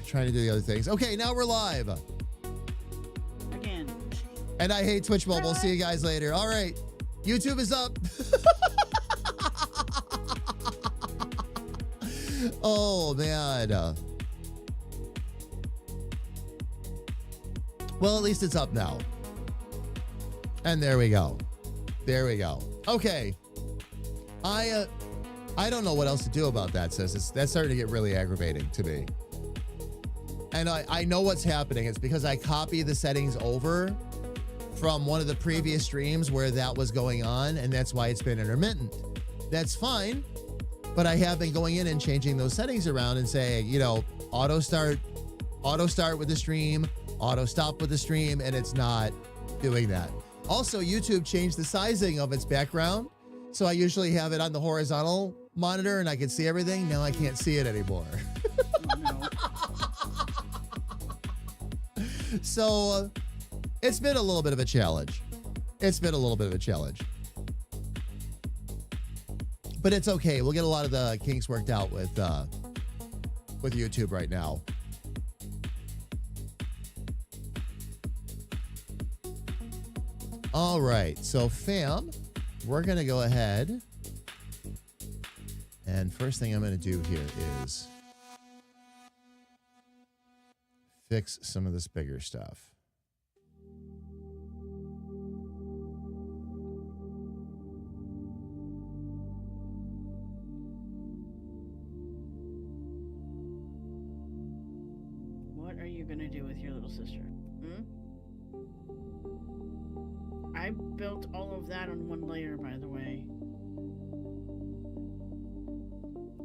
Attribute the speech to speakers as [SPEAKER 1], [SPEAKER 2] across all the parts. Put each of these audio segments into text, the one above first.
[SPEAKER 1] trying to do the other things. Okay, now we're live.
[SPEAKER 2] Again.
[SPEAKER 1] And I hate Twitch Mobile. See you guys later. All right. YouTube is up. Oh, man. Well, at least it's up now. And there we go. There we go. Okay. I don't know what else to do about that, sis. That's starting to get really aggravating to me. And I know what's happening. It's because I copied the settings over from one of the previous streams where that was going on, and that's why it's been intermittent. That's fine, but I have been going in and changing those settings around and saying, you know, auto start with the stream, auto stop with the stream, and it's not doing that. Also, YouTube changed the sizing of its background. So I usually have it on the horizontal monitor and I can see everything. Now I can't see it anymore.
[SPEAKER 2] Oh, no.
[SPEAKER 1] So it's been a little bit of a challenge. It's been a little bit of a challenge. But it's okay. We'll get a lot of the kinks worked out with YouTube right now. All right. So fam, we're going to go ahead. And first thing I'm going to do here is fix some of this bigger stuff.
[SPEAKER 2] What are you gonna do with your little sister? I built all of that on one layer, by the way.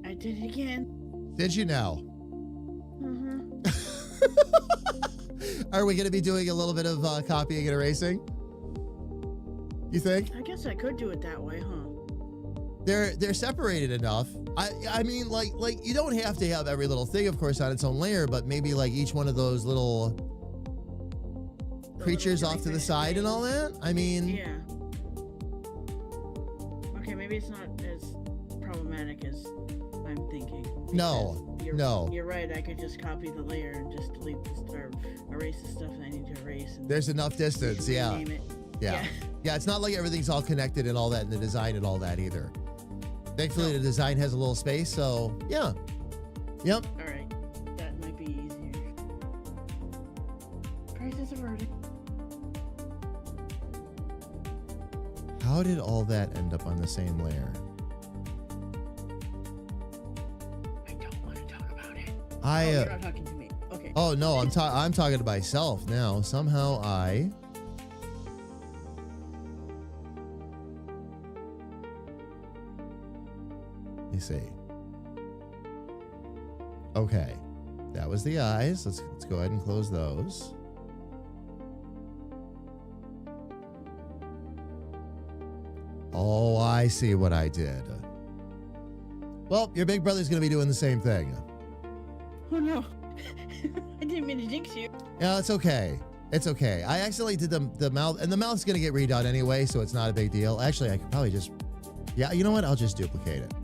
[SPEAKER 2] I did it again.
[SPEAKER 1] Did you now?
[SPEAKER 2] Mm-hmm.
[SPEAKER 1] Are we going to be doing a little bit of copying and erasing? You think?
[SPEAKER 2] I guess I could do it that way, huh?
[SPEAKER 1] They're separated enough. I mean, like you don't have to have every little thing, of course, on its own layer, but maybe like each one of those little creatures off to the side and all that. I mean,
[SPEAKER 2] Yeah. Okay, maybe it's not as problematic as I'm thinking.
[SPEAKER 1] No, no.
[SPEAKER 2] You're right. I could just copy the layer and just delete the or erase the stuff that I need to erase. And
[SPEAKER 1] There's enough distance. Yeah.
[SPEAKER 2] rename it.
[SPEAKER 1] Yeah. Yeah. It's not like everything's all connected and all that in the design and all that either. Thankfully, the design has a little space. So yeah. Yep.
[SPEAKER 2] All right. That might be easier. Crisis averted.
[SPEAKER 1] How did all that end up on the same layer?
[SPEAKER 2] I don't want to talk about it.
[SPEAKER 1] You're
[SPEAKER 2] not talking to me. Okay.
[SPEAKER 1] Oh no, I'm talking to myself now. Somehow let me see. Okay, that was the eyes. Let's go ahead and close those. Oh, I see what I did. Well, your big brother's gonna be doing the same thing.
[SPEAKER 2] Oh no. I didn't mean to jinx you.
[SPEAKER 1] Yeah, it's okay. It's okay. I accidentally did the mouth, and the mouth's going to get redone anyway, so it's not a big deal. Actually, I could probably just, yeah, you know what? I'll just duplicate it.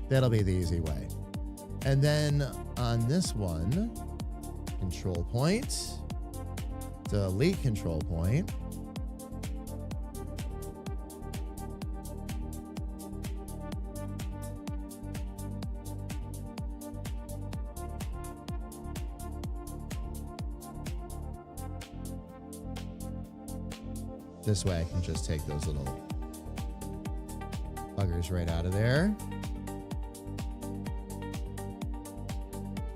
[SPEAKER 1] That'll be the easy way. And then on this one, control point, delete control point. This way I can just take those little buggers right out of there.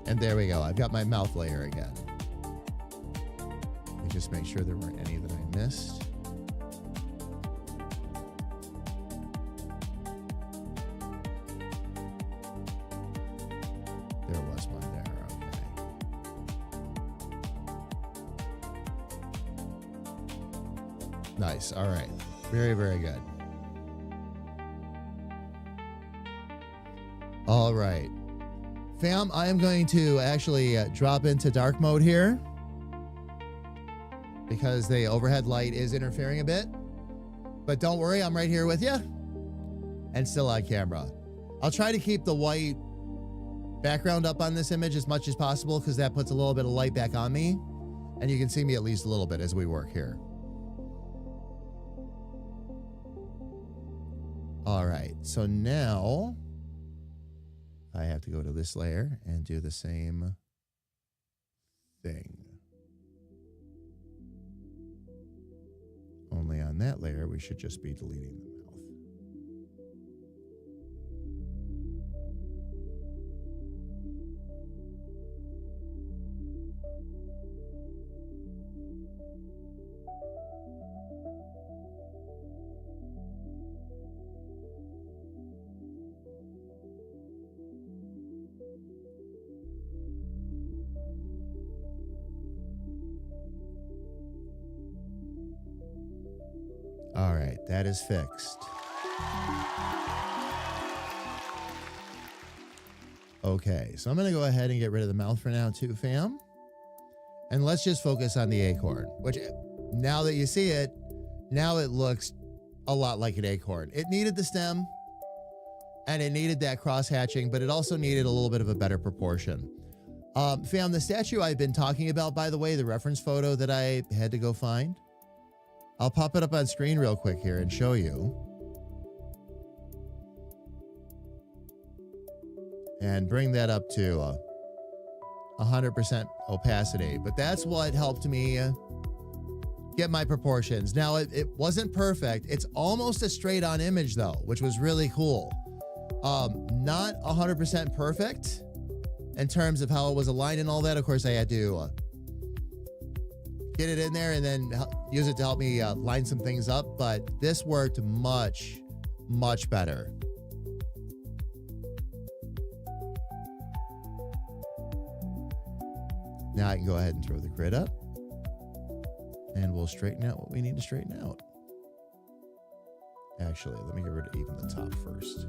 [SPEAKER 1] And there we go. I've got my mouth layer again. Let me just make sure there weren't any that I missed. There was one there. Okay. Nice. All right. Very, very good. All right. Fam, I am going to actually drop into dark mode here because the overhead light is interfering a bit. But don't worry, I'm right here with you and still on camera. I'll try to keep the white background up on this image as much as possible because that puts a little bit of light back on me. And you can see me at least a little bit as we work here. All right, so now I have to go to this layer and do the same thing. Only on that layer, we should just be deleting the mouth. All right, that is fixed. Okay, so I'm going to go ahead and get rid of the mouth for now too, fam. And let's just focus on the acorn, which now that you see it, now it looks a lot like an acorn. It needed the stem and it needed that cross hatching, but it also needed a little bit of a better proportion. Fam, the statue I've been talking about, by the way, the reference photo that I had to go find, I'll pop it up on screen real quick here and show you. And bring that up to 100% opacity. But that's what helped me get my proportions. Now, it wasn't perfect. It's almost a straight on image though, which was really cool. Not 100% perfect in terms of how it was aligned and all that. Of course, I had to get it in there and then use it to help me line some things up. But this worked much, much better. Now I can go ahead and throw the grid up and we'll straighten out what we need to straighten out. Actually, let me get rid of even the top first.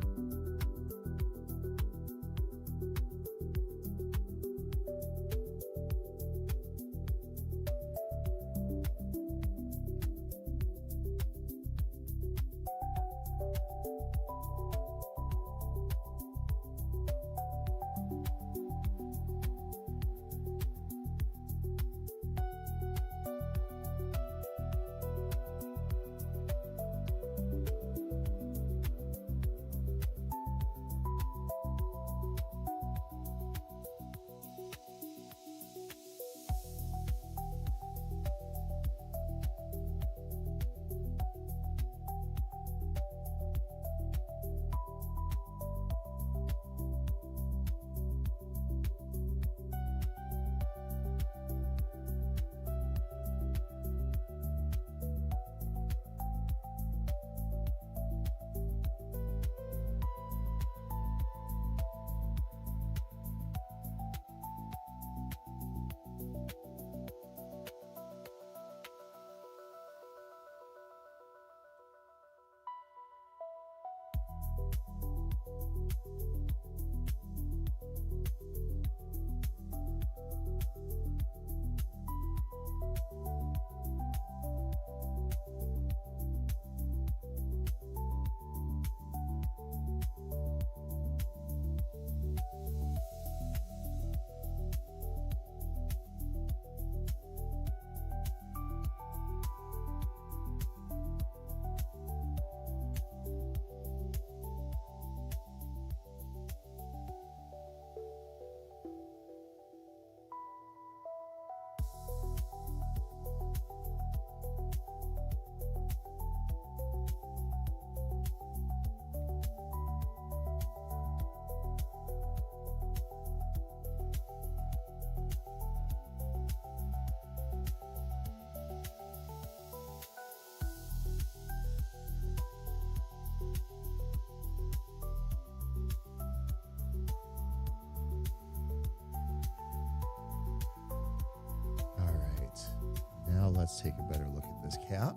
[SPEAKER 1] Let's take a better look at this cap.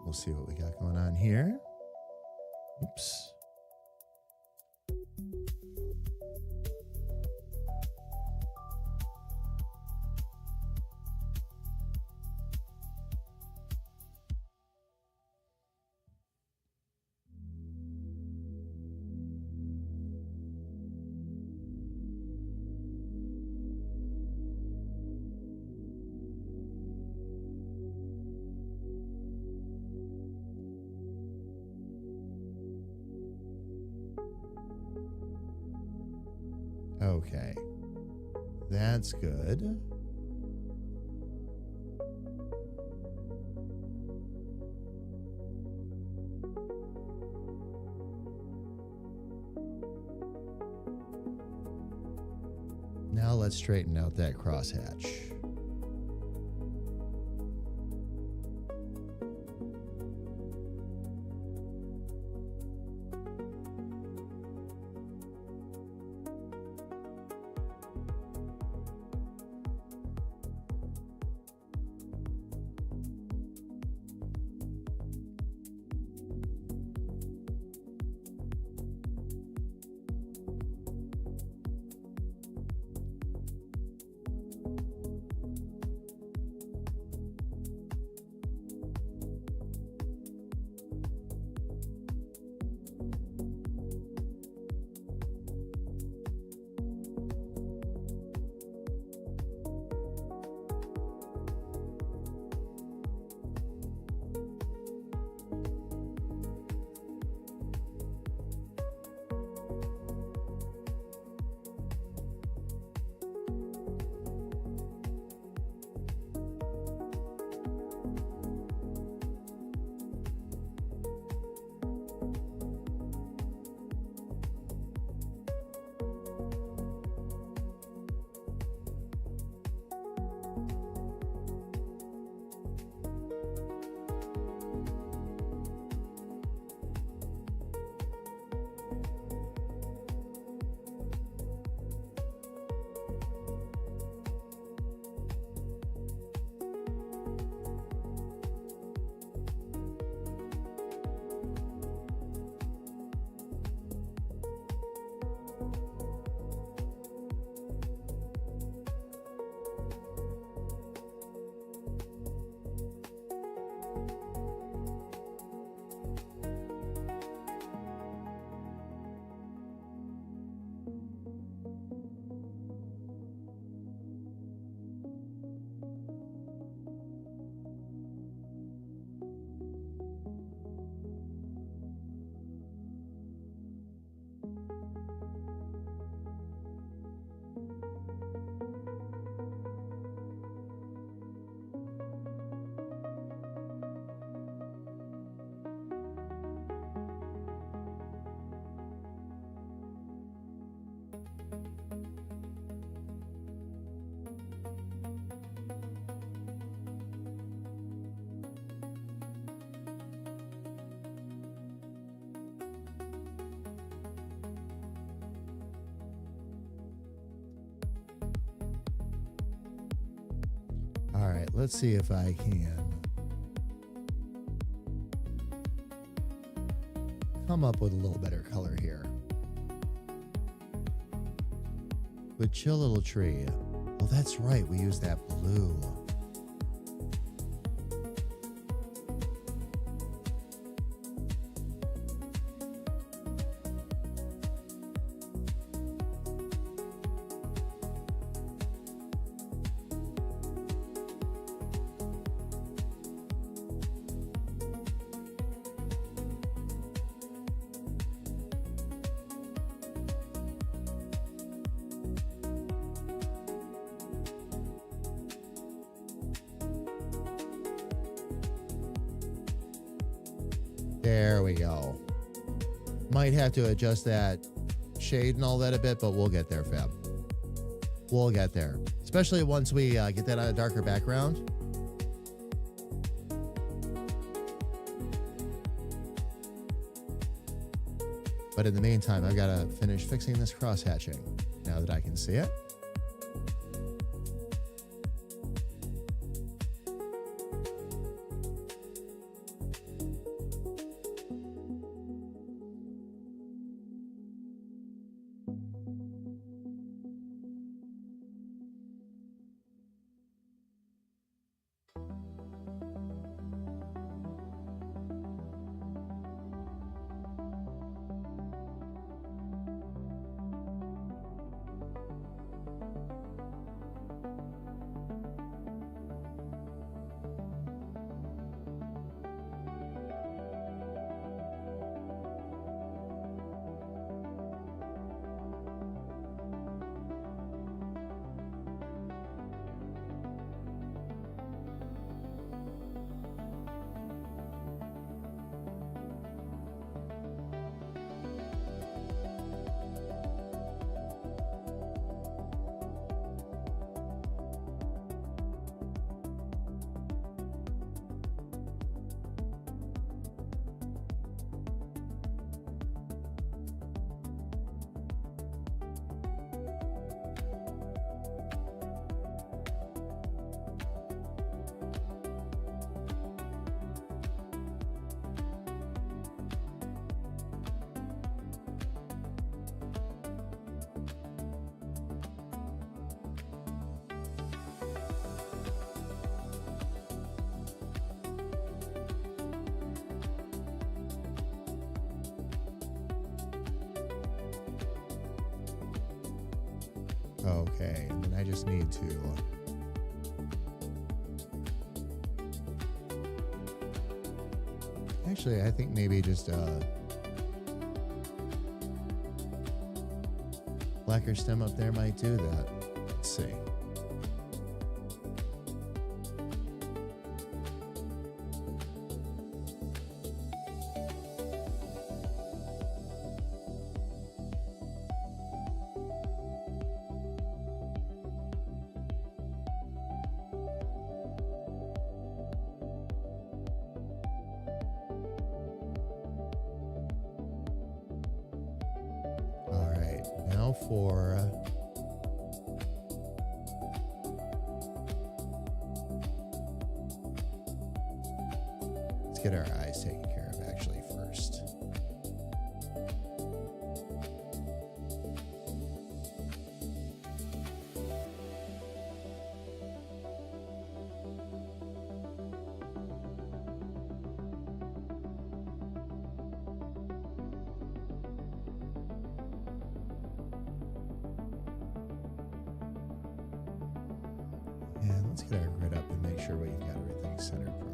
[SPEAKER 1] We'll see what we got going on here. Oops. Okay. That's good. Now let's straighten out that crosshatch. All right, let's see if I can come up with a little better color here. With Chill Little Tree. Well, that's right, we used that blue. There we go. Might have to adjust that shade and all that a bit, but we'll get there, Fab. We'll get there. Especially once we get that on a darker background. But in the meantime, I've got to finish fixing this cross-hatching now that I can see it. Okay, and then I just need to actually, I think maybe just lacquer stem up there might do that. Let's see. All right, now for let's get our eyes taken care of actually first. And let's get our grid up and make sure we've got everything centered properly.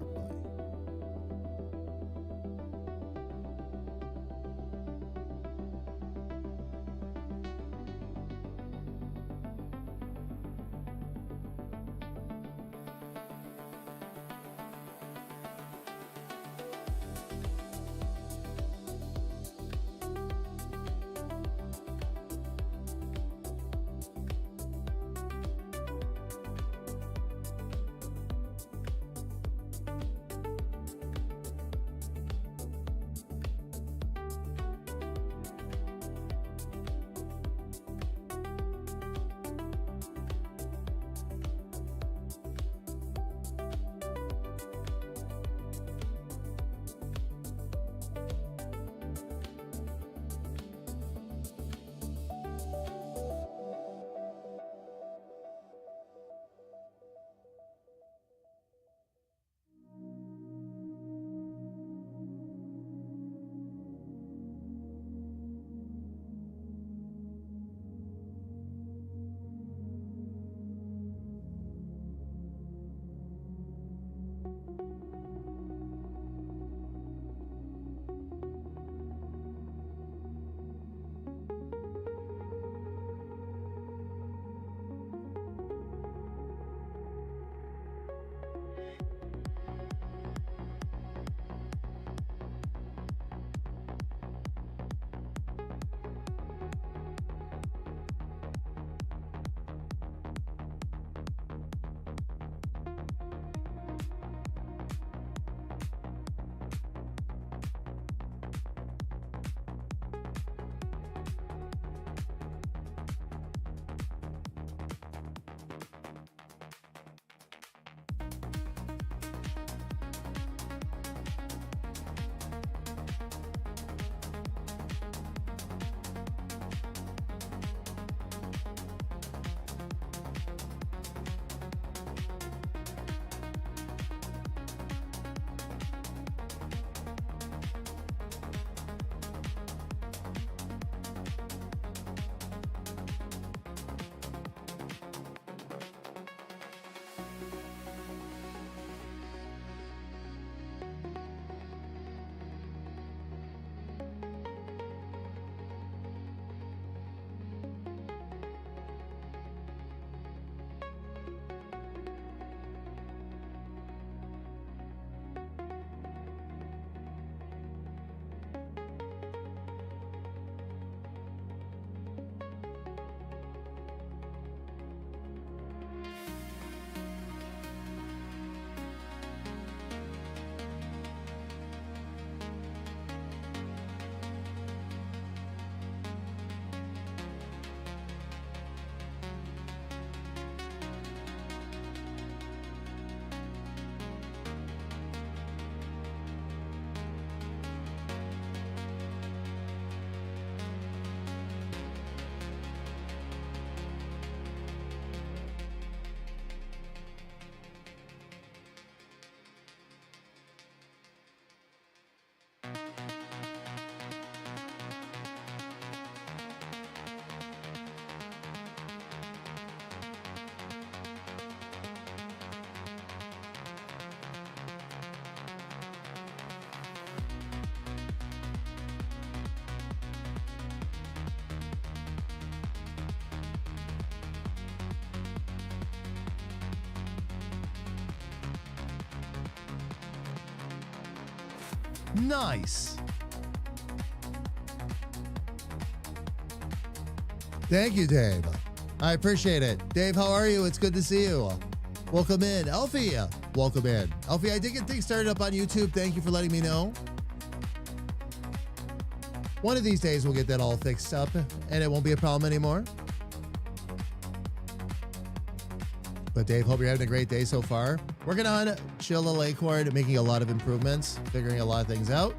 [SPEAKER 1] Nice. Thank you, Dave. I appreciate it. Dave, how are you? It's good to see you. Welcome in. Elfie, welcome in. Elfie, I did get things started up on YouTube. Thank you for letting me know. One of these days, we'll get that all fixed up, and it won't be a problem anymore. But Dave, hope you're having a great day so far. Working on Chill Little Acorn, making a lot of improvements, figuring a lot of things out.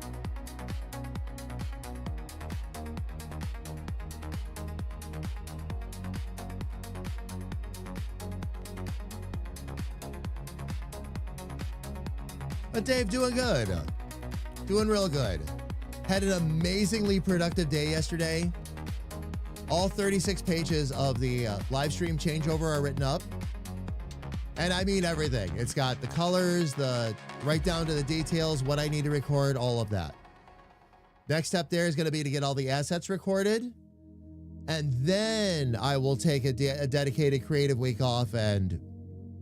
[SPEAKER 1] But Dave, doing good. Doing real good. Had an amazingly productive day yesterday. All 36 pages of the live stream changeover are written up. And I mean everything. It's got the colors, right down to the details, what I need to record, all of that. Next step there is going to be to get all the assets recorded. And then I will take a dedicated creative week off and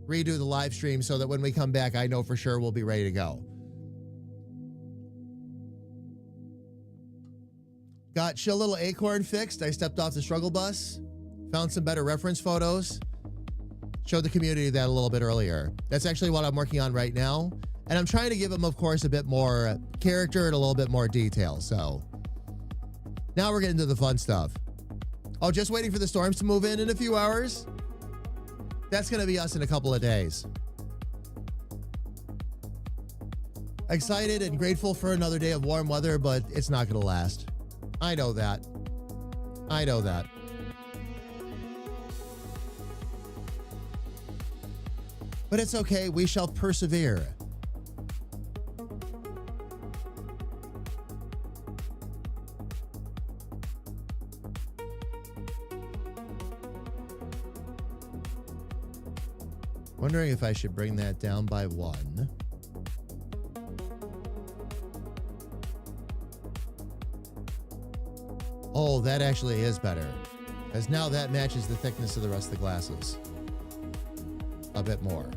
[SPEAKER 1] redo the live stream so that when we come back, I know for sure we'll be ready to go. Got Chill Little Acorn fixed. I stepped off the struggle bus, found some better reference photos, showed the community that a little bit earlier. That's actually what I'm working on right now. And I'm trying to give them, of course, a bit more character and a little bit more detail. So now we're getting to the fun stuff. Oh, just waiting for the storms to move in a few hours. That's going to be us in a couple of days. Excited and grateful for another day of warm weather, but it's not going to last. I know that. I know that. But it's okay. We shall persevere. Wondering if I should bring that down by 1. Oh, that actually is better. Because now that matches the thickness of the rest of the glasses. A bit more.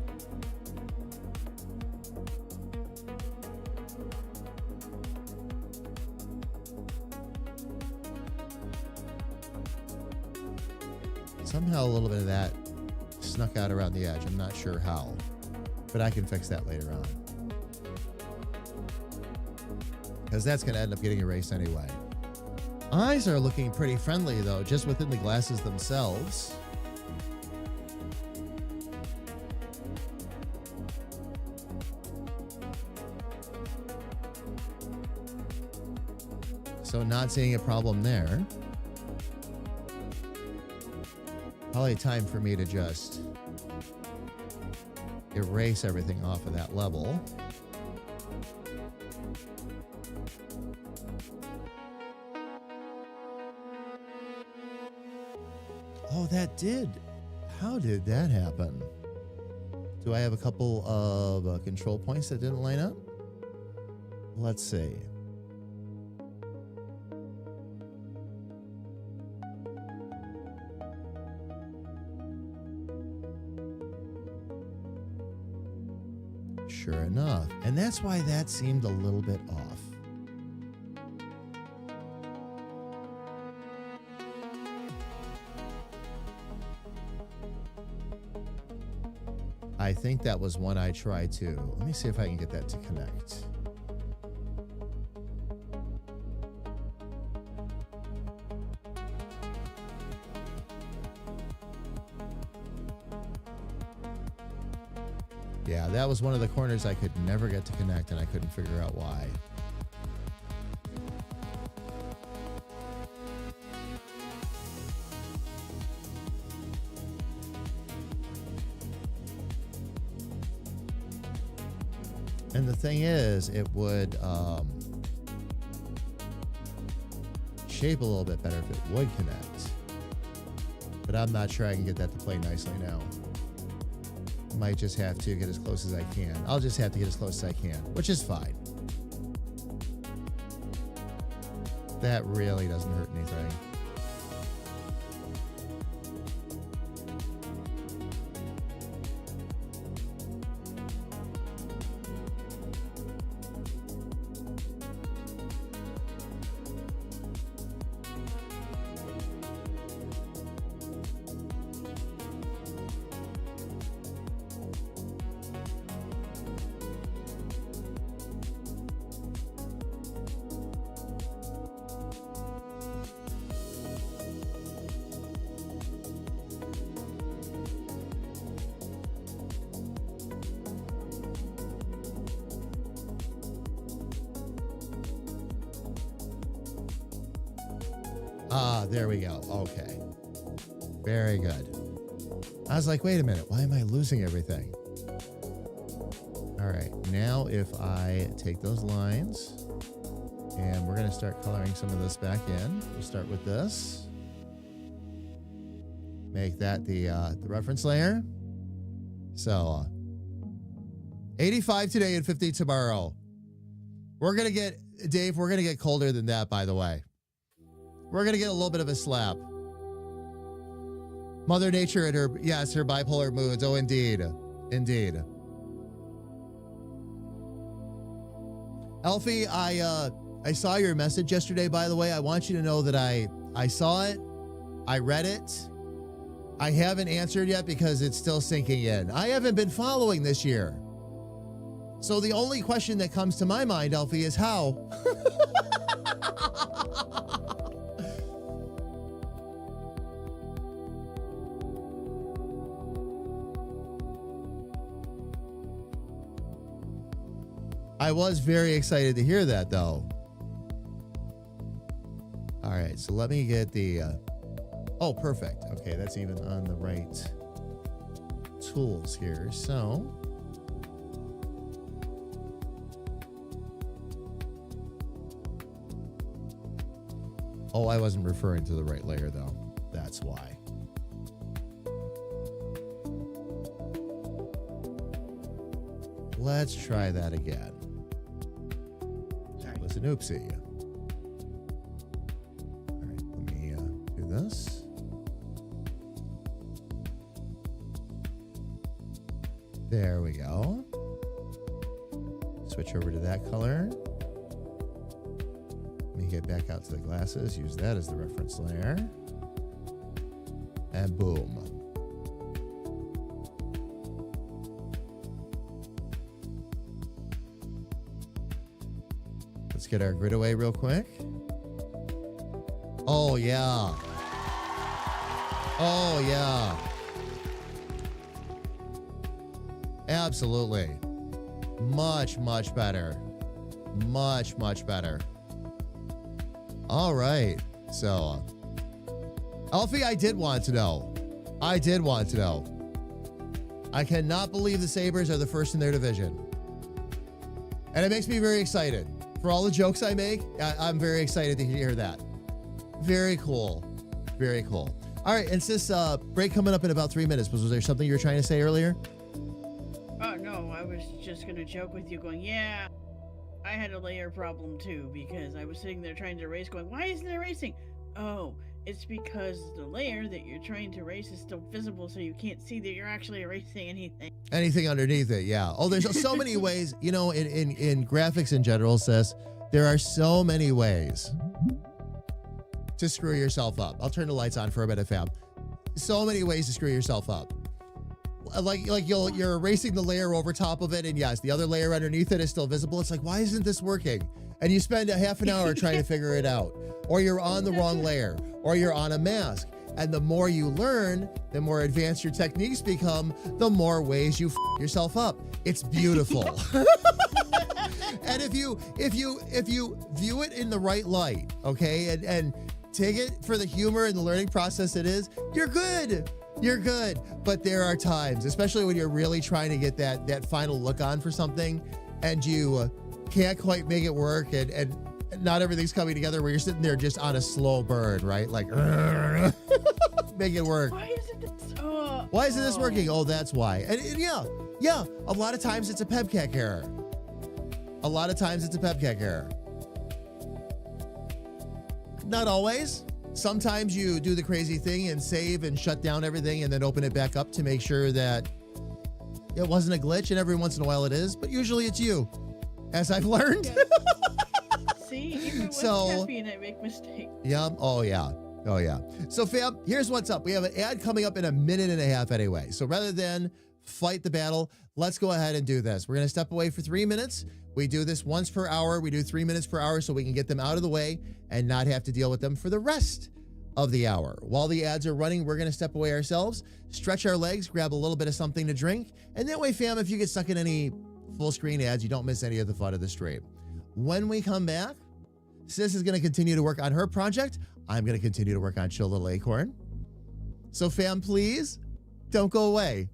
[SPEAKER 1] Somehow a little bit of that snuck out around the edge. I'm not sure how, but I can fix that later on. Because that's going to end up getting erased anyway. Eyes are looking pretty friendly though, just within the glasses themselves. So not seeing a problem there. Probably time for me to just erase everything off of that level. Oh, that did. How did that happen? Do I have a couple of control points that didn't line up? Let's see. Sure enough. And that's why that seemed a little bit off. I think that was one I tried to. Let me see if I can get that to connect. Yeah, that was one of the corners I could never get to connect, and I couldn't figure out why. And the thing is, it would shape a little bit better if it would connect. But I'm not sure I can get that to play nicely now. Might just have to get as close as I can. I'll just have to get as close as I can, which is fine. That really doesn't hurt anything. there we go. Okay. Very good. I was like, wait a minute. Why am I losing everything? All right. Now if I take those lines and we're going to start coloring some of this back in. We'll start with this. Make that the reference layer. So 85 today and 50 tomorrow. We're going to get, Dave, we're going to get colder than that, by the way. We're going to get a little bit of a slap. Mother Nature and her bipolar moods. Oh, indeed. Indeed. Elfie, I saw your message yesterday, by the way. I want you to know that I saw it. I read it. I haven't answered yet because it's still sinking in. I haven't been following this year. So the only question that comes to my mind, Elfie, is how? I was very excited to hear that, though. All right, so let me get the... oh, perfect. Okay, that's even on the right tools here. So... oh, I wasn't referring to the right layer, though. That's why. Let's try that again. That was an oopsie. All right, let me do this. There we go. Switch over to that color. Let me get back out to the glasses. Use that as the reference layer. And boom. Let's get our grid away real quick. Oh, yeah. Oh, yeah. Absolutely. Much, much better. Much, much better. All right. So, Alfie, I did want to know. I cannot believe the Sabres are the first in their division. And it makes me very excited. For all the jokes I make, I'm very excited to hear that. Very cool. Very cool. All right, and since break coming up in about 3 minutes, was there something you were trying to say earlier?
[SPEAKER 2] Oh, no, I was just going to joke with you going, yeah, I had a layer problem too, because I was sitting there trying to erase going, why isn't it erasing? Oh, it's because the layer that you're trying to erase is still visible, so you can't see that you're actually erasing anything.
[SPEAKER 1] Anything underneath it, yeah. Oh, there's so many ways, you know, in graphics in general, sis, there are so many ways to screw yourself up. I'll turn the lights on for a minute, fam. So many ways to screw yourself up. Like you're erasing the layer over top of it, and yes, the other layer underneath it is still visible. It's like, why isn't this working? And you spend a half an hour trying to figure it out. Or you're on the wrong layer, or you're on a mask. And the more you learn, the more advanced your techniques become, the more ways you f yourself up. It's beautiful. And if you view it in the right light, okay, and take it for the humor and the learning process it is, you're good. You're good. But there are times, especially when you're really trying to get that final look on for something, and you can't quite make it work, and not everything's coming together, where you're sitting there just on a slow burn, right? Like, make it work.
[SPEAKER 2] Why isn't this?
[SPEAKER 1] Why isn't this working? Oh, that's why. And yeah. A lot of times it's a PEBCAC error. Not always. Sometimes you do the crazy thing and save and shut down everything and then open it back up to make sure that it wasn't a glitch, and every once in a while it is, but usually it's you, as I've learned.
[SPEAKER 2] Yeah. See, even with caffeine, I make mistakes.
[SPEAKER 1] Yeah. Oh, yeah. So, fam, here's what's up. We have an ad coming up in a minute and a half anyway. So rather than fight the battle, let's go ahead and do this. We're going to step away for 3 minutes. We do this once per hour. We do 3 minutes per hour so we can get them out of the way and not have to deal with them for the rest of the hour. While the ads are running, we're going to step away ourselves, stretch our legs, grab a little bit of something to drink. And that way, fam, if you get stuck in any full screen ads, you don't miss any of the fun of the stream. When we come back, Sis is going to continue to work on her project. I'm going to continue to work on Chill Little Acorn. So fam, please don't go away.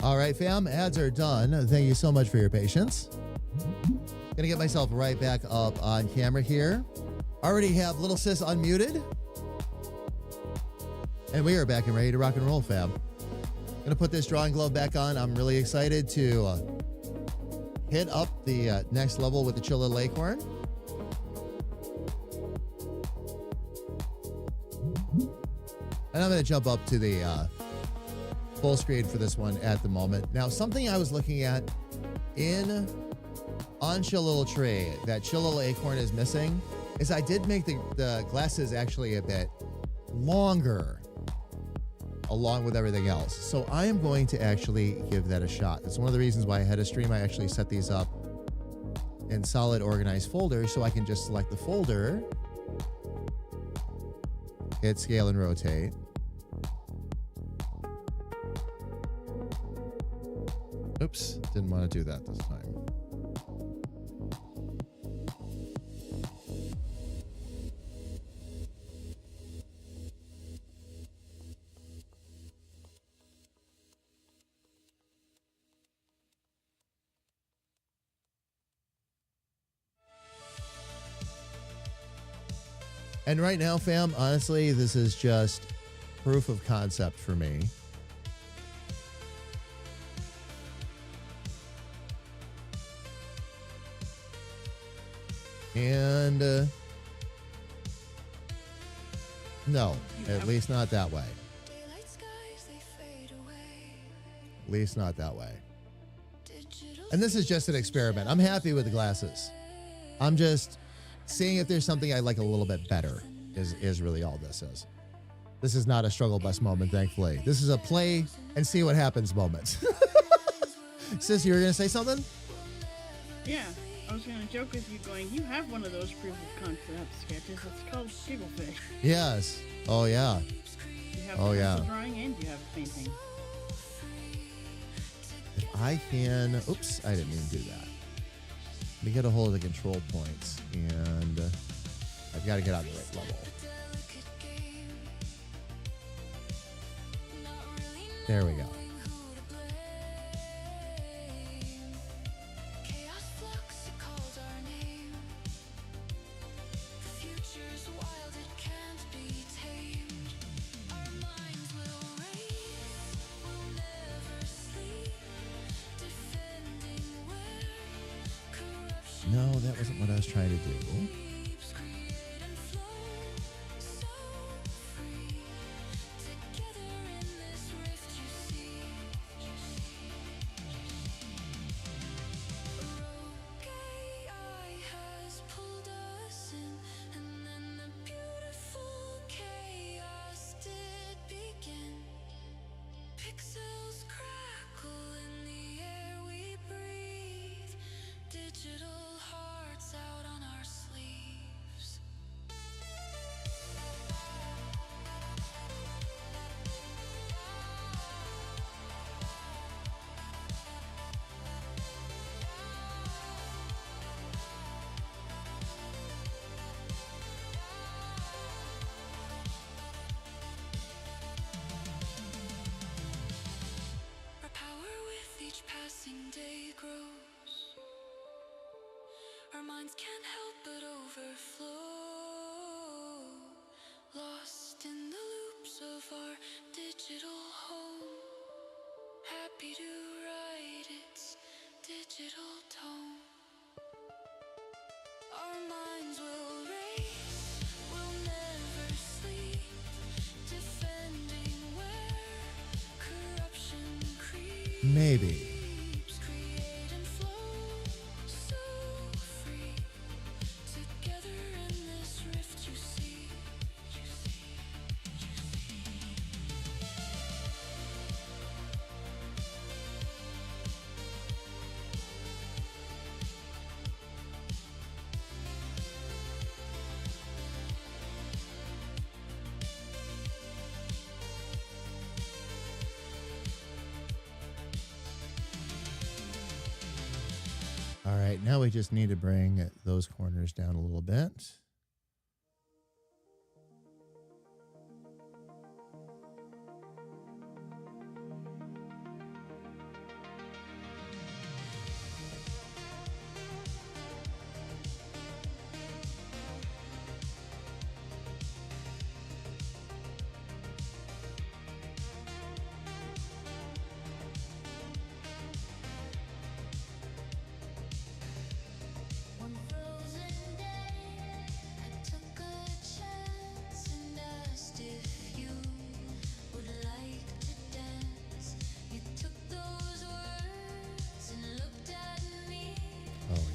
[SPEAKER 1] All right, fam, ads are done. Thank you so much for your patience. Gonna get myself right back up on camera here. Already have Little Sis unmuted. And we are back and ready to rock and roll, fam. Gonna put this drawing glove back on. I'm really excited to hit up the next level with the Chill Little Acorn. And I'm gonna jump up to the full screen for this one at the moment. Now, something I was looking at on Chill Little Tree that Chill Little Acorn is missing is I did make the glasses actually a bit longer along with everything else. So I am going to actually give that a shot. That's one of the reasons why ahead of stream I actually set these up in solid organized folders so I can just select the folder, hit scale and rotate. Oops, didn't want to do that this time. And right now, fam, honestly, this is just proof of concept for me. And No,
[SPEAKER 2] You
[SPEAKER 1] at
[SPEAKER 2] have-
[SPEAKER 1] least not that way. At least not that way. And this is just an experiment. I'm happy with the glasses. I'm just seeing if there's something I like a little bit better is really all this is. This is not a struggle bus moment, thankfully. This is a play and see what happens moment. Sis, you were going to say something?
[SPEAKER 2] Yeah, I was going to joke with you going, you have one of those proof of concept sketches. It's called Gigglefish.
[SPEAKER 1] Yes. Oh, yeah.
[SPEAKER 2] You have
[SPEAKER 1] Oh,
[SPEAKER 2] the
[SPEAKER 1] yeah.
[SPEAKER 2] pencil drawing and you have painting.
[SPEAKER 1] If I can... Oops, I didn't mean to do that. Let me get a hold of the control points, and I've got to get on the right level. There we go. No, that wasn't what I was trying to do.
[SPEAKER 3] Our minds can't help but overflow, lost in the loops of our digital home, happy to write its digital tone. Our minds will race, will never sleep, defending where corruption creeps.
[SPEAKER 1] Maybe. All right, now we just need to bring those corners down a little bit.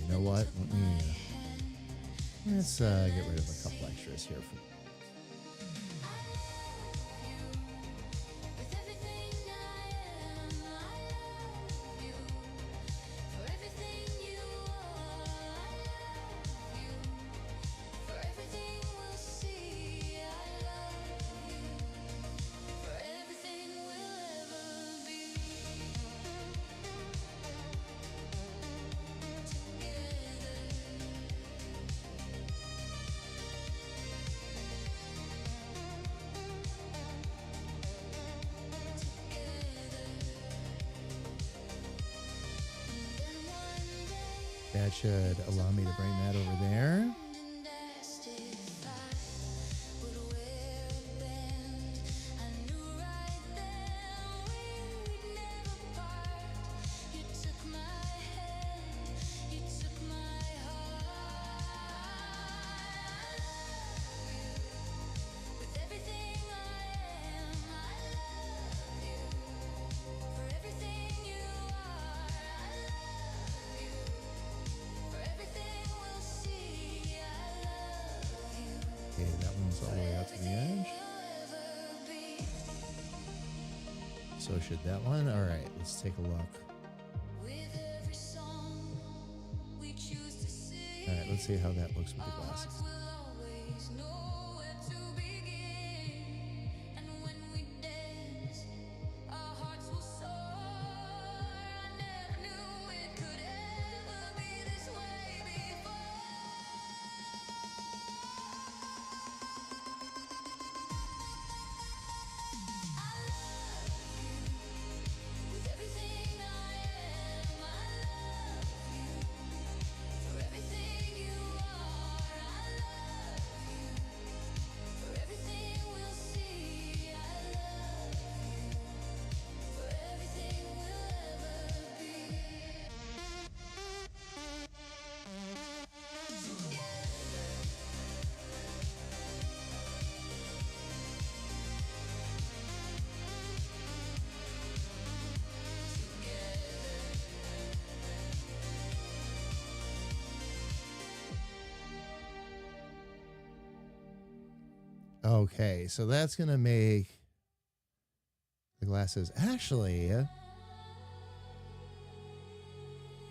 [SPEAKER 1] You know what? Let's get rid of a couple extras here. That should allow me to bring that over there. So should that one. All right, let's take a look. All right, let's see how that looks with the glasses. Okay, so that's going to make the glasses. Actually,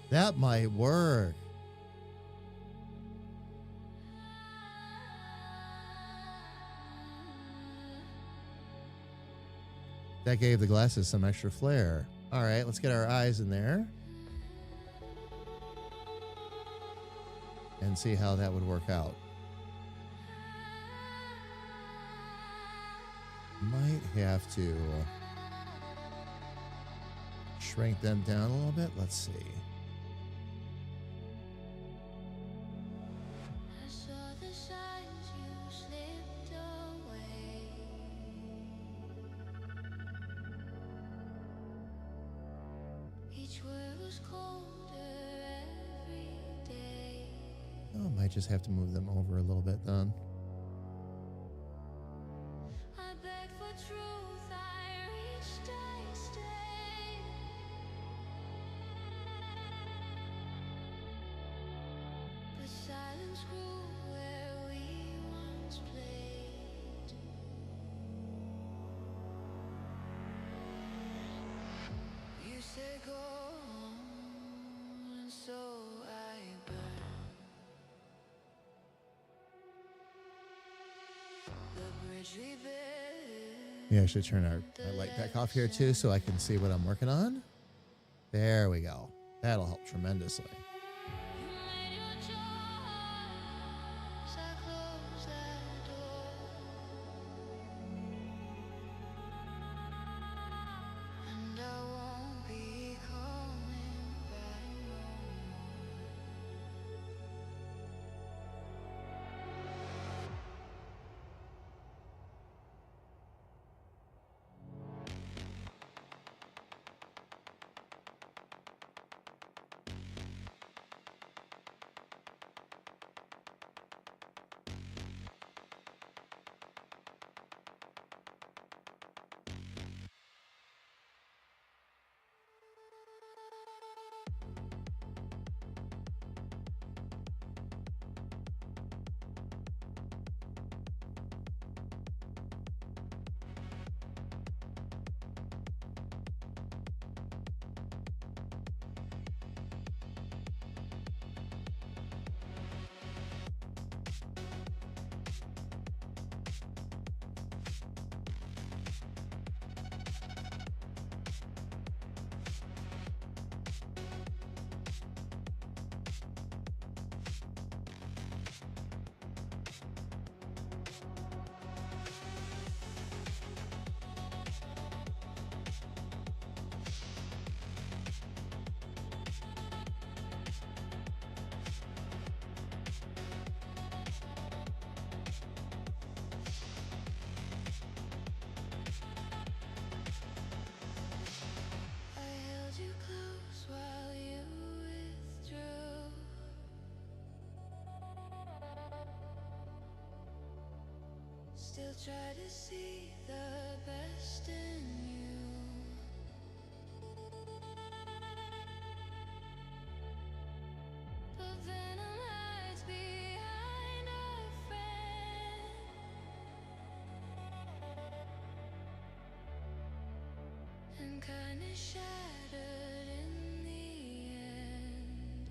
[SPEAKER 1] that might work. That gave the glasses some extra flair. All right, let's get our eyes in there and see how that would work out. Might have to shrink them down a little bit. Let's see. Oh, might just have to move them over a little bit then. Yeah, I should turn our light back off here too so I can see what I'm working on. There we go. That'll help tremendously.
[SPEAKER 3] Still try to see the best in you, but venom hides behind a friend, I'm kinda shattered in the end.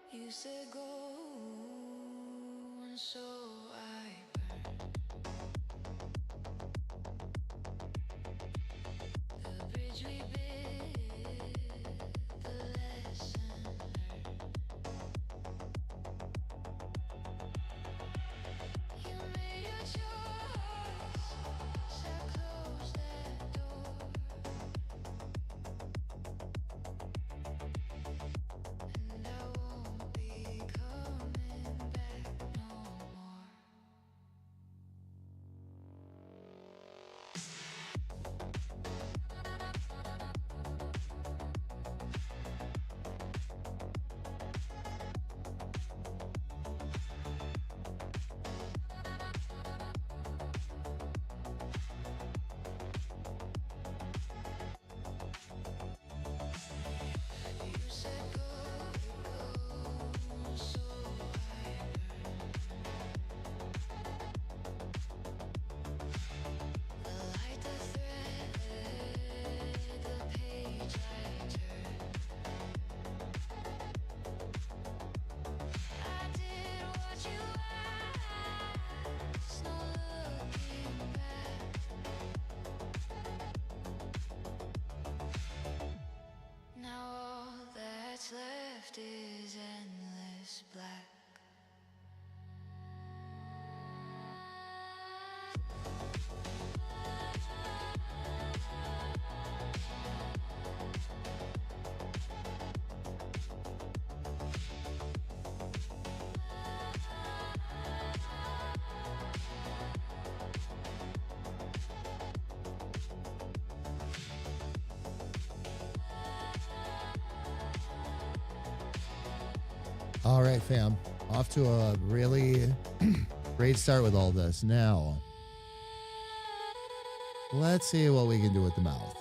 [SPEAKER 3] You said go, and so I burned. The bridge we built, the lesson learned. You made your choice, so I closed that door. And I won't be coming back no more. You said go, so I the light, the thread, the page I turned. I did what you asked, no looking back. Now all that's left is endless black.
[SPEAKER 1] All right, fam. Off to a really great start with all this. Now, let's see what we can do with the mouth.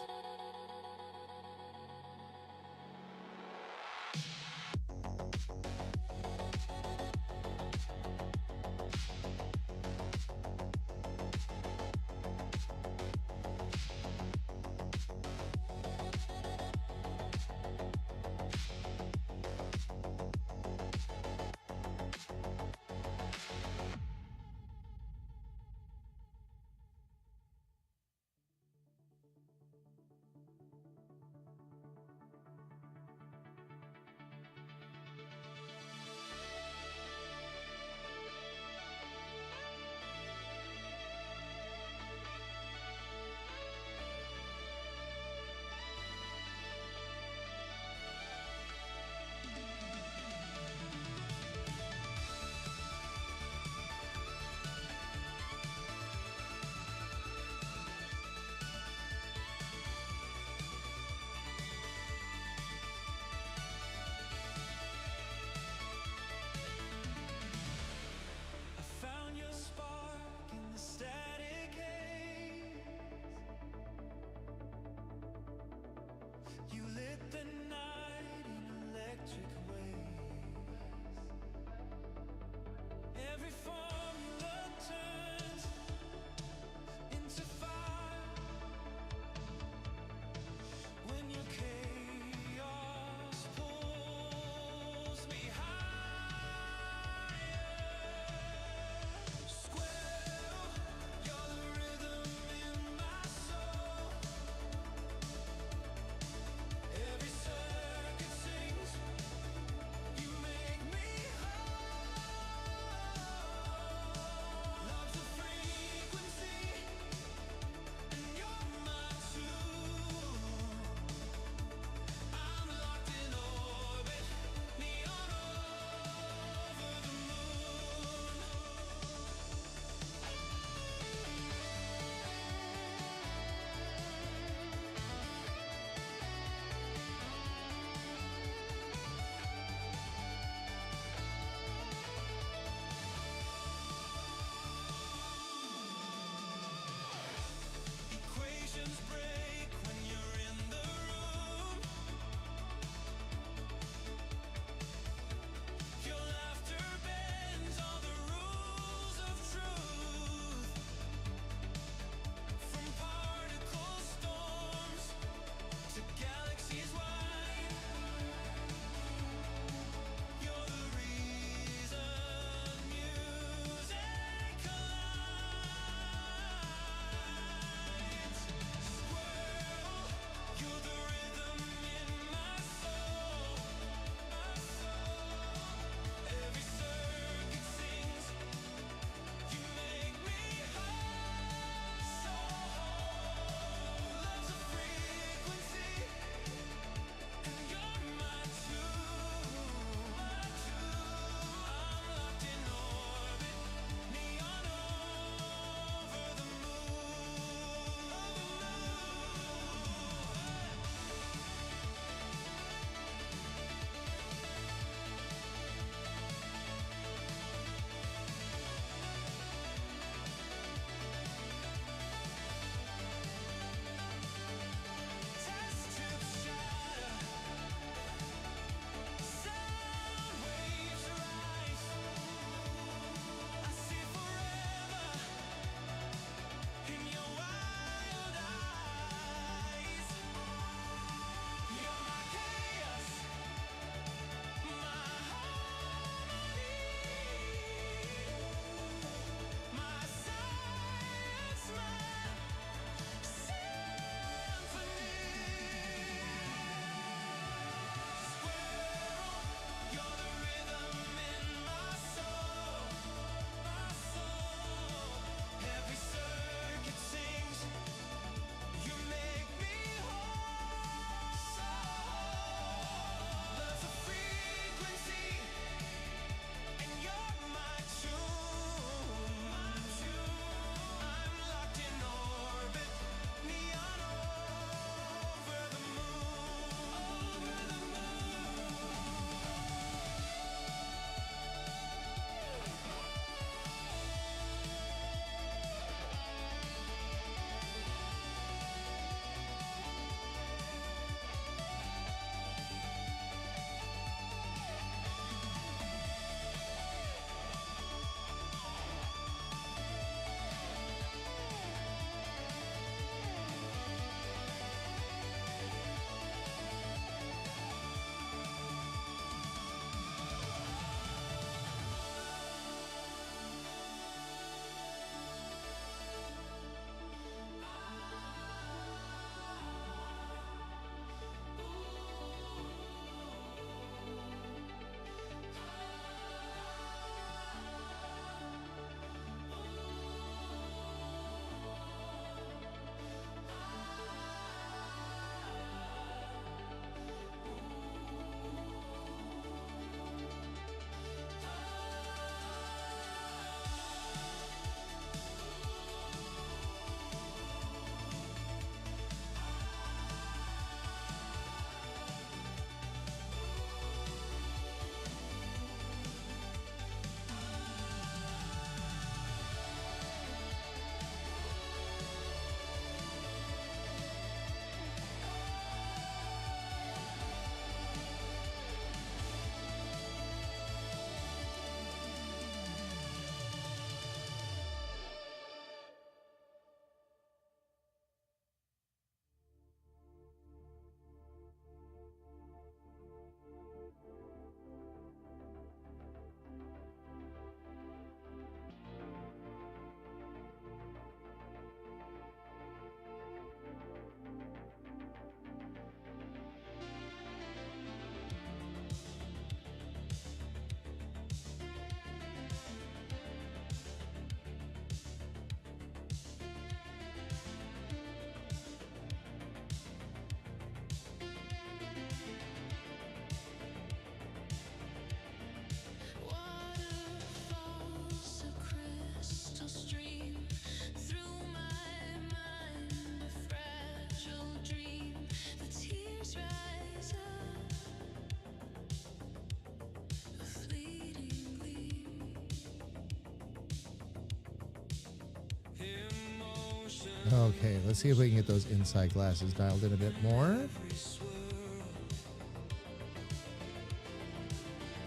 [SPEAKER 1] Okay, let's see if we can get those inside glasses dialed in a bit more.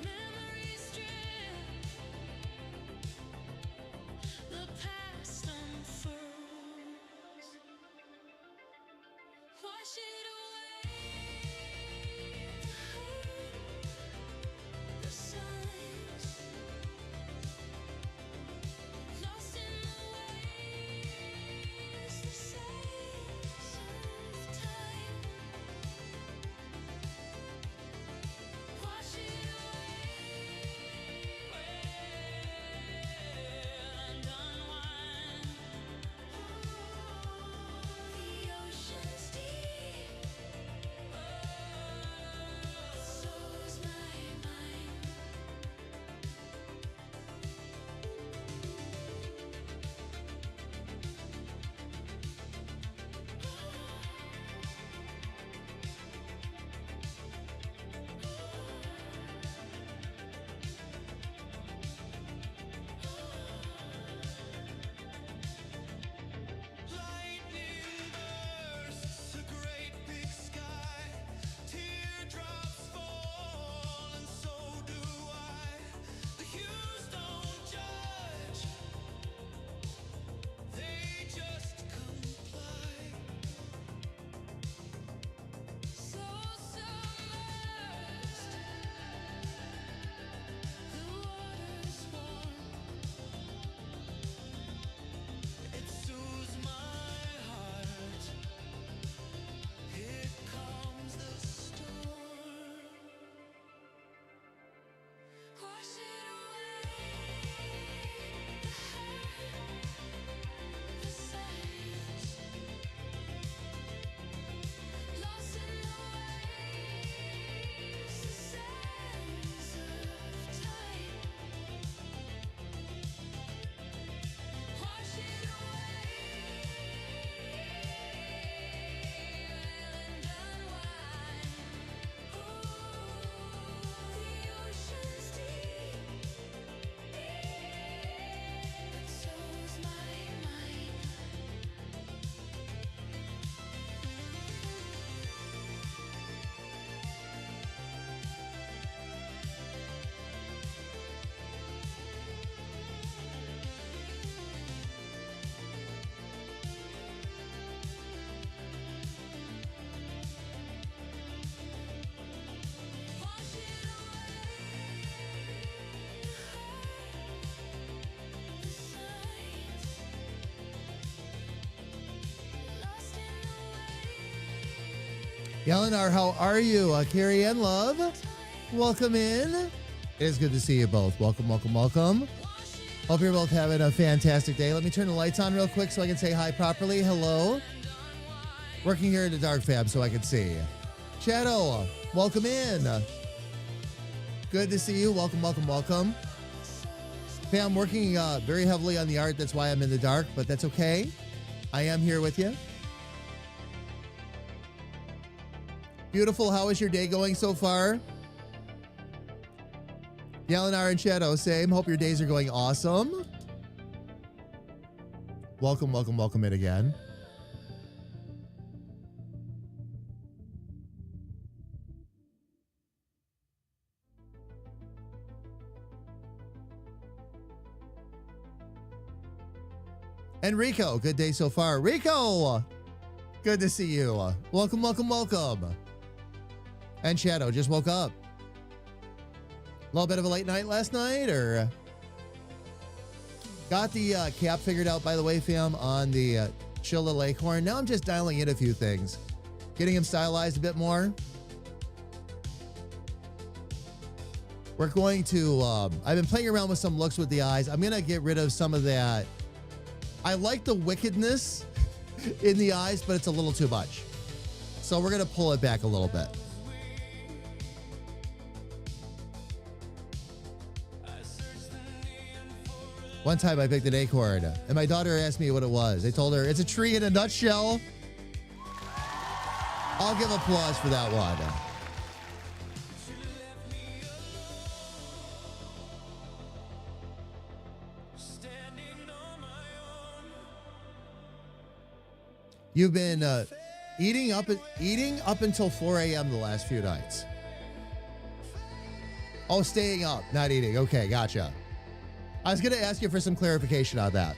[SPEAKER 3] Memories drift, the past unfurls. Wash it away, the signs lost in the waves, the sands of time. Wash it and unwind. The ocean's deep, so's my mind.
[SPEAKER 4] Lightning bursts, a great big sky. Teardrops fall, and so do I. The hues don't judge, they just comply.
[SPEAKER 3] So submerged, the water's warm.
[SPEAKER 4] It soothes my heart. Here comes the storm.
[SPEAKER 3] Wash it away, the hurt, the signs lost in the waves, the sands of time. Wash it away and unwind. The ocean's deep, so's my mind. Wash it away, the signs lost in the waves.
[SPEAKER 1] Yelenar, how are you? Carrie Ann Love, welcome in. It is good to see you both. Welcome, welcome, welcome. Hope you're both having a fantastic day. Let me turn the lights on real quick so I can say hi properly. Hello. Working here in the dark fab so I can see. Shadow, welcome in. Good to see you. Welcome, welcome, welcome. Hey, I'm working very heavily on the art. That's why I'm in the dark, but that's okay. I am here with you. Beautiful. How is your day going so far? Yelenar and Shadow, same. Hope your days are going awesome. Welcome, welcome, welcome in again. And Rico, good day so far. Rico, good to see you. Welcome, welcome, welcome. And Shadow just woke up. A little bit of a late night last night, or got the cap figured out, by the way, fam, on the Chill Little Acorn. Now I'm just dialing in a few things, getting him stylized a bit more. We're going to, I've been playing around with some looks with the eyes. I'm going to get rid of some of that. I like the wickedness in the eyes, but it's a little too much. So we're going to pull it back a little bit. One time I picked an acorn, and my daughter asked me what it was. I told her, it's a tree in a nutshell. I'll give applause for that one. You've been eating up until 4 a.m. the last few nights. Oh, staying up, not eating. Okay, gotcha. I was going to ask you for some clarification on that.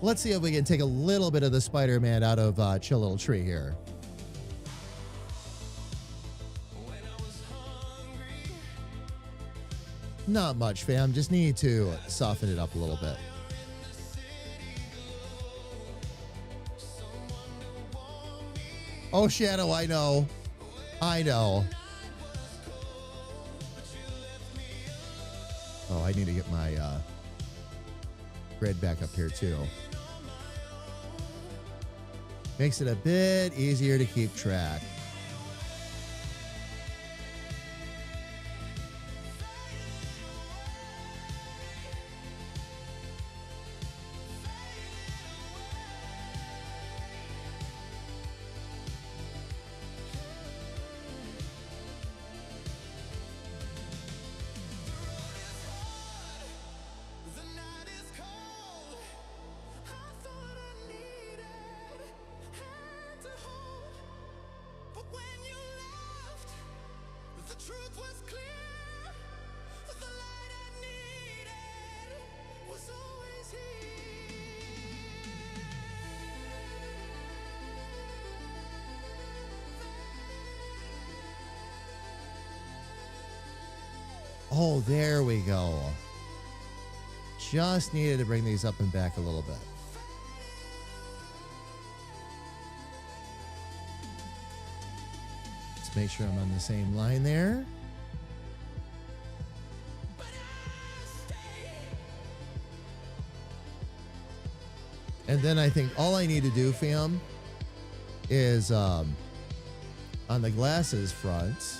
[SPEAKER 1] Let's see if we can take a little bit of the Spider-Man out of Chill Little Tree here. Not much, fam. Just need to soften it up a little bit. Oh, Shadow, I know. I know. Oh, I need to get my grid back up here, too. Makes it a bit easier to keep track.
[SPEAKER 4] The night is cold. I thought I needed hand to hold, but when you left, the truth was clear. The light I needed was always
[SPEAKER 1] Oh, there we go. Just needed to bring these up and back a little bit. Let's make sure I'm on the same line there. And then I think all I need to do, fam, is on the glasses front,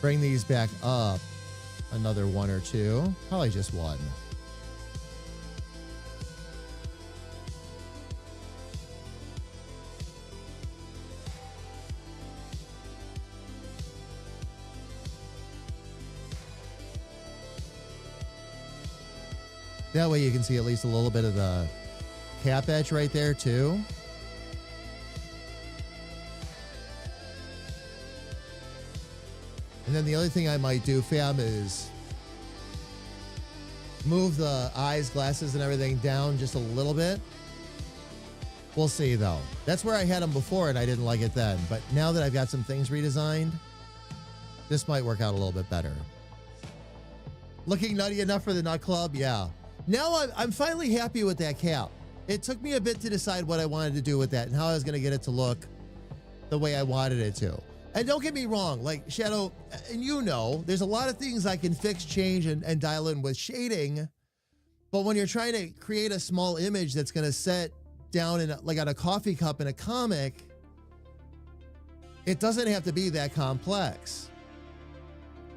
[SPEAKER 1] bring these back up another one or two. Probably just one. That way you can see at least a little bit of the cap edge right there too. And then the other thing I might do, fam, is move the eyes, glasses, and everything down just a little bit. We'll see, though. That's where I had them before, and I didn't like it then. But now that I've got some things redesigned, this might work out a little bit better. Looking nutty enough for the Nut Club? Yeah. Now I'm finally happy with that cap. It took me a bit to decide what I wanted to do with that and how I was going to get it to look the way I wanted it to. And don't get me wrong, like Shadow, and you know, there's a lot of things I can fix, change, and dial in with shading. But when you're trying to create a small image that's going to set down in like on a coffee cup in a comic, it doesn't have to be that complex.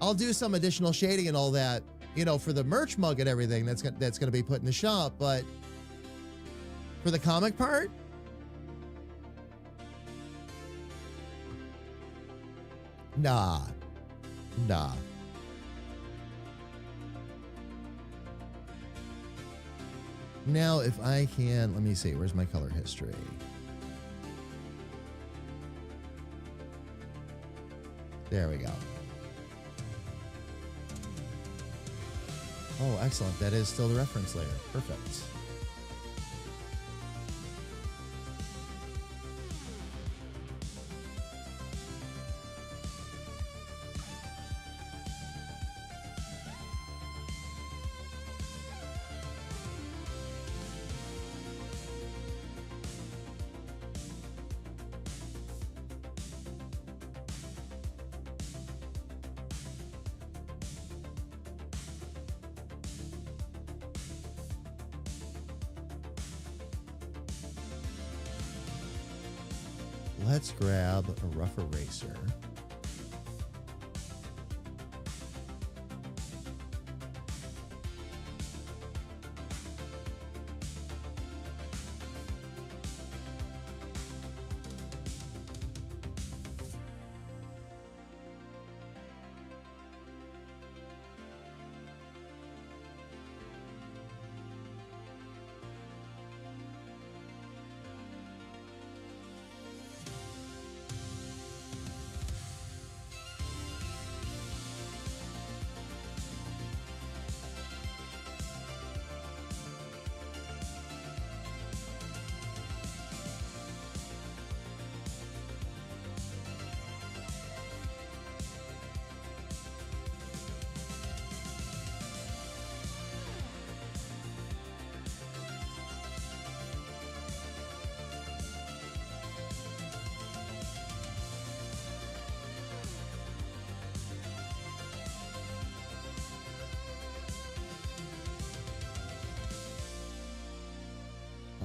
[SPEAKER 1] I'll do some additional shading and all that, you know, for the merch mug and everything that's going to be put in the shop. But for the comic part, nah. Now, if I can, let me see, where's my color history? There we go. Oh, excellent. That is still the reference layer. Perfect. Let's grab a rough eraser.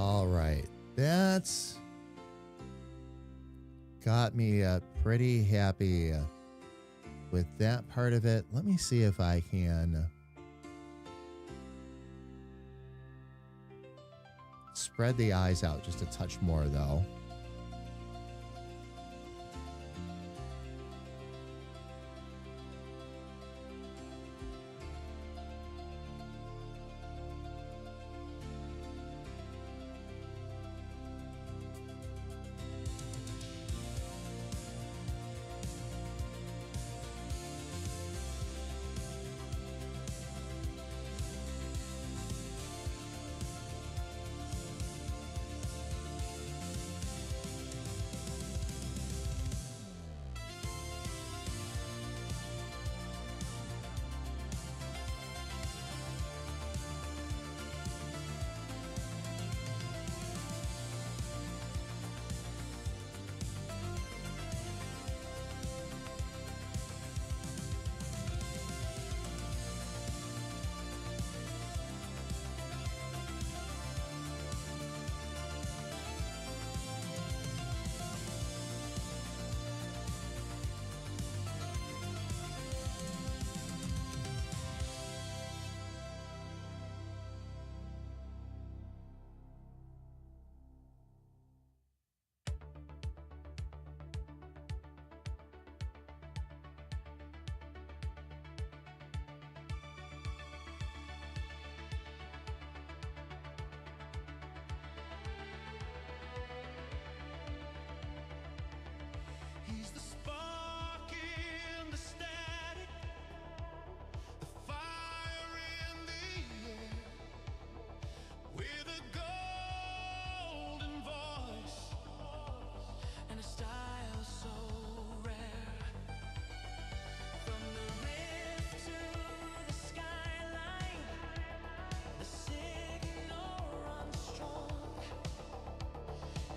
[SPEAKER 1] All right. That's got me pretty happy with that part of it. Let me see if I can spread the eyes out just a touch more, though.
[SPEAKER 4] He's the spark in the static, the fire in the air, with a golden voice and a style so rare. From the rift to the skyline, the signal runs strong.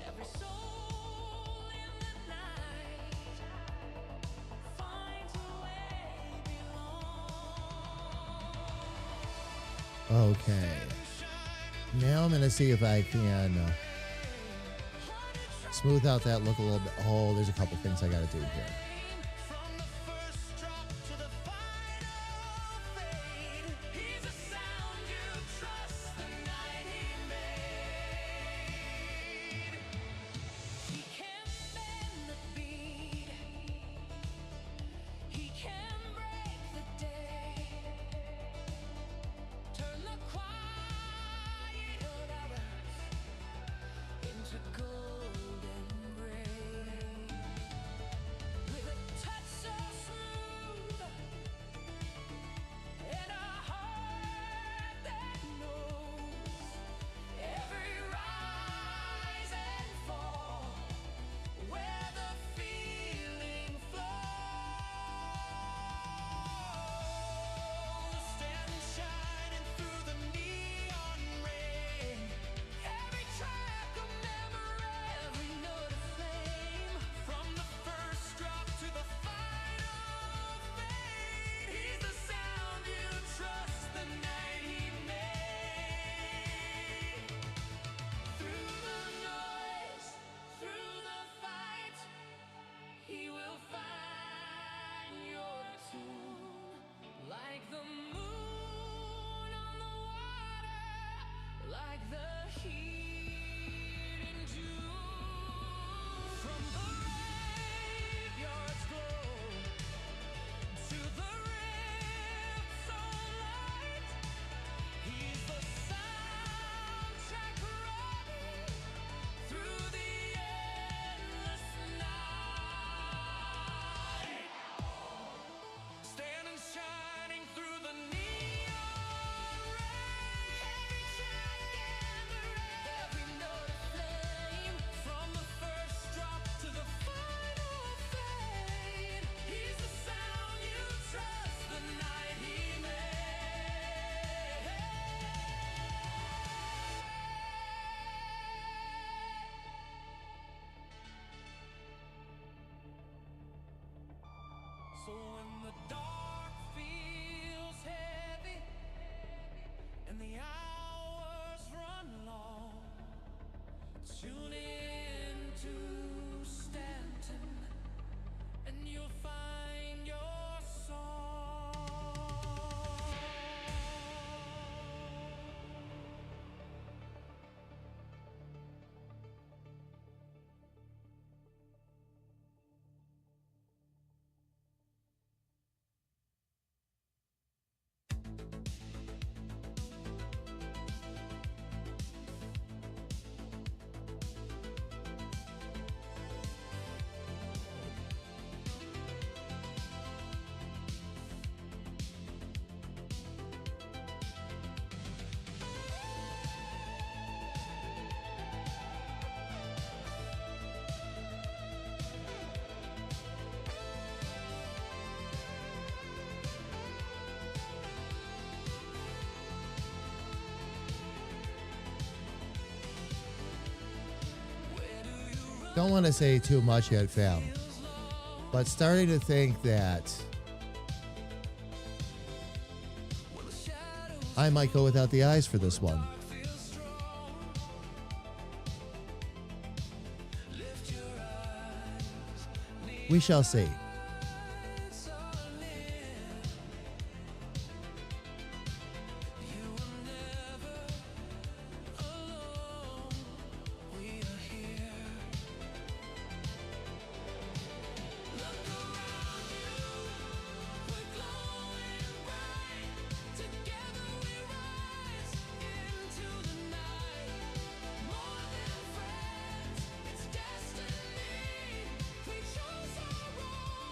[SPEAKER 4] Every soul in the night finds a way belong.
[SPEAKER 1] Okay. Now I'm going to see if I can smooth out that look a little bit. Oh, there's a couple things I got to do here.
[SPEAKER 4] From the first drop to the final fade, he's a sound you trust the night he made. He can bend the beat, he can break the day, turn the quiet hours into golden gray. With a touch so smooth and a heart that knows every rise and fall, where the feeling flows. Standing shining through the neon rain, every track a memory, every note a flame. From the first drop to the final fade, he's the sound you trust the night he made. Through the noise, through the fight, he will find your tune. Like the moon on the water, like the heat in June. From the graveyard's glow to the rift so light, he's the soundtrack running through the endless night. Standing shining through the neon rain, every track gathering, every note a flame. From the first drop to the final fade, he's the sound you trust the night he made. So when the dark feels heavy and the hours run long, Tune in to Stanton, and you'll find your song.
[SPEAKER 1] Don't want to say too much yet, fam, but starting to think that I might go without the eyes for this one. We shall see.
[SPEAKER 4] It's destiny. We chose our role.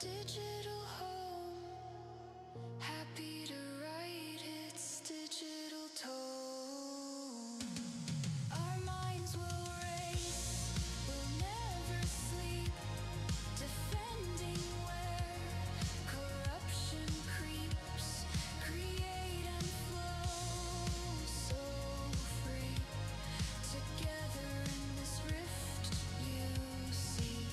[SPEAKER 3] digital home. Happy to write its digital tone. Our minds will race, will never sleep, defending where corruption creeps. Create and flow, so free. Together in this rift you see.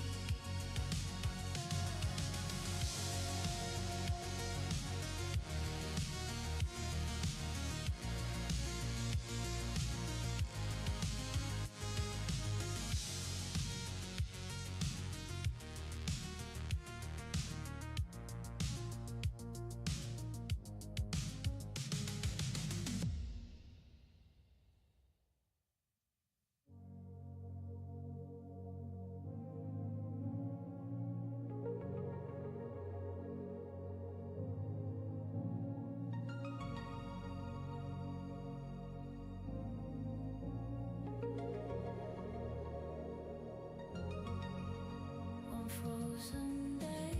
[SPEAKER 3] One frozen day,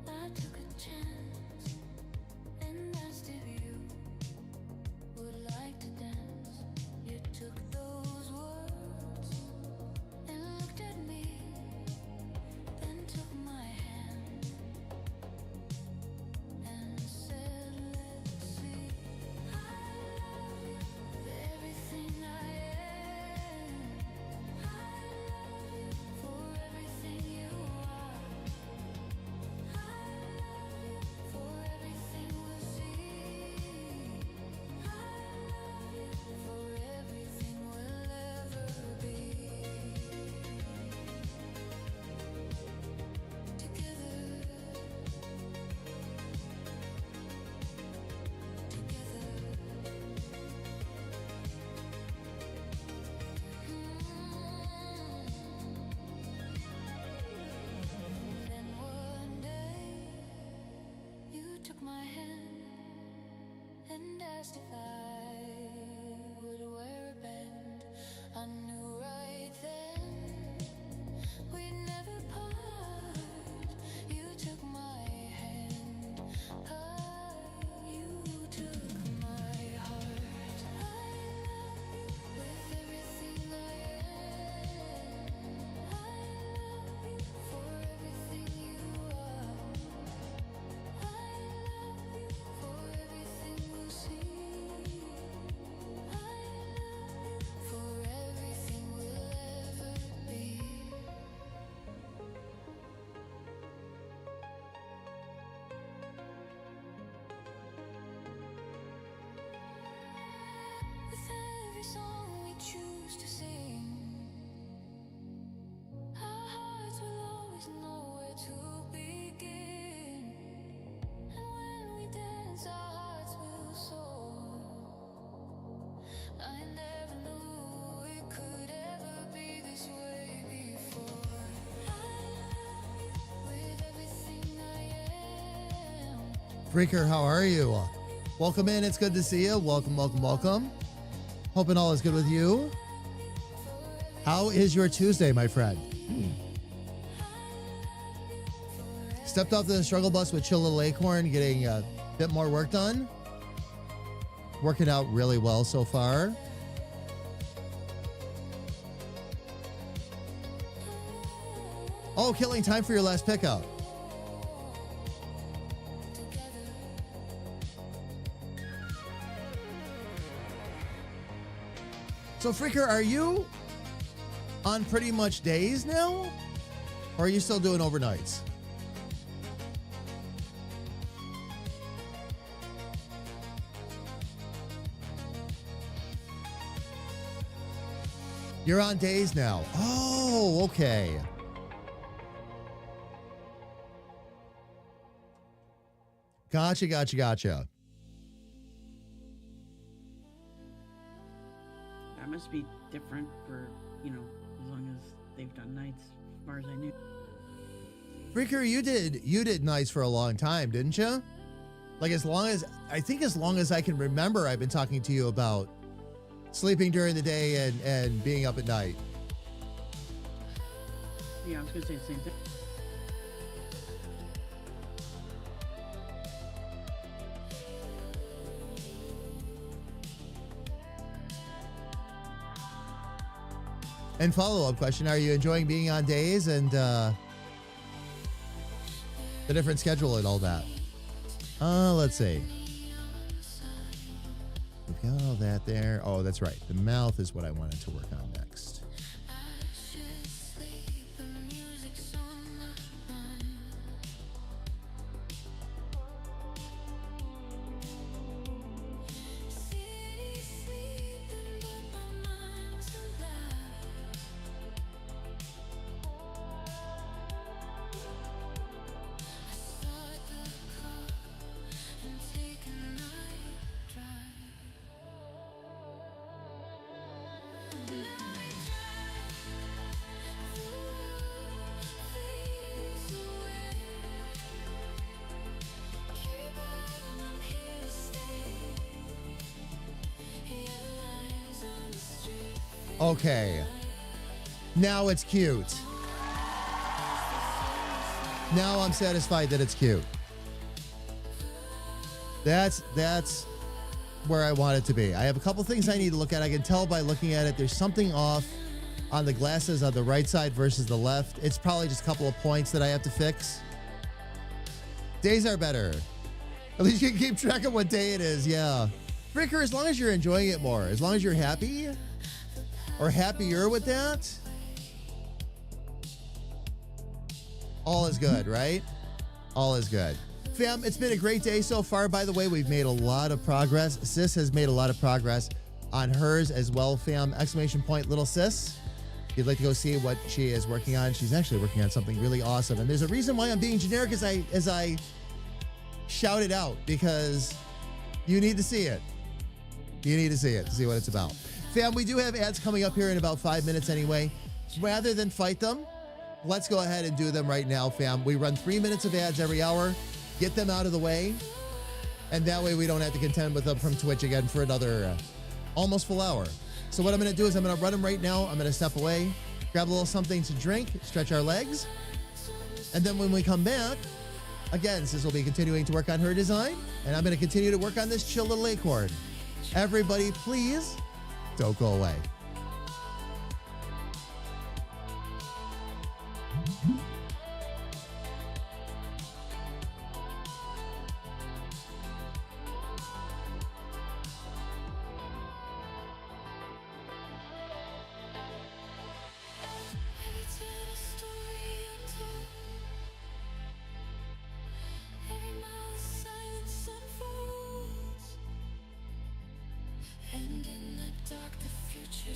[SPEAKER 3] I took a chance and asked if you would like to dance. You took those words and looked at me, then took my hand and said, let's see. I love you with everything I am. I love you for everything you are. I love you for everything we'll see. I love you for everything we'll ever be. Together, Then one day you took my hand and asked if I would wear a band. I knew right then we'd never part. You took my hand, you took my heart. I love you with everything I am. I love you for everything you are. I love you for everything we'll see. I love you for everything we'll ever be. With every song we choose to sing, our hearts will always know where to begin. And when we dance, our hearts will soar. I never knew it could ever be this way before. I love you with everything I am.
[SPEAKER 1] Freaker, how are you? Welcome in. It's good to see you. Welcome, welcome, welcome. Hoping all is good with you. How is your Tuesday, my friend? Stepped off the struggle bus with Chill Little Acorn, getting a bit more work done. Working out really well so far. Oh, killing time for your last pickup. So, Freaker, are you on pretty much days now? Or are you still doing overnights? You're on days now. Oh, okay. Gotcha, gotcha, gotcha.
[SPEAKER 2] That must be different for, as long as they've done nights, as far as I knew.
[SPEAKER 1] Freaker, you did nights for a long time, didn't you? Like as long as I can remember, I've been talking to you about sleeping during the day and being up at night.
[SPEAKER 2] Yeah, I was gonna say the same thing.
[SPEAKER 1] And follow-up question, are you enjoying being on days and the different schedule and all that? Let's see. We've got all that there. Oh, that's right. The mouth is what I wanted to work on next. Okay. Now it's cute. Now I'm satisfied that it's cute. That's where I want it to be. I have a couple things I need to look at. I can tell by looking at it, there's something off on the glasses on the right side versus the left. It's probably just a couple of points that I have to fix. Days are better. At least you can keep track of what day it is. Yeah. Fricker, as long as you're enjoying it more, as long as you're happy or happier with that, all is good, right? All is good. Fam, it's been a great day so far. By the way, we've made a lot of progress. Sis has made a lot of progress on hers as well, fam. Exclamation point, little sis. If you'd like to go see what she is working on, she's actually working on something really awesome. And there's a reason why I'm being generic as I shout it out, because you need to see it. You need to see it to see what it's about. Fam, we do have ads coming up here in about 5 minutes anyway. Rather than fight them, let's go ahead and do them right now, fam. We run 3 minutes of ads every hour. Get them out of the way. And that way we don't have to contend with them from Twitch again for another almost full hour. So what I'm going to do is I'm going to run them right now. I'm going to step away, grab a little something to drink, stretch our legs. And then when we come back, again, Sis will be continuing to work on her design. And I'm going to continue to work on this Chill Little Acorn. Everybody, please don't go away.
[SPEAKER 3] And in the dark, the future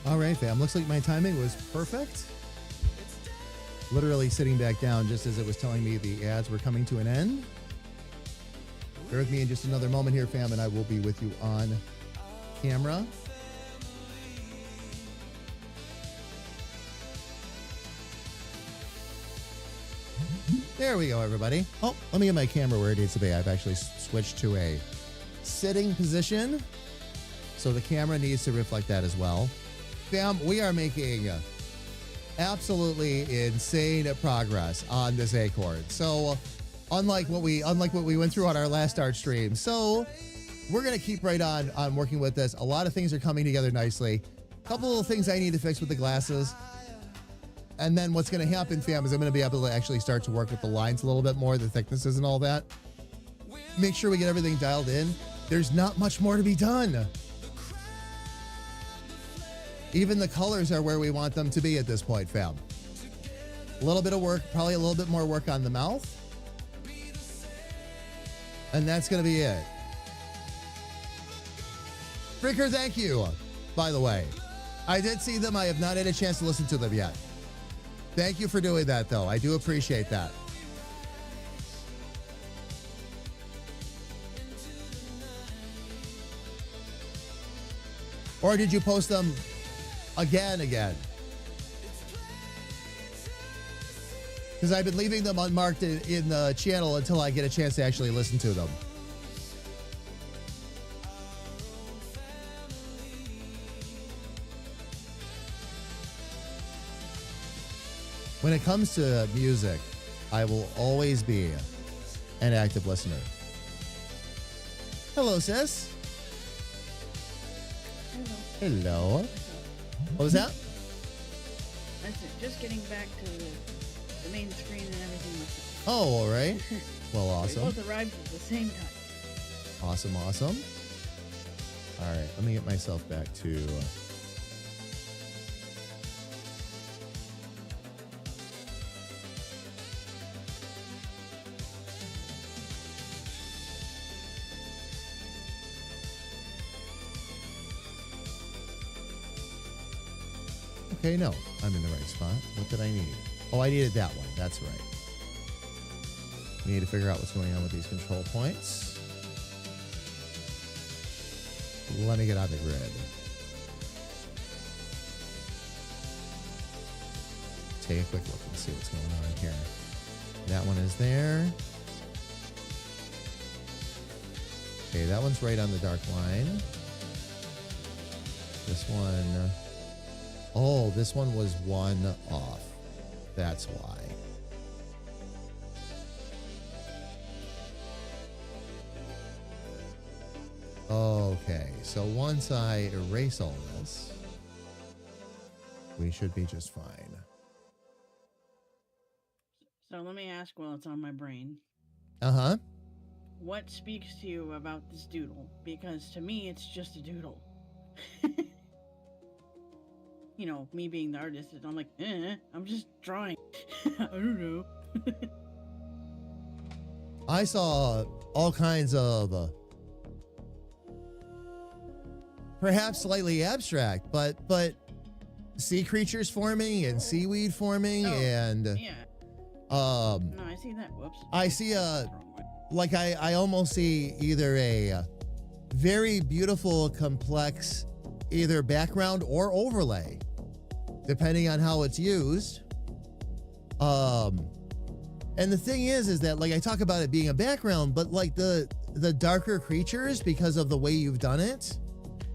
[SPEAKER 1] All right, fam. Looks like my timing was perfect. Literally sitting back down just as it was telling me the ads were coming to an end. Bear with me in just another moment here, fam, and I will be with you on camera. There we go, everybody. Oh, let me get my camera where it needs to be. I've actually switched to a sitting position, so the camera needs to reflect that as well. Fam, we are making absolutely insane progress on this Acorn. So, unlike what we went through on our last art stream, so we're gonna keep right on working with this. A lot of things are coming together nicely. A couple of things I need to fix with the glasses. And then what's going to happen, fam, is I'm going to be able to actually start to work with the lines a little bit more, the thicknesses and all that. Make sure we get everything dialed in. There's not much more to be done. Even the colors are where we want them to be at this point, fam. A little bit of work, probably a little bit more work on the mouth. And that's going to be it. Freaker, thank you, by the way. I did see them. I have not had a chance to listen to them yet. Thank you for doing that, though. I do appreciate that. Or did you post them again? Because I've been leaving them unmarked in the channel until I get a chance to actually listen to them. When it comes to music, I will always be an active listener. Hello, sis. Hello. What was that?
[SPEAKER 2] That's it. Just getting back to the main screen and everything.
[SPEAKER 1] Oh, all right. Well, awesome.
[SPEAKER 2] We both arrived at the same time.
[SPEAKER 1] Awesome. All right, let me get myself back to... Okay, no, I'm in the right spot. What did I need? Oh, I needed that one. That's right. We need to figure out what's going on with these control points. Let me get on the grid. Take a quick look and see what's going on here. That one is there. Okay, that one's right on the dark line. This one... Oh, this one was one off. That's why. Okay, so once I erase all this, we should be just fine.
[SPEAKER 2] So let me ask while it's on my brain.
[SPEAKER 1] Uh-huh.
[SPEAKER 2] What speaks to you about this doodle? Because to me, it's just a doodle. You know, me being the artist, I'm like, I'm just drawing. I don't know.
[SPEAKER 1] I saw all kinds of perhaps slightly abstract, but sea creatures forming and seaweed forming and
[SPEAKER 2] yeah.
[SPEAKER 1] No,
[SPEAKER 2] I see that. Whoops.
[SPEAKER 1] I see like I almost see either a very beautiful, complex either background or overlay, depending on how it's used. And the thing is that like I talk about it being a background, but like the darker creatures, because of the way you've done it,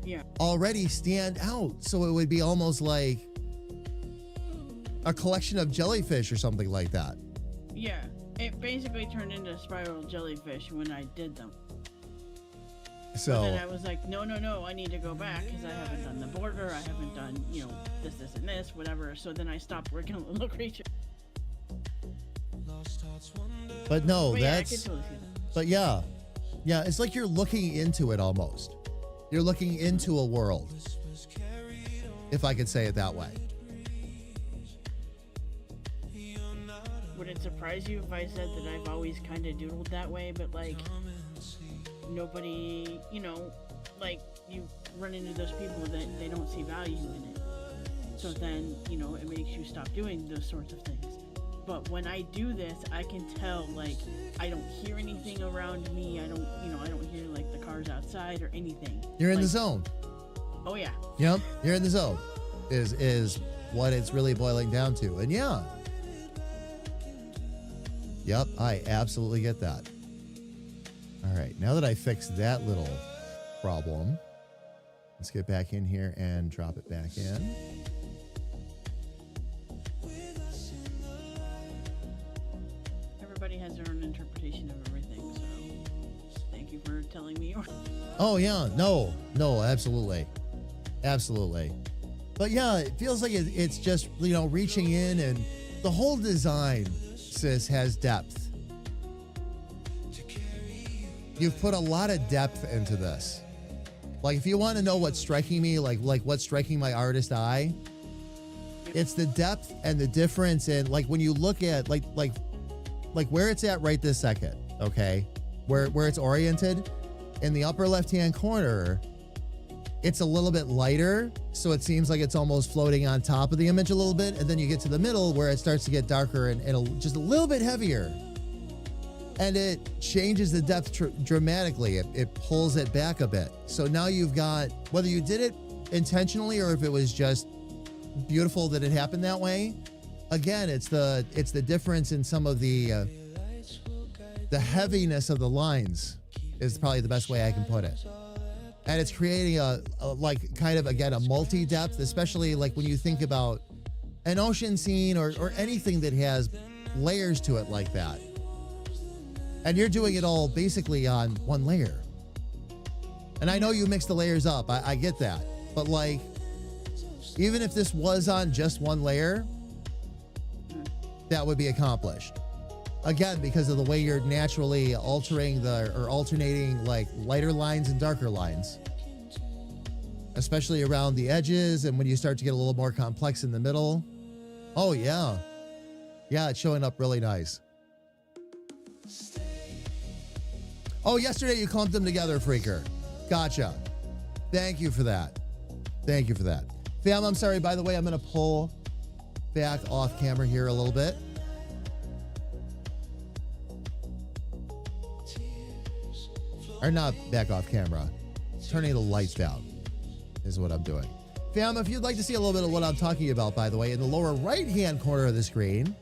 [SPEAKER 2] yeah,
[SPEAKER 1] already stand out. So it would be almost like a collection of jellyfish or something like that.
[SPEAKER 2] Yeah, it basically turned into spiral jellyfish when I did them.
[SPEAKER 1] So
[SPEAKER 2] but then I was like, no, I need to go back because I haven't done the border, I haven't done, this, and this, whatever. So then I stopped working on the little creature.
[SPEAKER 1] but no,
[SPEAKER 2] But yeah, I
[SPEAKER 1] that's
[SPEAKER 2] could totally see that.
[SPEAKER 1] but yeah, it's like you're looking into it almost. You're looking into a world, if I could say it that way.
[SPEAKER 2] Would it surprise you if I said that I've always kind of doodled that way, but like nobody, like you run into those people that they don't see value in it. So then, you know, it makes you stop doing those sorts of things. But when I do this, I can tell, like, I don't hear anything around me. I don't hear, like, the cars outside or anything.
[SPEAKER 1] You're in
[SPEAKER 2] like,
[SPEAKER 1] the zone.
[SPEAKER 2] Oh, yeah.
[SPEAKER 1] Yep, you're in the zone is what it's really boiling down to. And yeah. Yep, I absolutely get that. All right, now that I fixed that little problem, let's get back in here and drop it back in.
[SPEAKER 2] Everybody has their own interpretation of everything, so thank you for telling me yours.
[SPEAKER 1] Oh, yeah. No, absolutely. Absolutely. But yeah, it feels like it's just, you know, reaching in, and the whole design, sis, has depth. You've put a lot of depth into this. Like, if you want to know what's striking me, like what's striking my artist eye, it's the depth and the difference in, like, when you look at like where it's at right this second, okay? Where it's oriented in the upper left-hand corner, it's a little bit lighter, so it seems like it's almost floating on top of the image a little bit, and then you get to the middle where it starts to get darker and just a little bit heavier. And it changes the depth dramatically. It pulls it back a bit. So now you've got, whether you did it intentionally or if it was just beautiful that it happened that way, again, it's the difference in some of the heaviness of the lines is probably the best way I can put it. And it's creating a like kind of, again, a multi-depth, especially like when you think about an ocean scene or anything that has layers to it like that. And you're doing it all basically on one layer. And I know you mix the layers up. I get that. But like, even if this was on just one layer, that would be accomplished. Again, because of the way you're naturally alternating like lighter lines and darker lines. Especially around the edges and when you start to get a little more complex in the middle. Oh yeah. Yeah, it's showing up really nice. Oh, yesterday you clumped them together, Freaker. Gotcha. Thank you for that. Thank you for that. Fam, I'm sorry, by the way, I'm going to pull back off camera here a little bit. Or not back off camera. Turning the lights down is what I'm doing. Fam, if you'd like to see a little bit of what I'm talking about, by the way, in the lower right-hand corner of the screen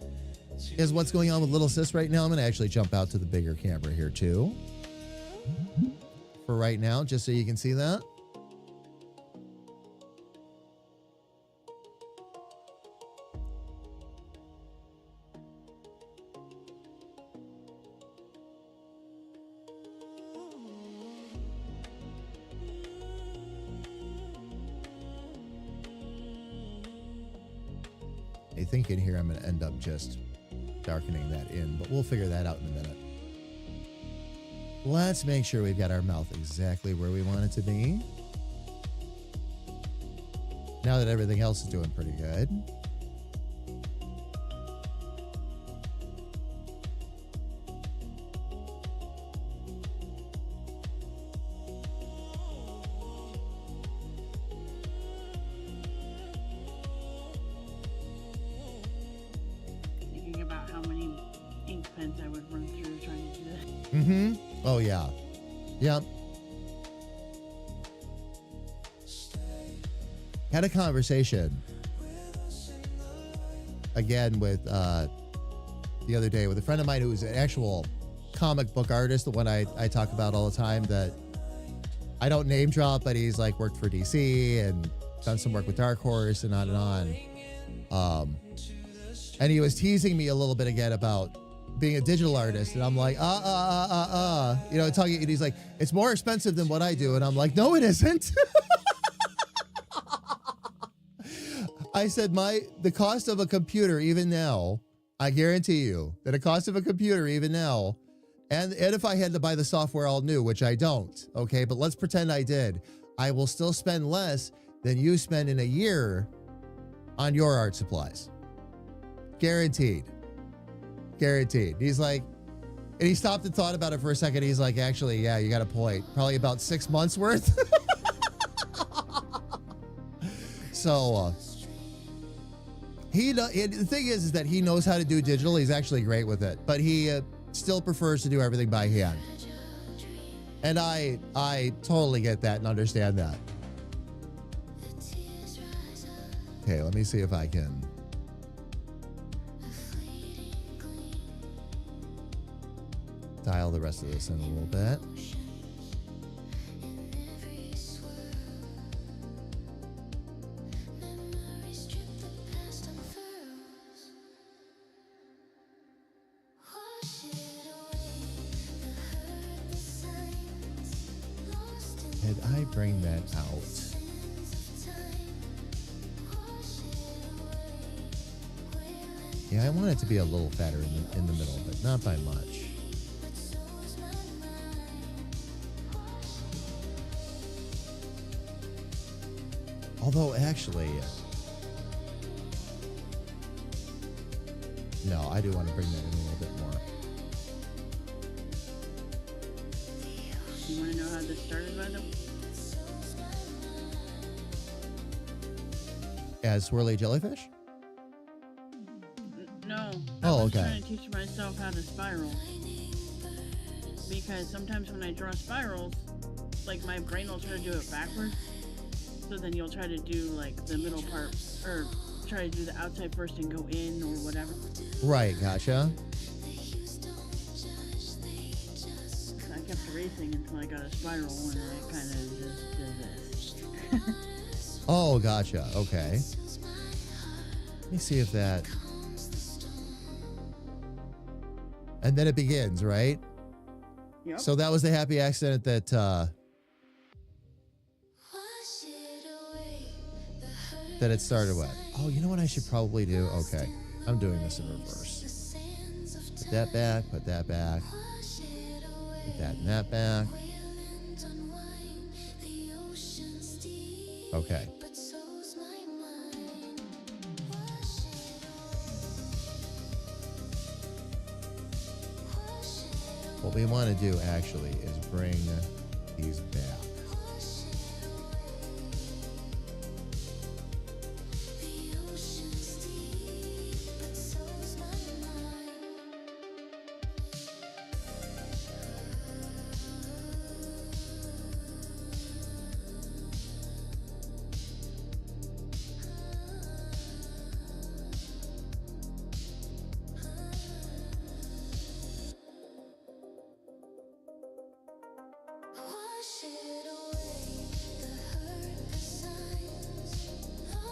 [SPEAKER 1] is what's going on with Little Sis right now. I'm going to actually jump out to the bigger camera here, too. For right now, just so you can see that. I think in here I'm going to end up just darkening that in, but we'll figure that out in a minute. Let's make sure we've got our mouth exactly where we want it to be. Now that everything else is doing pretty good.
[SPEAKER 2] Thinking about how many ink pens I would run through trying to do this.
[SPEAKER 1] Mm-hmm. Oh, yeah. Yep. Had a conversation again with the other day with a friend of mine who's an actual comic book artist, the one I talk about all the time that I don't name drop, but he's like worked for DC and done some work with Dark Horse and on and on. And he was teasing me a little bit again about being a digital artist, and I'm like, you know, talking, and he's like, it's more expensive than what I do, and I'm like, no, it isn't. I said, the cost of a computer, even now, I guarantee you that the cost of a computer, even now, and if I had to buy the software all new, which I don't, okay, but let's pretend I did, I will still spend less than you spend in a year on your art supplies. Guaranteed. Guaranteed. He's like, and he stopped and thought about it for a second. He's like, actually, yeah, you got a point. Probably about 6 months worth. So, The thing is that he knows how to do digital. He's actually great with it, but he still prefers to do everything by hand. And I totally get that and understand that. Okay, let me see if I can. Dial the rest of this in a little bit. Did I bring that out? Yeah, I want it to be a little fatter in the middle, but not by much. Although, actually, no, I do want to bring that in a little bit more.
[SPEAKER 2] You want to know how this started, by the way?
[SPEAKER 1] As swirly jellyfish?
[SPEAKER 2] No.
[SPEAKER 1] Oh,
[SPEAKER 2] I was
[SPEAKER 1] okay.
[SPEAKER 2] trying to teach myself how to spiral. Because sometimes when I draw spirals, like my brain will try to do it backwards. So then you'll try to do like the middle part, or try to do the outside first and go in or whatever.
[SPEAKER 1] Right, gotcha.
[SPEAKER 2] So I kept erasing until I got a spiral and I kind of just did this.
[SPEAKER 1] Oh, gotcha. Okay. Let me see if that. And then it begins, right?
[SPEAKER 2] Yep.
[SPEAKER 1] So that was the happy accident that it started with. Oh, you know what I should probably do? Okay, I'm doing this in reverse. Put that back, put that back, put that and that back. Okay. What we want to do actually is bring these back.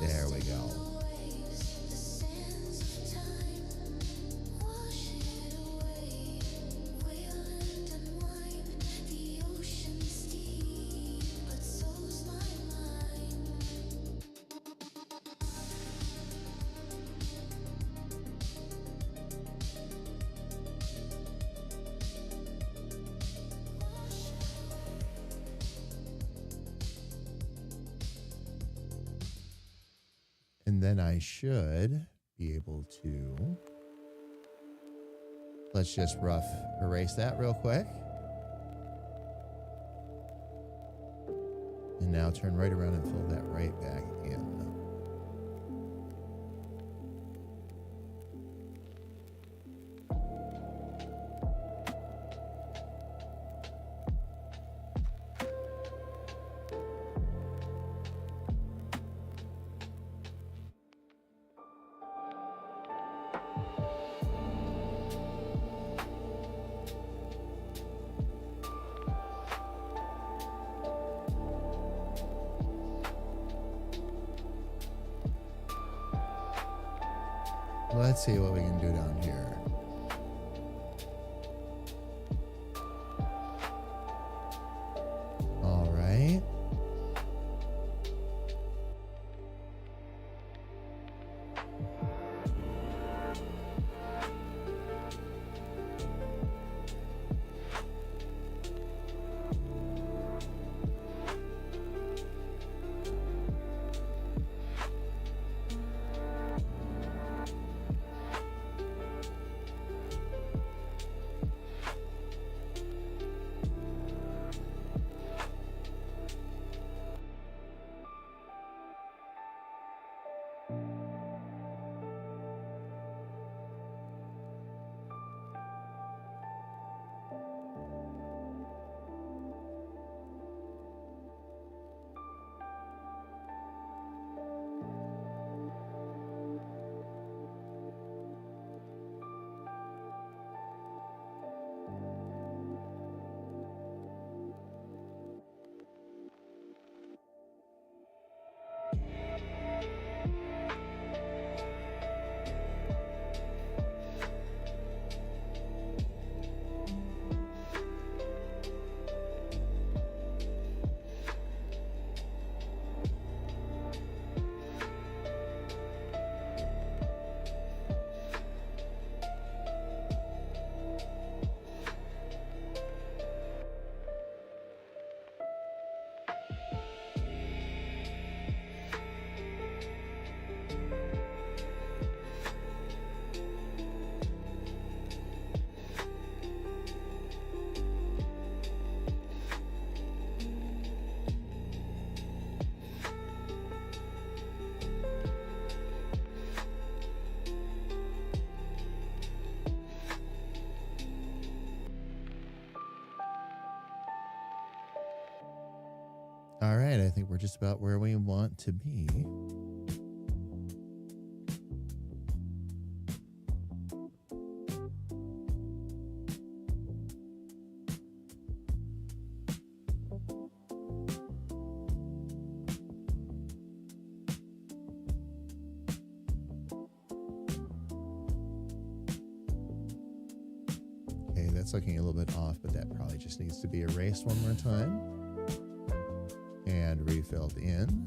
[SPEAKER 1] There we go. And then I should be able to, let's just rough erase that real quick. And now turn right around and fill that right back in. Let's see what we can do down here. All right. All right, I think we're just about where we want to be. Okay, that's looking a little bit off, but that probably just needs to be erased one more time. And refilled in.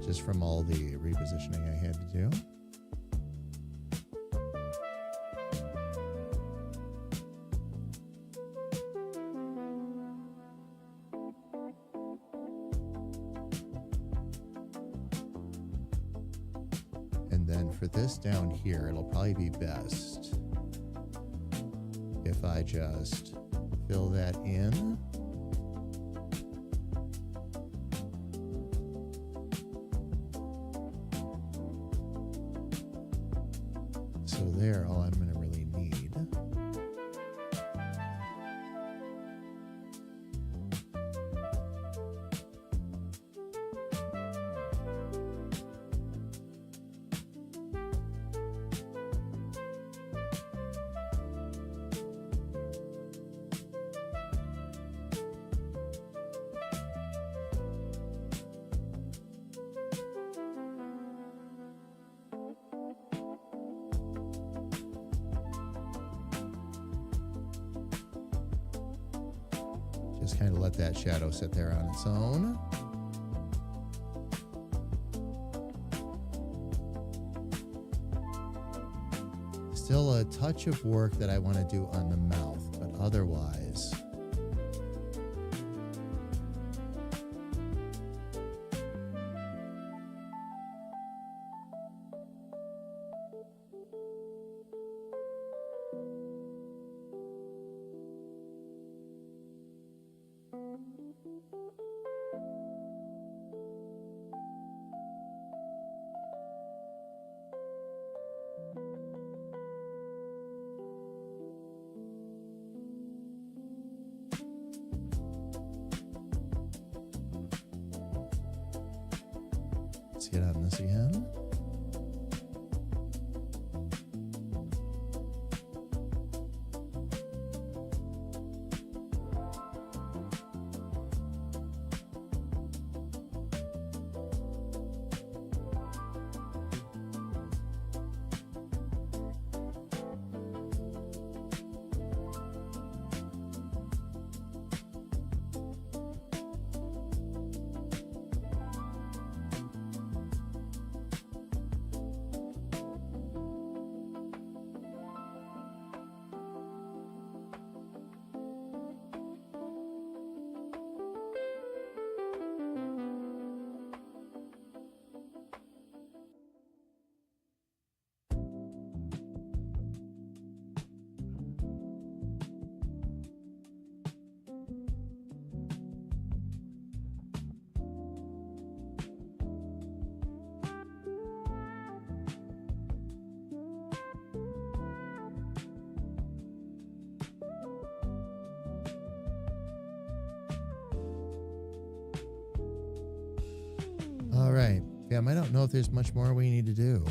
[SPEAKER 1] Just from all the repositioning I had to do. And then for this down here, it'll probably be best if I just fill that in. So there, all I'm going to really need. Just kind of let that shadow sit there on its own. Still a touch of work that I want to do on the mouth, but otherwise. Let's get on this again. All right. I don't know if there's much more we need to do.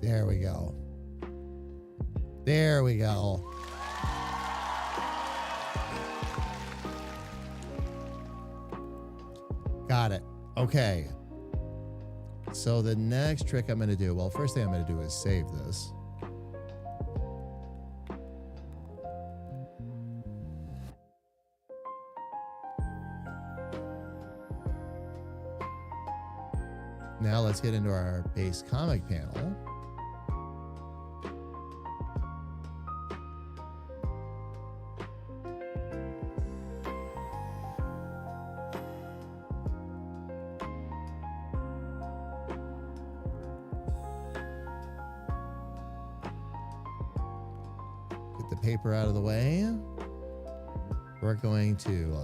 [SPEAKER 1] There we go. There we go. Got it. Okay. So the next trick I'm going to do, well, first thing I'm going to do is save this. Now let's get into our base comic panel. Get the paper out of the way. We're going to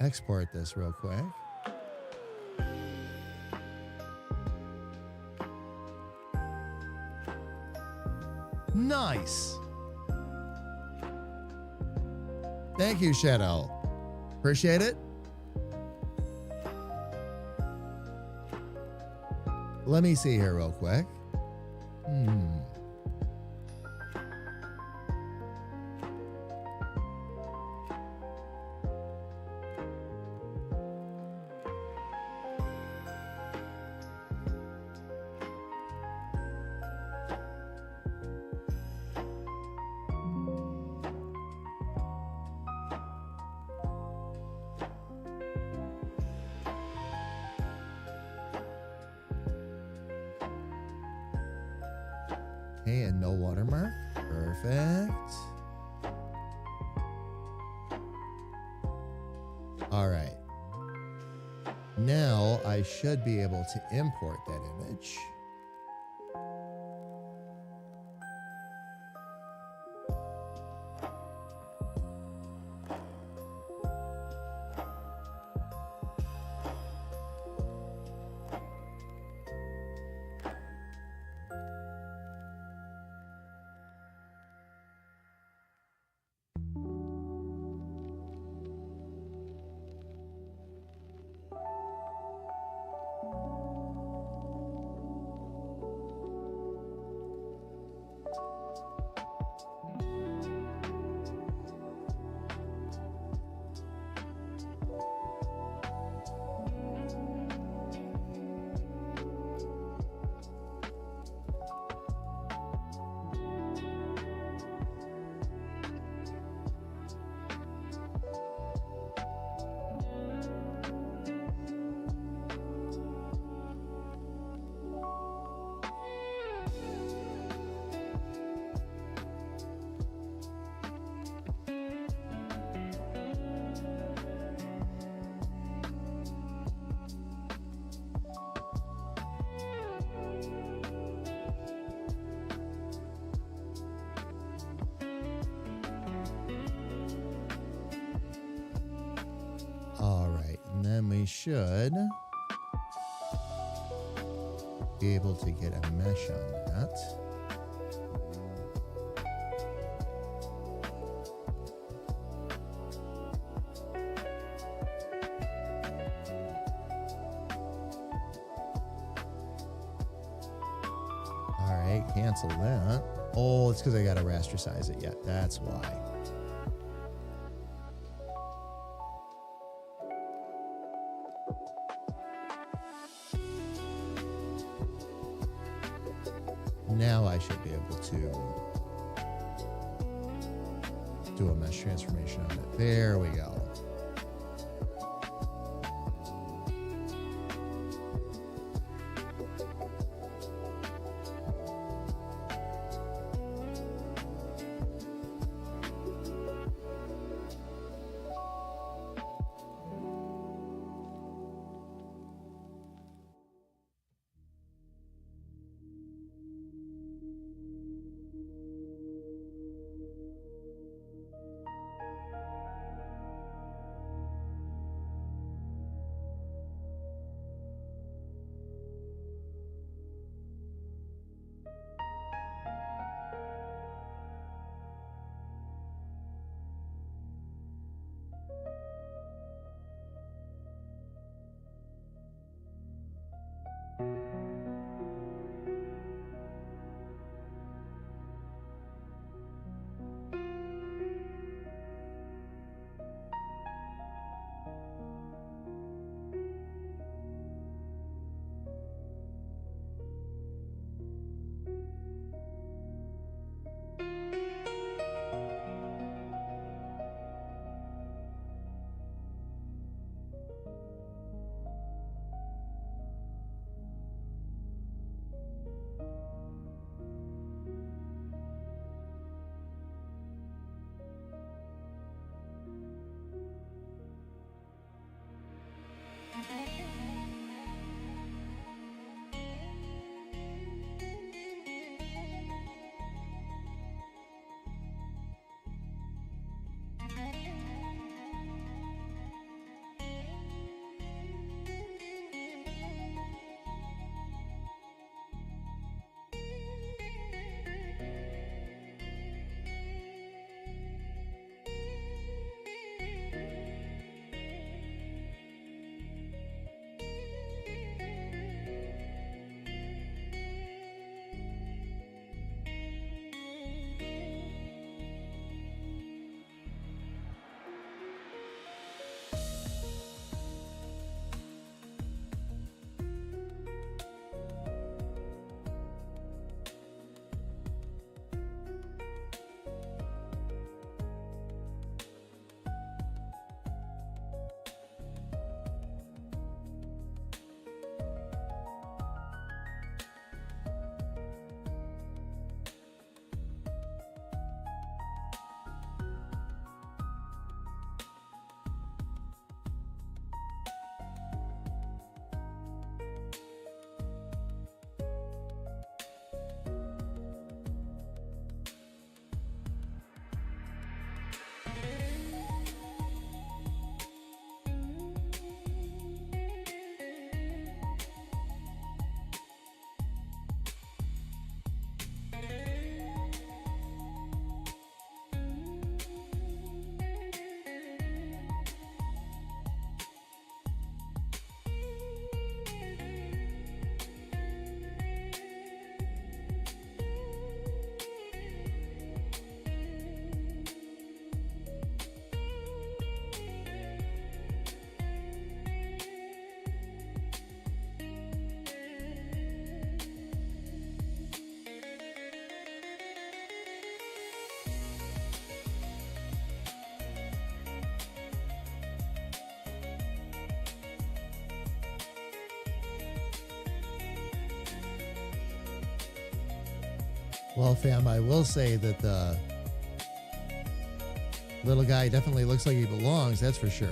[SPEAKER 1] export this real quick. Nice. Thank you, Shadow. Appreciate it. Let me see here real quick. Okay, and no watermark. Perfect. All right. Now I should be able to import that image. All right, and then we should be able to get a mesh on that. All right, cancel that. Oh, it's because I got to rasterize it yet. That's why. Now I should be able to do a mesh transformation on it. There we go. Well, fam, I will say that the little guy definitely looks like he belongs, that's for sure.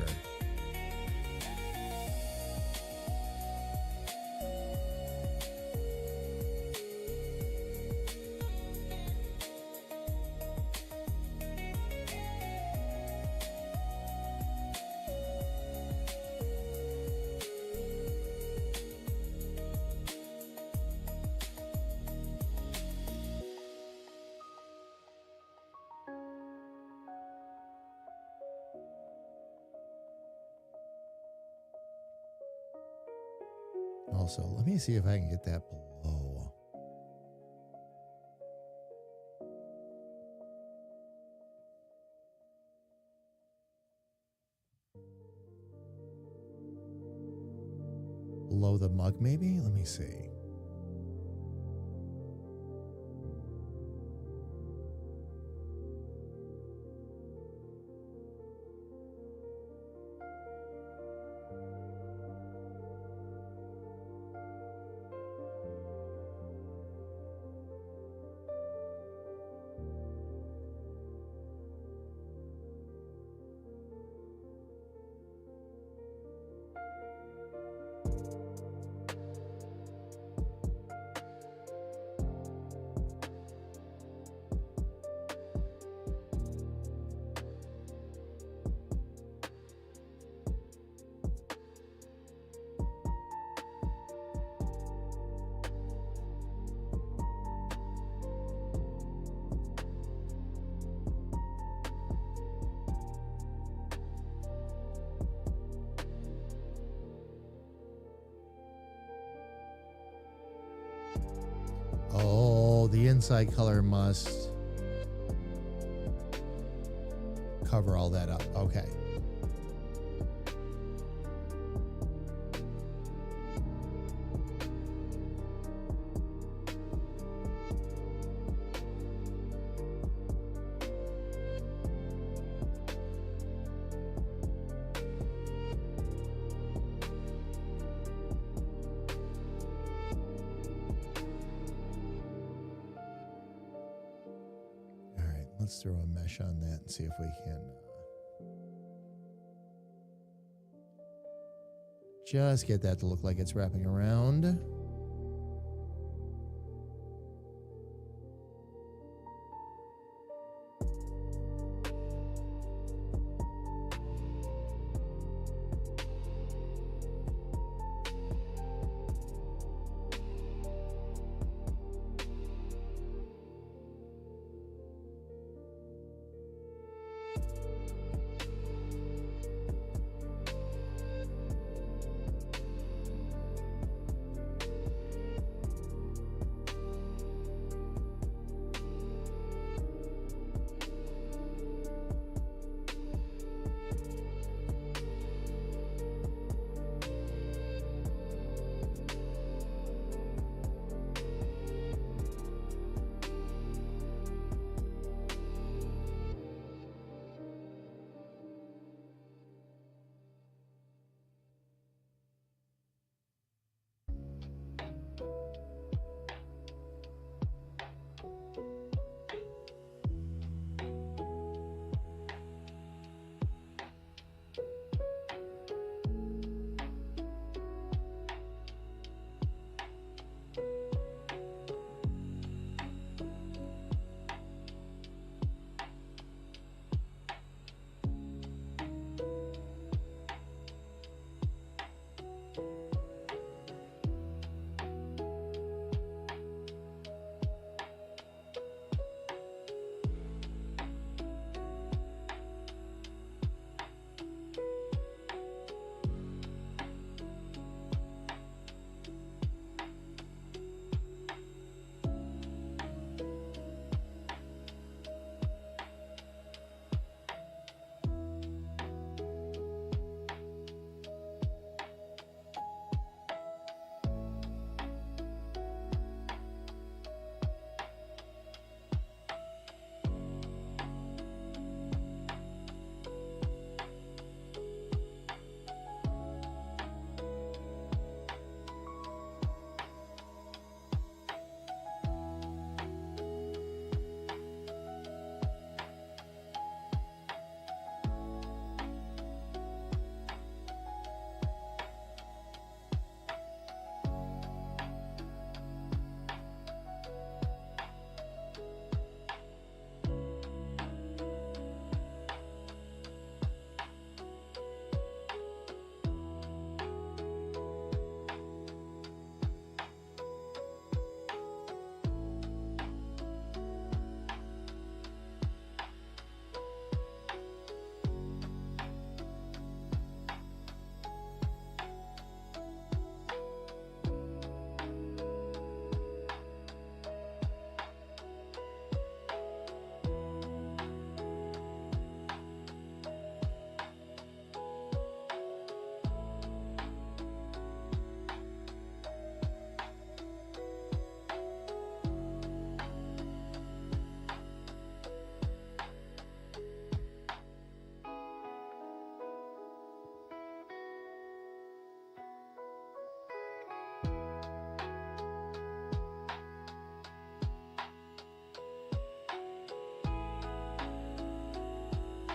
[SPEAKER 1] Also, let me see if I can get that below. Below the mug, maybe? Let me see. Oh, the inside color must cover all that up. Okay. Let's throw a mesh on that and see if we can just get that to look like it's wrapping around.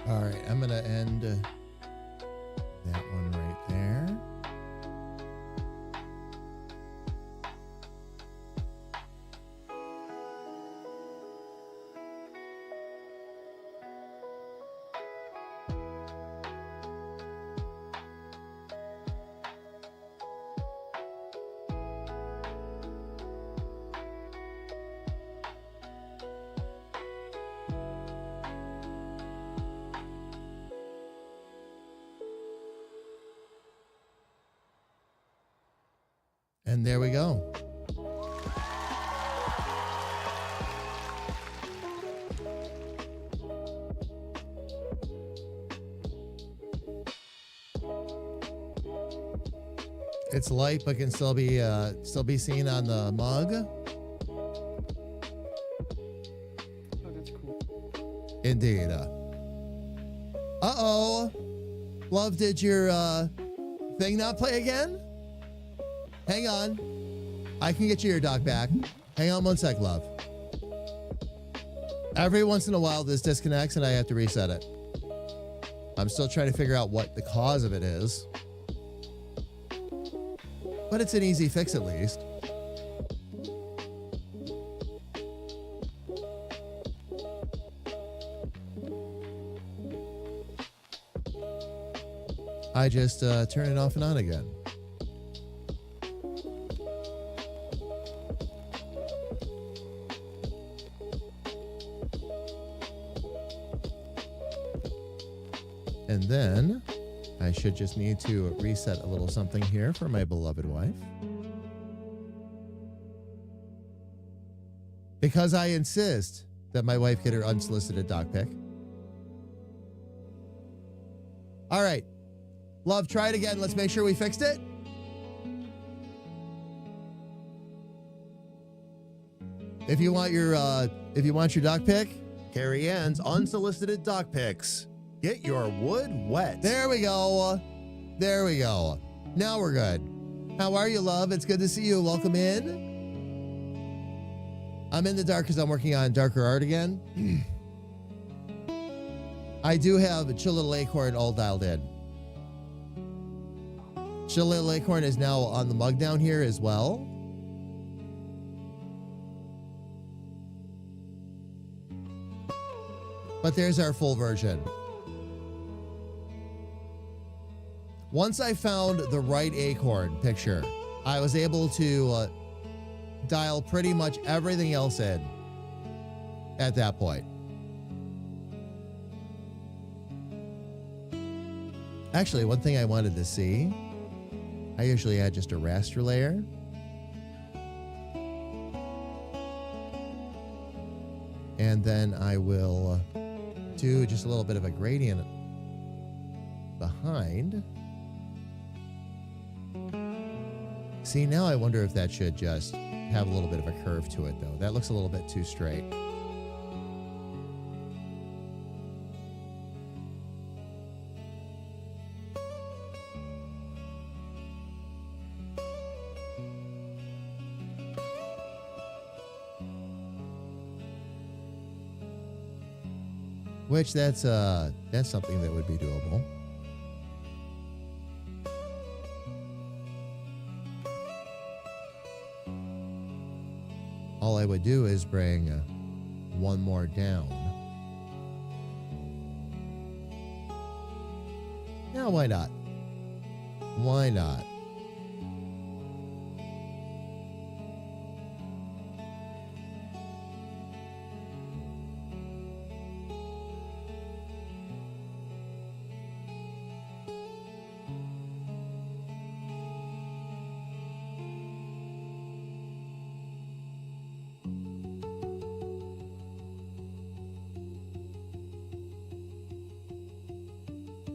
[SPEAKER 1] All right, I'm going to end that one right there. And there we go. It's light, but can still be seen on the mug.
[SPEAKER 2] Oh, that's cool.
[SPEAKER 1] Indeed. Uh-oh. Love, did your thing not play again? Hang on. I can get you your dock back. Hang on one sec, love. Every once in a while, this disconnects and I have to reset it. I'm still trying to figure out what the cause of it is. But it's an easy fix at least. I just turn it off and on again. And then I should just need to reset a little something here for my beloved wife. Because I insist that my wife get her unsolicited dock pic. All right. Love, try it again. Let's make sure we fixed it. If you want your dock pic, Carrie Ann's unsolicited dock pics. Get your wood wet. There we go. There we go. Now we're good. How are you, love? It's good to see you. Welcome in. I'm in the dark because I'm working on darker art again. I do have Chill Little Acorn all dialed in. Chill Little Acorn is now on the mug down here as well. But there's our full version. Once I found the right acorn picture, I was able to dial pretty much everything else in at that point. Actually, one thing I wanted to see, I usually add just a raster layer. And then I will do just a little bit of a gradient behind. See, now I wonder if that should just have a little bit of a curve to it, though. That looks a little bit too straight. Which that's something that would be doable. All I would do is bring one more down. Now, why not? Why not?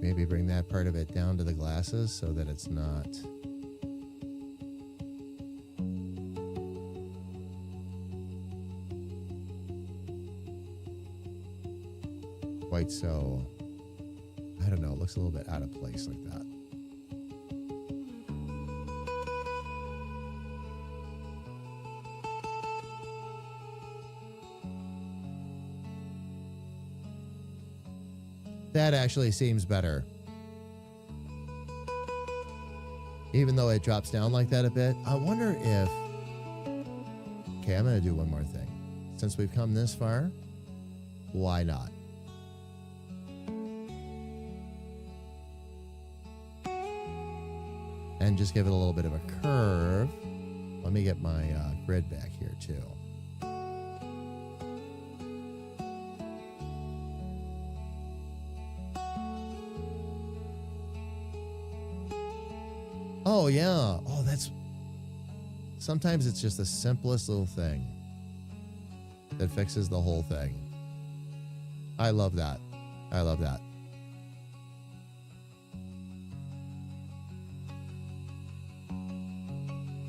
[SPEAKER 1] Maybe bring that part of it down to the glasses so that it's not quite so, I don't know, it looks a little bit out of place like that. That actually seems better. Even though it drops down like that a bit, I wonder if... Okay, I'm going to do one more thing. Since we've come this far, why not? And just give it a little bit of a curve. Let me get my grid back here too. Oh, yeah. Oh, that's... Sometimes it's just the simplest little thing that fixes the whole thing. I love that. I love that.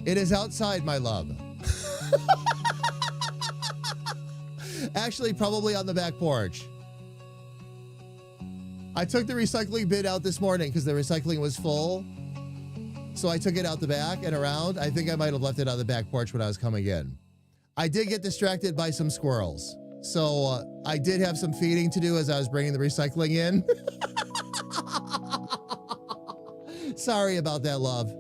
[SPEAKER 1] It is outside, my love. Actually, probably on the back porch. I took the recycling bin out this morning because the recycling was full. So I took it out the back and around. I think I might have left it on the back porch when I was coming in. I did get distracted by some squirrels. So I did have some feeding to do as I was bringing the recycling in. Sorry about that, love.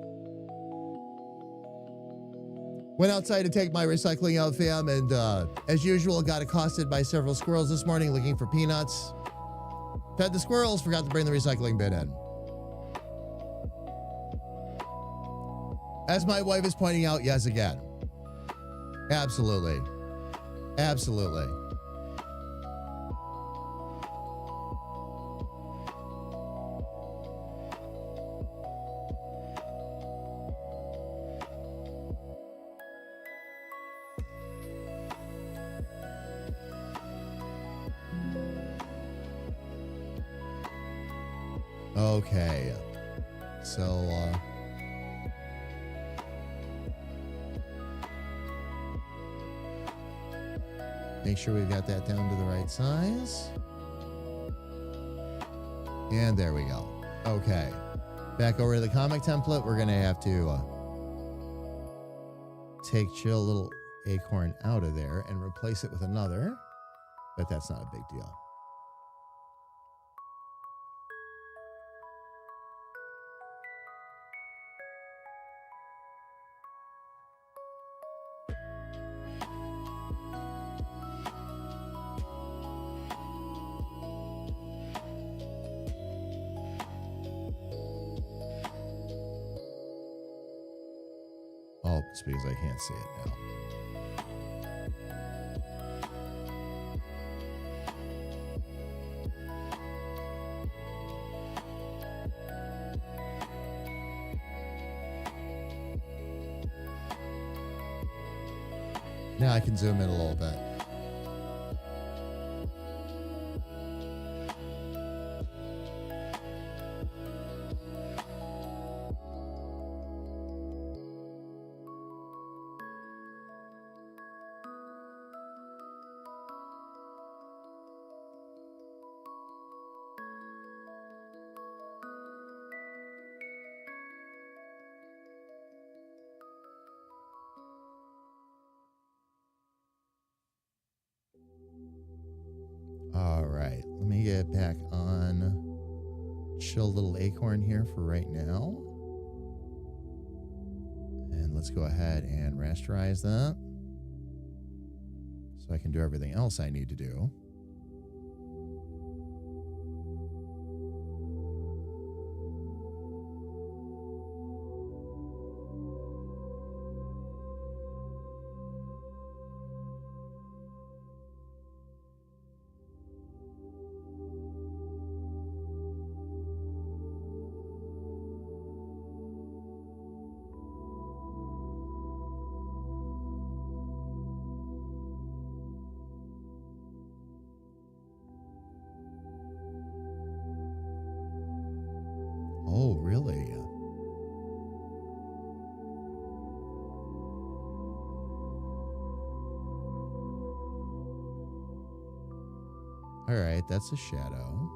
[SPEAKER 1] Went outside to take my recycling out, fam, and as usual, got accosted by several squirrels this morning looking for peanuts. Fed the squirrels, forgot to bring the recycling bin in. As my wife is pointing out, yes, again. Absolutely. Absolutely. Okay. So, make sure we've got that down to the right size. And there we go. Okay. Back over to the comic template. We're going to have to take Chill Little Acorn out of there and replace it with another. But that's not a big deal. Oh, it's because I can't see it now. Now I can zoom in a little bit. All right, let me get back on Chill Little Acorn here for right now. And let's go ahead and rasterize that so I can do everything else I need to do. Oh, really? All right, that's a shadow.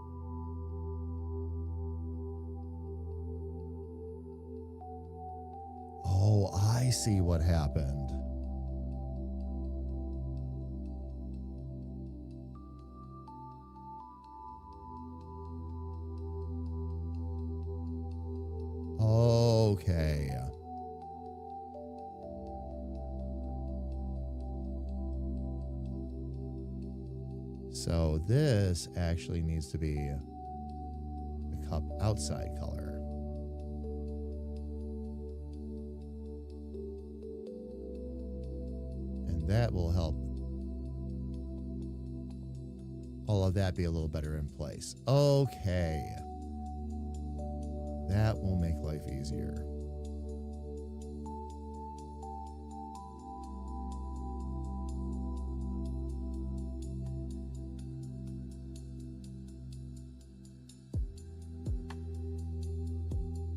[SPEAKER 1] Oh, I see what happened. Okay. So this actually needs to be the cup outside color. And that will help all of that be a little better in place. Okay. That will make life easier.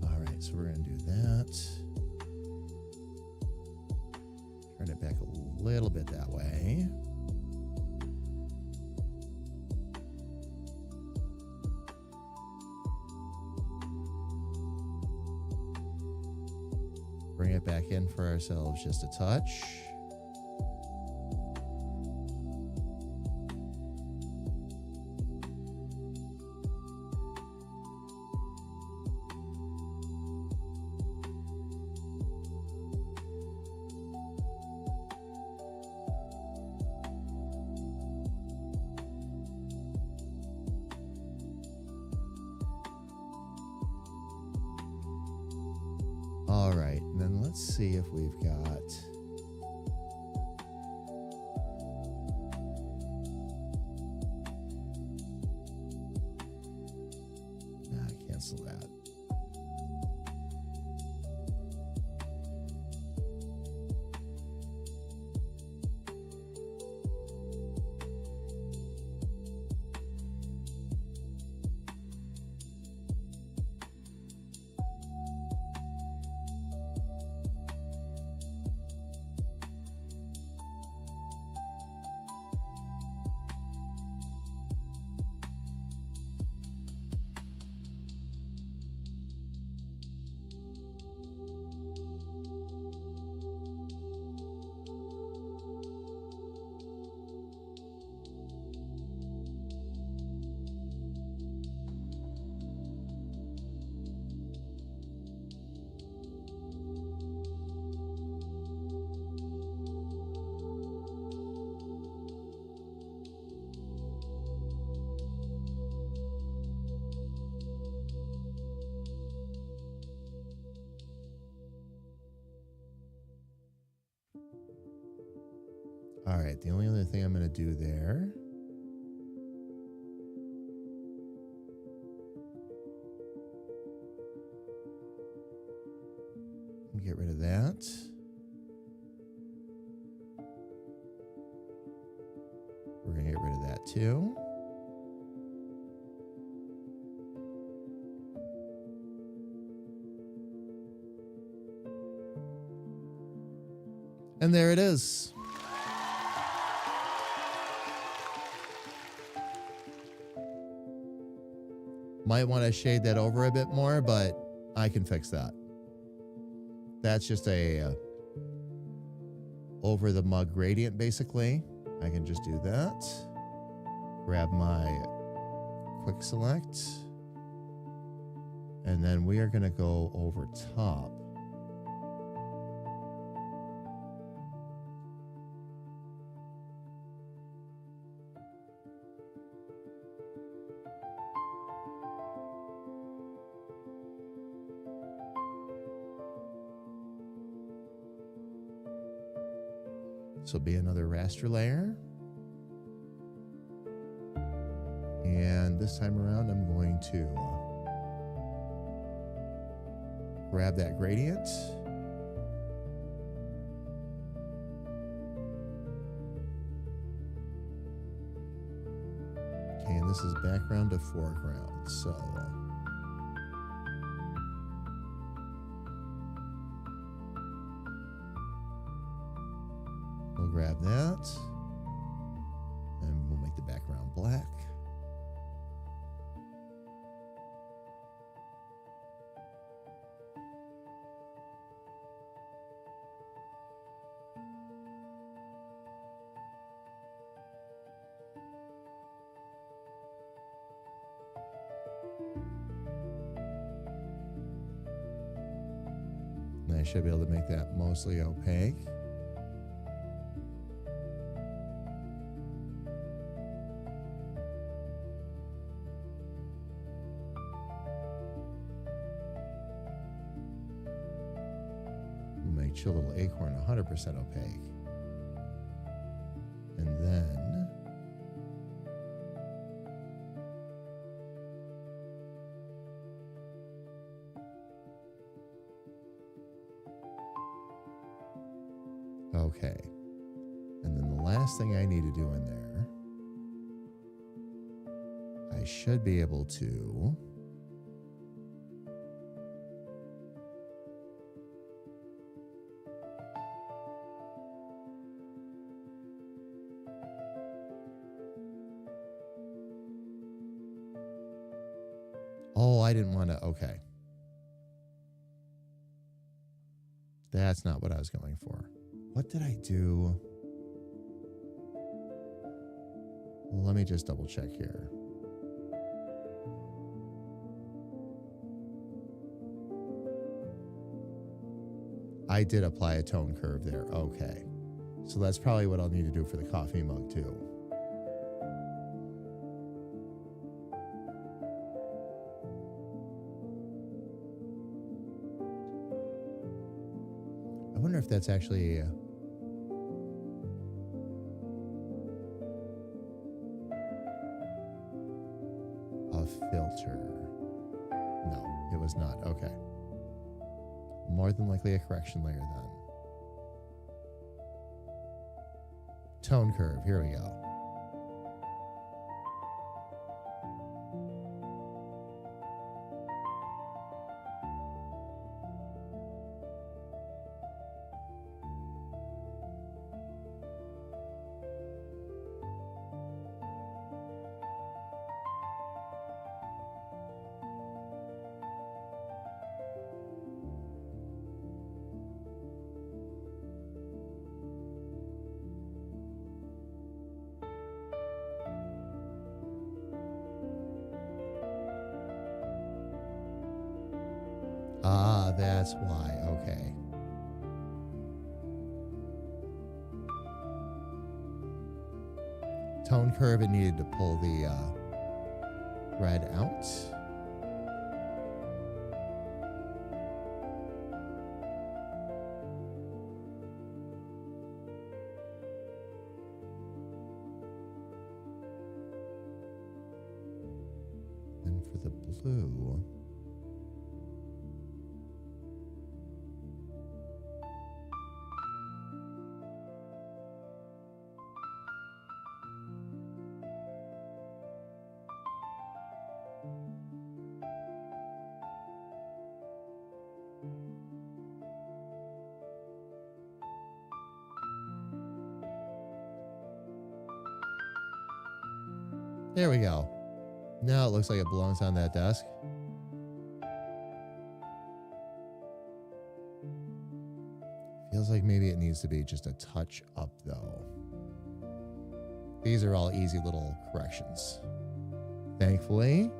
[SPEAKER 1] All right, so we're going to do that. Turn it back a little bit that way. Bring it back in for ourselves just a touch. All right, and then let's see if we've got... cancel that. All right, the only other thing I'm going to do there... get rid of that. We're going to get rid of that too. And there it is. Might want to shade that over a bit more, but I can fix that. That's just a over the mug gradient, basically. I can just do that. Grab my quick select. And then we are going to go over top. So be another raster layer. And this time around, I'm going to grab that gradient. Okay, and this is background to foreground. So we'll grab that, and we'll make the background black. I should be able to make that mostly opaque. We'll make Chill Little Acorn 100% opaque. And then okay. And then the last thing I need to do in there, I should be able to oh, I didn't want to. Okay. That's not what I was going for. What did I do? Let me just double check here. I did apply a tone curve there. Okay. So that's probably what I'll need to do for the coffee mug too. I wonder if that's actually a filter. No, it was not. Okay. More than likely a correction layer then. Tone curve. Here we go. Ah, that's why. Okay. Tone curve, it needed to pull the red out. And for the blue, there we go. Now it looks like it belongs on that desk. Feels like maybe it needs to be just a touch up though. These are all easy little corrections. Thankfully.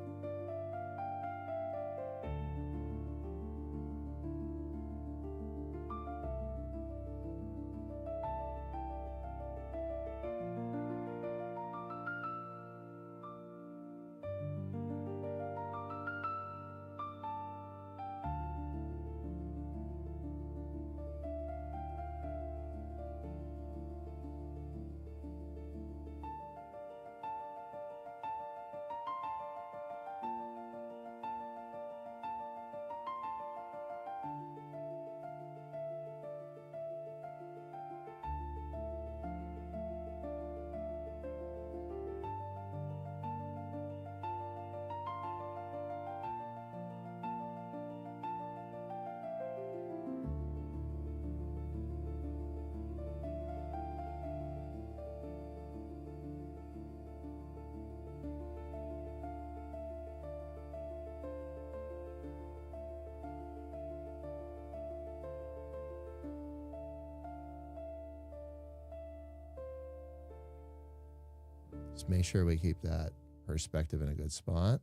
[SPEAKER 1] Just make sure we keep that perspective in a good spot.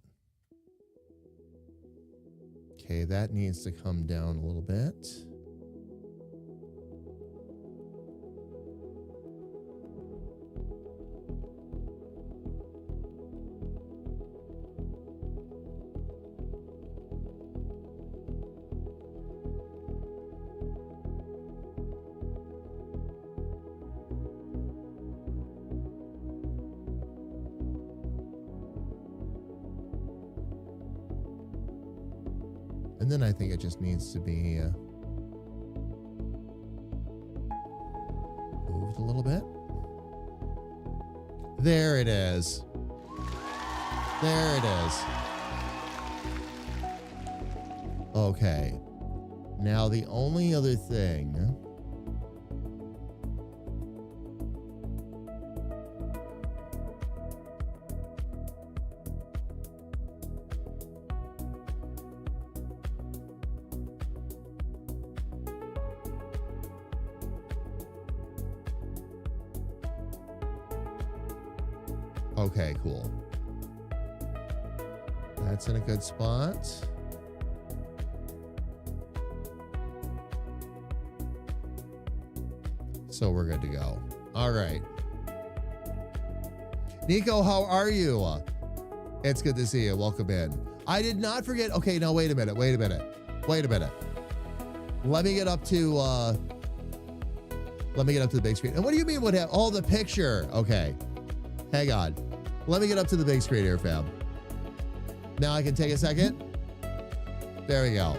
[SPEAKER 1] Okay, that needs to come down a little bit. And then I think it just needs to be moved a little bit. There it is. There it is. Okay. Now the only other thing. Okay, cool. That's in a good spot. So we're good to go. All right. Nico, how are you? It's good to see you. Welcome in. I did not forget. Okay, now wait a minute. Wait a minute. Wait a minute. Let me get up to the big screen. And what do you mean what happened? Oh, the picture. Okay. Hang on. Let me get up to the big screen here, fam. Now I can take a second. There we go.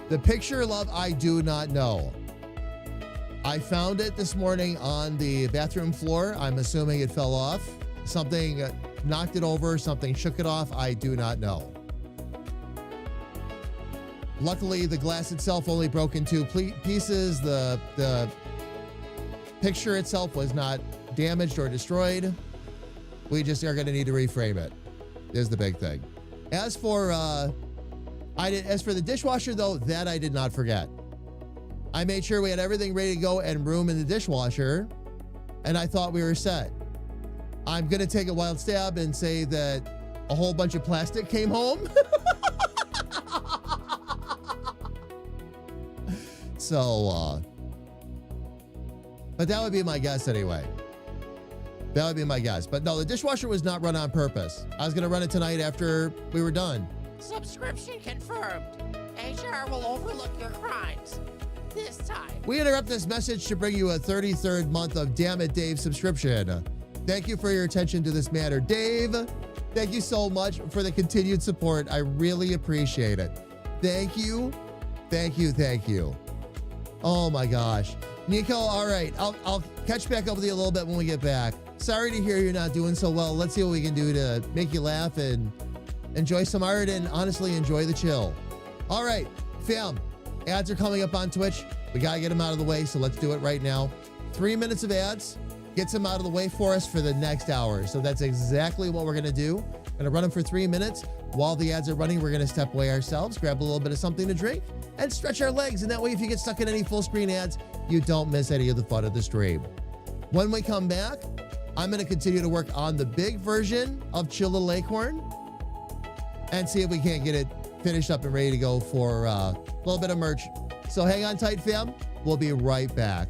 [SPEAKER 1] The picture, love, I do not know. I found it this morning on the bathroom floor. I'm assuming it fell off. Something knocked it over. Something shook it off. I do not know. Luckily, the glass itself only broke in two pieces. The picture itself was not damaged or destroyed. We just are going to need to reframe it, is the big thing. As for the dishwasher, though, that I did not forget. I made sure we had everything ready to go and room in the dishwasher, and I thought we were set. I'm going to take a wild stab and say that a whole bunch of plastic came home. So, but that would be my guess anyway. That would be my guess. But no, the dishwasher was not run on purpose. I was going to run it tonight after we were done.
[SPEAKER 5] Subscription confirmed. HR will overlook your crimes. This time.
[SPEAKER 1] We interrupt this message to bring you a 33rd month of Damn It Dave subscription. Thank you for your attention to this matter. Dave, thank you so much for the continued support. I really appreciate it. Thank you. Thank you. Thank you. Oh my gosh. Nico, all right. I'll catch back up with you a little bit when we get back. Sorry to hear you're not doing so well. Let's see what we can do to make you laugh and enjoy some art and honestly enjoy the chill. All right, fam. Ads are coming up on Twitch. We got to get them out of the way, so let's do it right now. 3 minutes of ads gets them out of the way for us for the next hour. So that's exactly what we're going to do. Going to run them for 3 minutes. While the ads are running, we're going to step away ourselves, grab a little bit of something to drink, and stretch our legs. And that way, if you get stuck in any full screen ads, you don't miss any of the fun of the stream. When we come back, I'm going to continue to work on the big version of Chill Little Acorn and see if we can't get it finished up and ready to go for a little bit of merch. So hang on tight, fam. We'll be right back.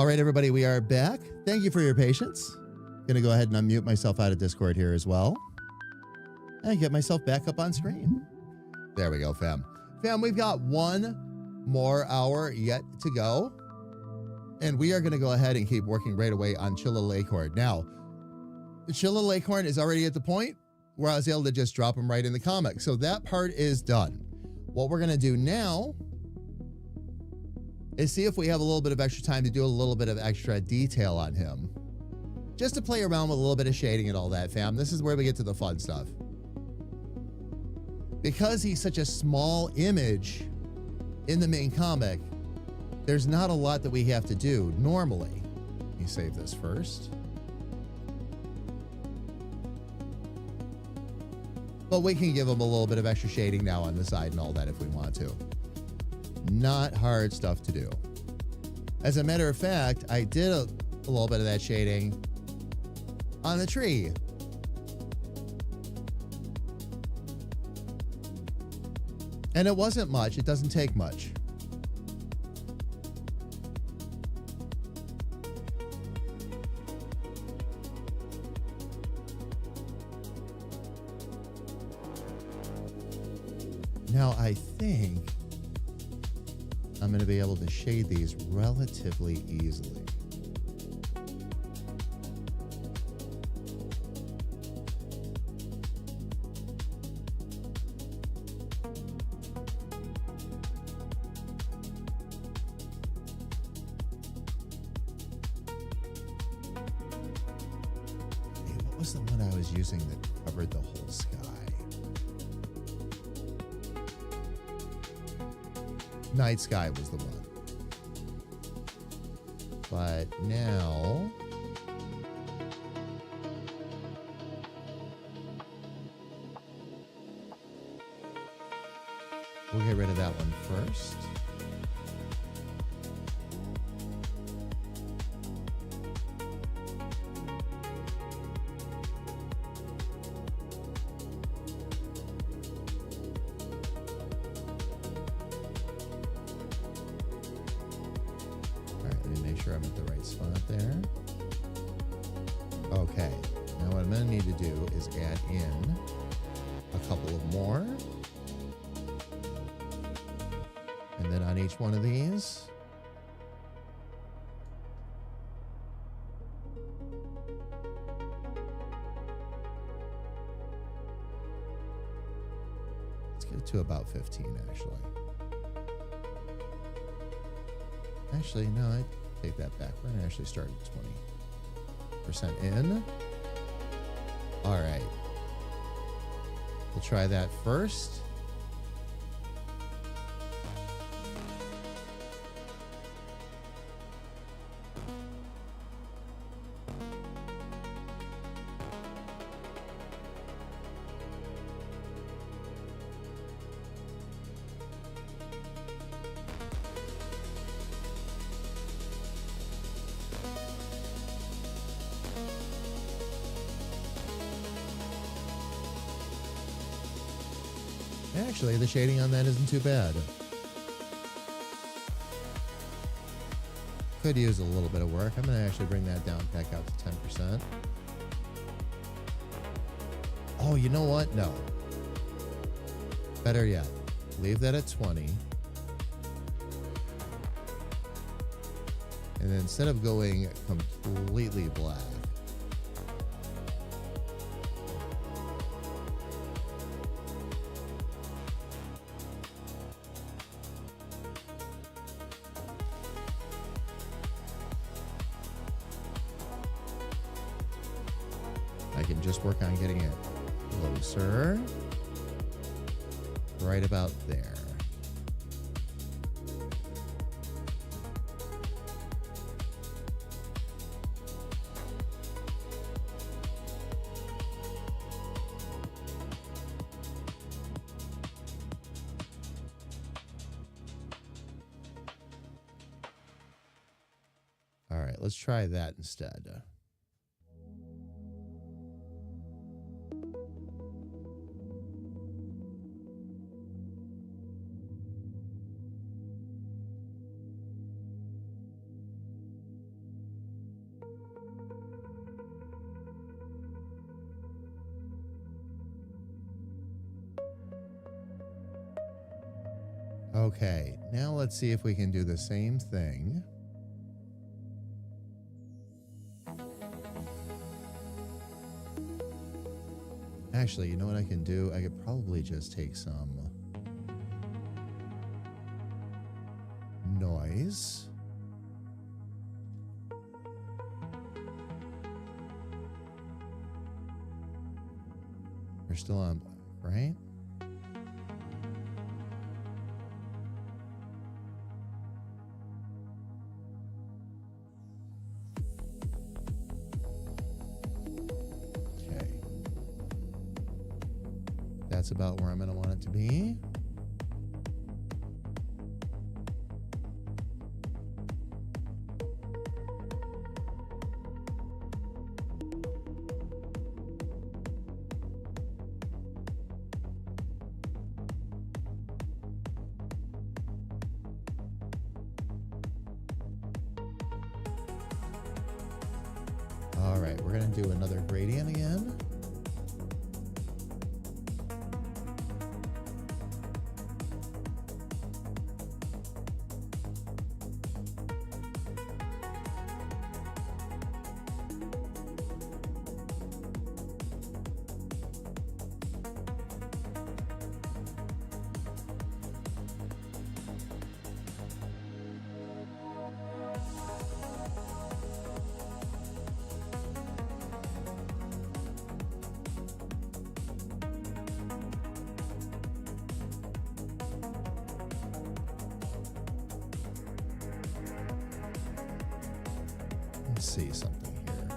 [SPEAKER 1] All right, everybody, we are back. Thank you for your patience. Going to go ahead and unmute myself out of Discord here as well. And get myself back up on screen. There we go, fam. Fam, we've got one more hour yet to go. And we are going to go ahead and keep working right away on Chill Little Acorn. Now, Chill Little Acorn is already at the point where I was able to just drop him right in the comic. So that part is done. What we're going to do now is see if we have a little bit of extra time to do a little bit of extra detail on him. Just to play around with a little bit of shading and all that, fam. This is where we get to the fun stuff. Because he's such a small image in the main comic, there's not a lot that we have to do normally. Let me save this first. But we can give him a little bit of extra shading now on the side and all that if we want to. Not hard stuff to do. As a matter of fact, I did a little bit of that shading on the tree. And it wasn't much. It doesn't take much. Now, I think I'm going to be able to shade these relatively easily. Hey, what was the one I was using that covered the whole sky? Night Sky was the one. But now we'll get rid of that one first. Sure I'm at the right spot there. Okay, now what I'm going to need to do is add in a couple of more. And then on each one of these, let's get to about 15 actually. Actually, no, I take that back. We're going to actually start at 20% in. All right. We'll try that first. Actually, the shading on that isn't too bad. Could use a little bit of work. I'm going to actually bring that down back out to 10%. Oh, you know what? No. Better yet, leave that at 20. And then instead of going completely black, I can just work on getting it closer, right about there. All right, let's try that instead. Okay, now let's see if we can do the same thing. Actually, you know what I can do? I could probably just take some noise. We're still on black, right? Okay. That's about where I'm going to want it to be. All right, we're going to do another gradient again. Let's see something here.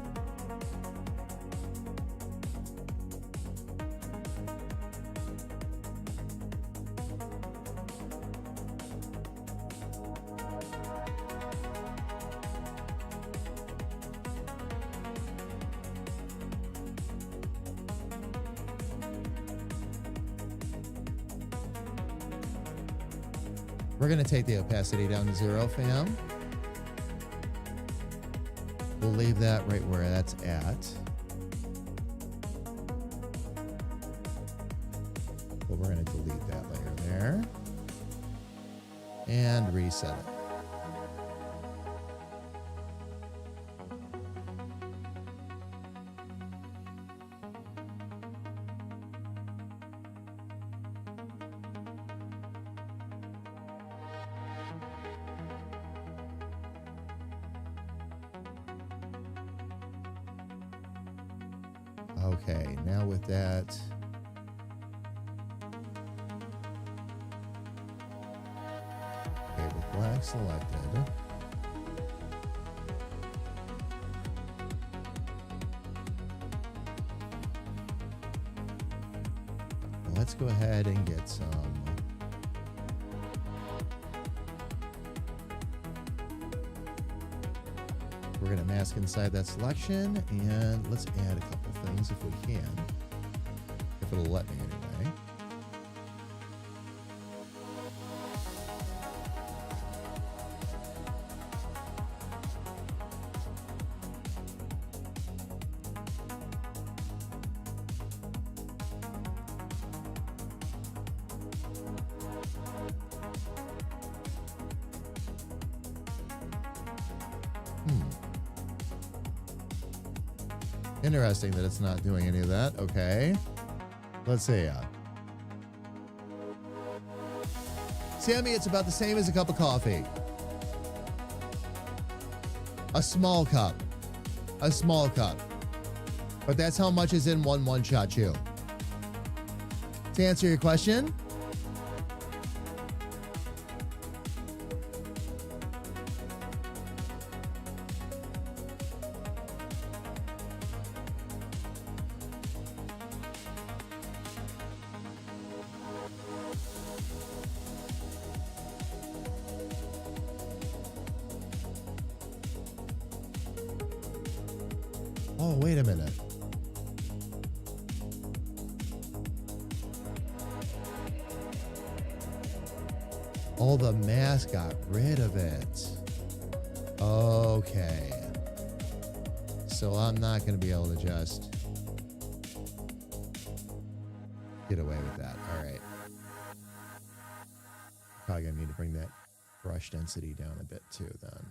[SPEAKER 1] We're going to take the opacity down to 0, fam. We'll leave that right where that's at. But we're going to delete that layer there. And reset it. Okay, now with that, okay, with black selected, let's go ahead and get some we're going to mask inside that selection, and let's add a couple things if we can, if it'll let me anyway. Interesting that it's not doing any of that. Okay. Let's see. Sammy, it's about the same as a cup of coffee. A small cup. A small cup. But that's how much is in one shot chew. To answer your question, oh, wait a minute. Oh, the mask got rid of it. Okay. So I'm not going to be able to just get away with that. All right. Probably gonna need to bring that brush density down a bit too then.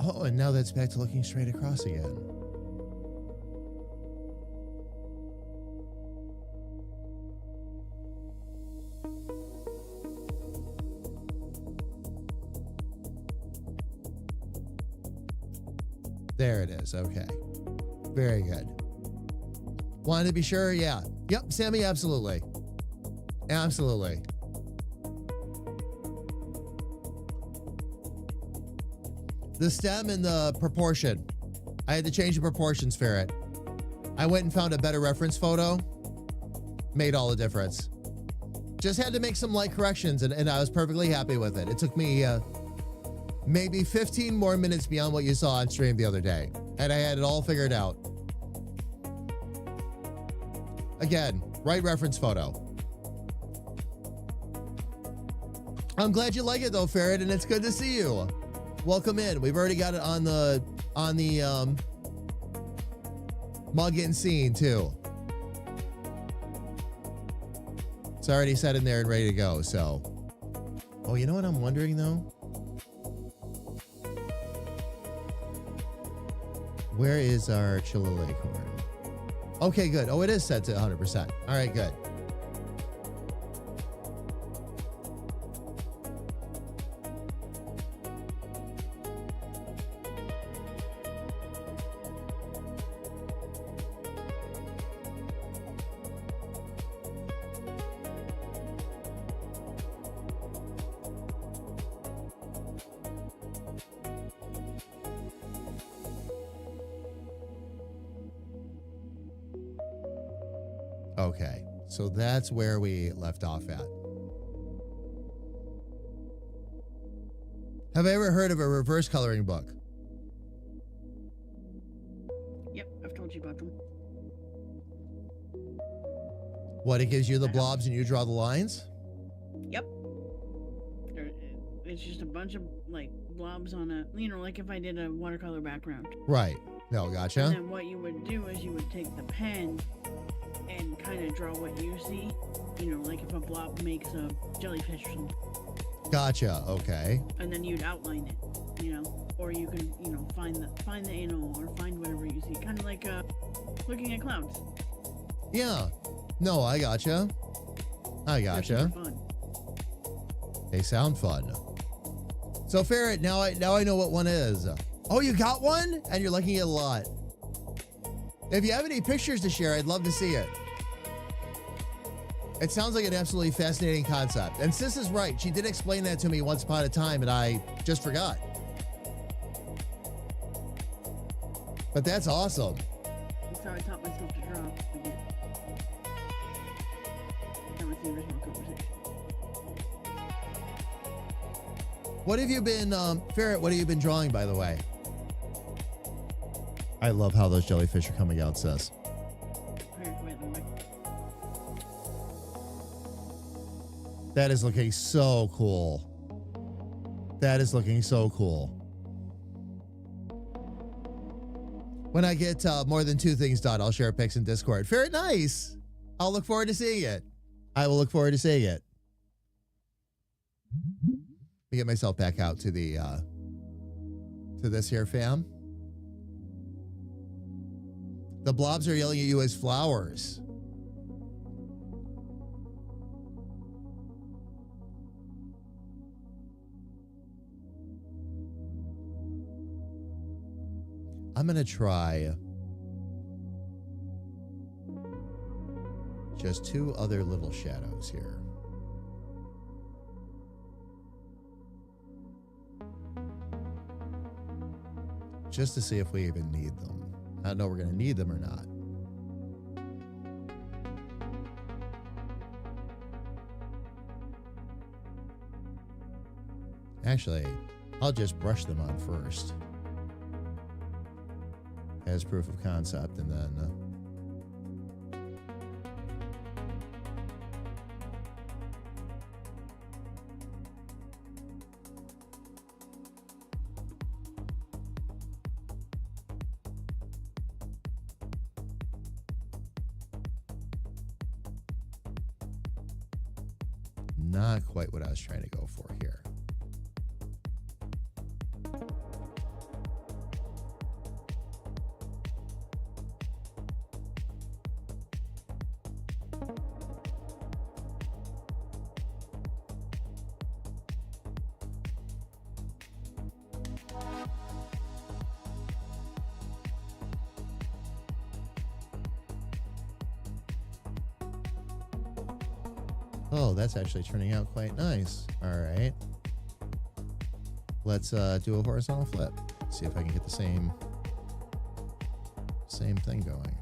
[SPEAKER 1] Oh, and now that's back to looking straight across again. There it is. Okay. Very good. Wanted to be sure? Yeah. Yep, Sammy, absolutely. Absolutely. The stem and the proportion. I had to change the proportions, Ferret. I went and found a better reference photo. Made all the difference. Just had to make some light corrections, and I was perfectly happy with it. It took me maybe 15 more minutes beyond what you saw on stream the other day, and I had it all figured out. Again, right reference photo. I'm glad you like it though, Ferret, and it's good to see you. Welcome in. We've already got it on the mug and scene too. It's already set in there and ready to go. So, oh, you know what I'm wondering though? Where is our Chill Little Acorn? Okay, good. Oh, it is set to 100%. All right, good. Okay, so that's where we left off at. Have I ever heard of a reverse coloring book?
[SPEAKER 2] Yep, I've told you about them.
[SPEAKER 1] What, it gives you the blobs and you draw the lines?
[SPEAKER 2] Yep. It's just a bunch of like blobs on a, you know, like if I did a watercolor background.
[SPEAKER 1] Right. No, gotcha.
[SPEAKER 2] And then what you would do is you would take the pen and kind of draw what you see. You know, like if a blob makes a jellyfish or something.
[SPEAKER 1] Gotcha. Okay.
[SPEAKER 2] And then you'd outline it, you know, or you can, you know, find the animal or find whatever you see. Kind of like looking at clouds.
[SPEAKER 1] Yeah. No, I gotcha. I
[SPEAKER 2] They're
[SPEAKER 1] gotcha.
[SPEAKER 2] super fun.
[SPEAKER 1] They sound fun. So Ferret, now I know what one is. Oh, you got one? And you're liking it a lot. If you have any pictures to share, I'd love to see it. It sounds like an absolutely fascinating concept. And Sis is right. She did explain that to me once upon a time, and I just forgot. But that's awesome.
[SPEAKER 2] That's how I taught myself to draw again. That was the original conversation.
[SPEAKER 1] What have you been, Ferret, what have you been drawing, by the way? I love how those jellyfish are coming out, Sis.
[SPEAKER 2] Here, wait, let me-
[SPEAKER 1] That is looking so cool. That is looking so cool. When I get more than 2 things done, I'll share pics in Discord. Very nice. I'll look forward to seeing it. I will look forward to seeing it. Let me get myself back out to the to this here, fam. The blobs are yelling at you as flowers. I'm gonna try just 2 other little shadows here. just to see if we even need them. I don't know if we're going to need them or not. Actually, I'll just brush them on first as proof of concept, and then not quite what I was trying to go for here. Oh, that's actually turning out quite nice. All right. Let's do a horizontal flip. See if I can get the same thing going.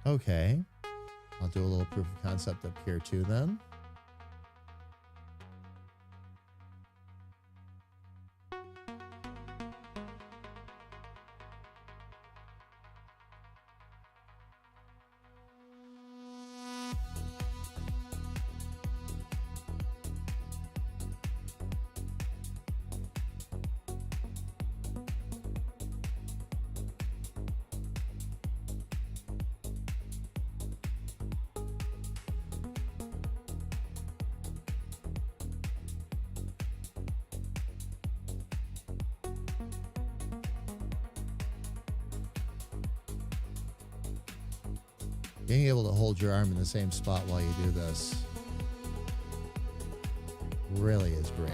[SPEAKER 1] Okay. I'll do a little proof of concept up here too then. Being able to hold your arm in the same spot while you do this really is great.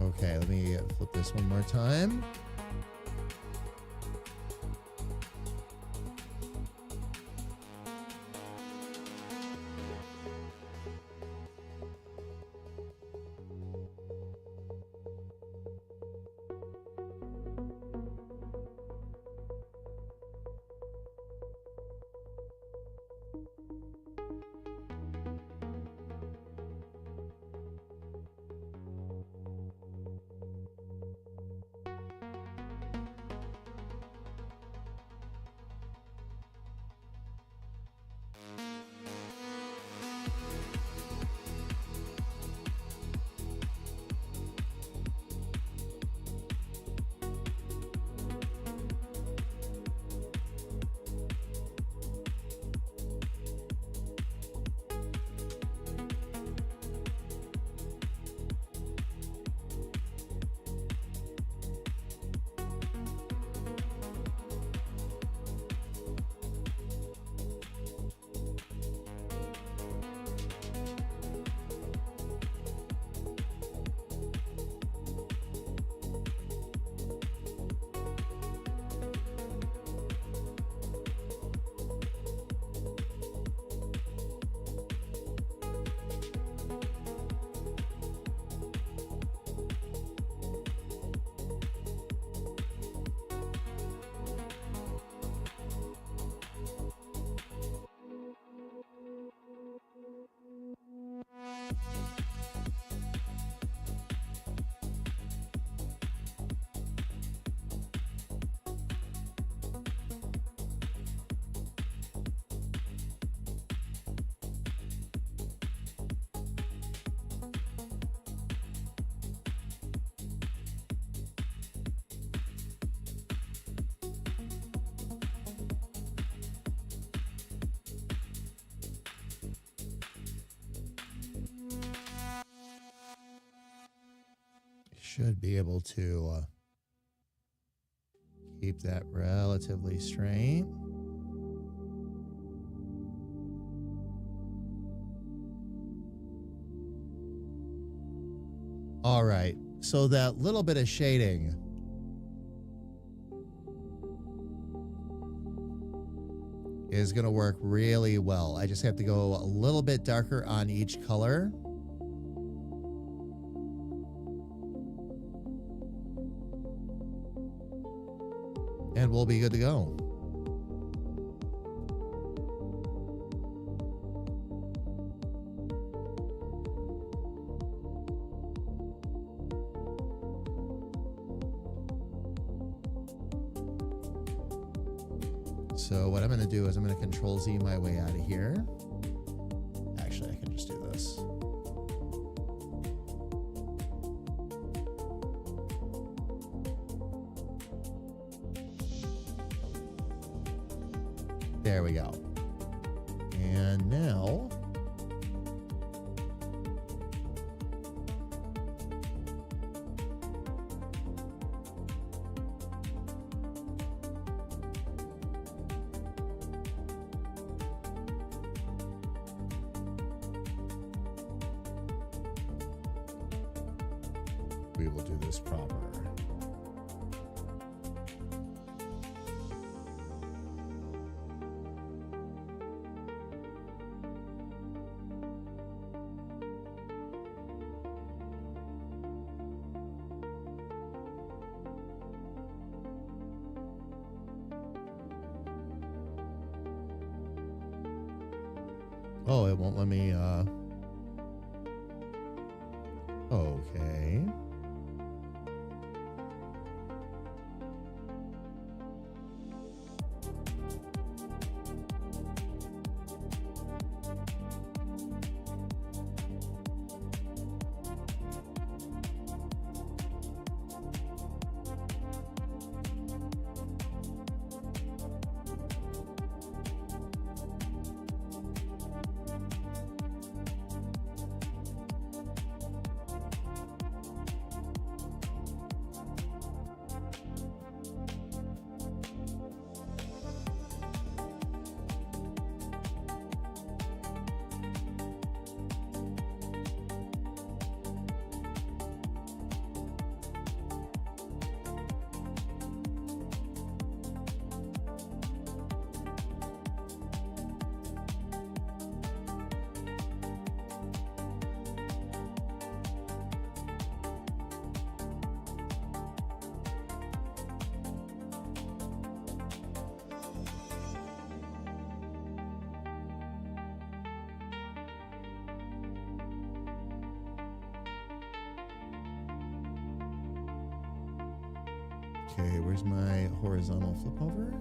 [SPEAKER 1] Okay, let me flip this one more time. Should be able to keep that relatively straight. All right, so that little bit of shading is going to work really well. I just have to go a little bit darker on each color. And we'll be good to go. So what I'm going to do is I'm going to Control Z my way out of here. Actually, I can just do this. There we go. And now we will do this proper. Oh, it won't let me, okay. Okay, where's my horizontal flip over?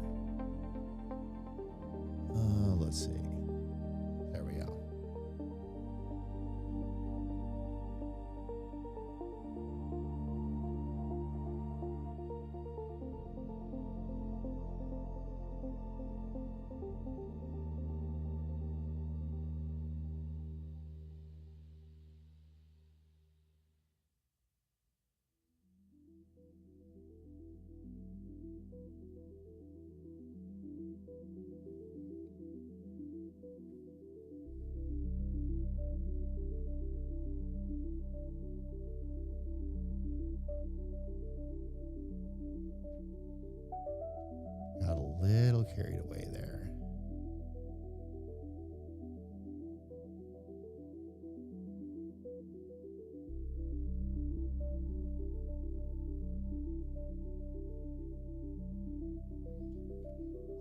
[SPEAKER 1] Let's see. There we go. Got a little carried away there.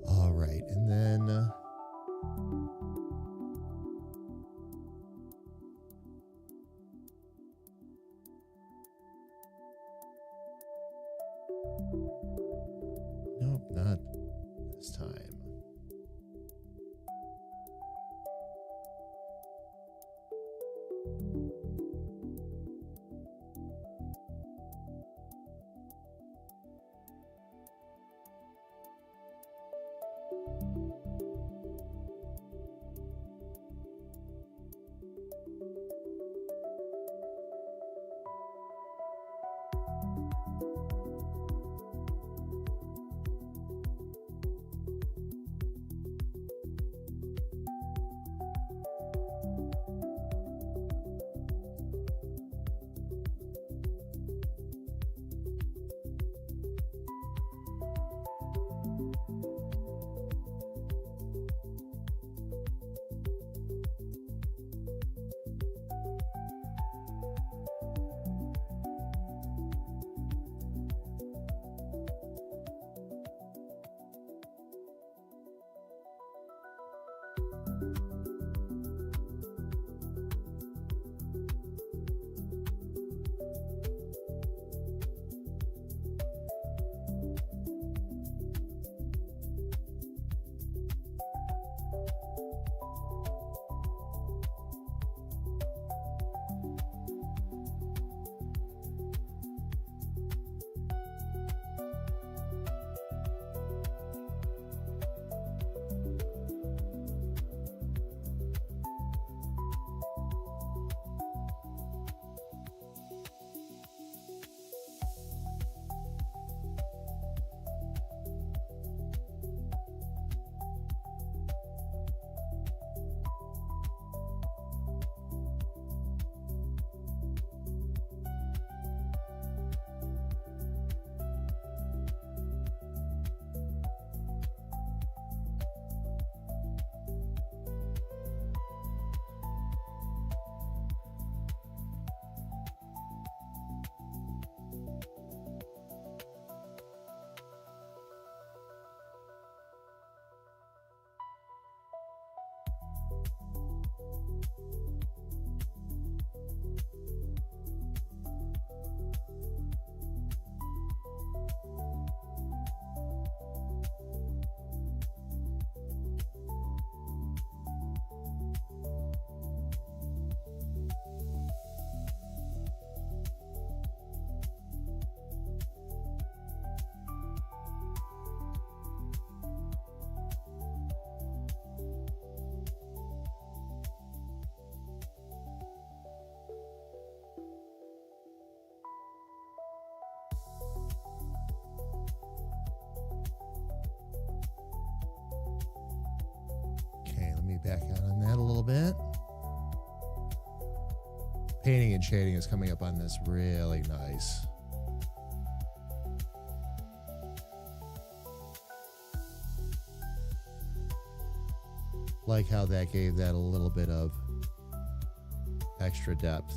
[SPEAKER 1] All right, and then nope, not this time. Okay, let me back out on that a little bit. Painting and shading is coming up on this really nice. Like how that gave that a little bit of extra depth.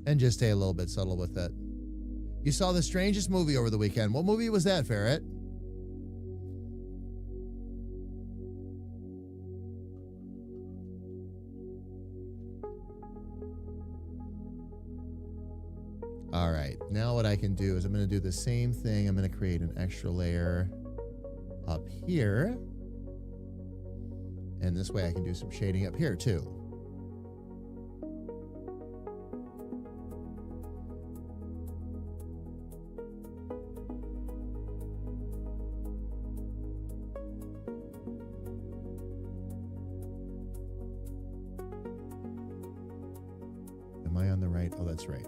[SPEAKER 1] And just stay a little bit subtle with it. You saw The Strangest Movie over the weekend. What movie was that, Ferret? All right, now what I can do is I'm going to do the same thing. I'm going to create an extra layer up here. And this way I can do some shading up here too. Am I on the right? Oh, that's right.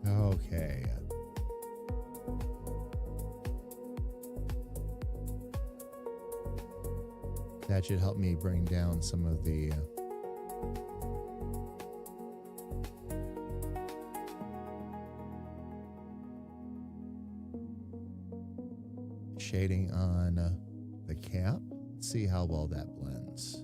[SPEAKER 1] Okay. That should help me bring down some of the shading on the cap. Let's see how well that blends.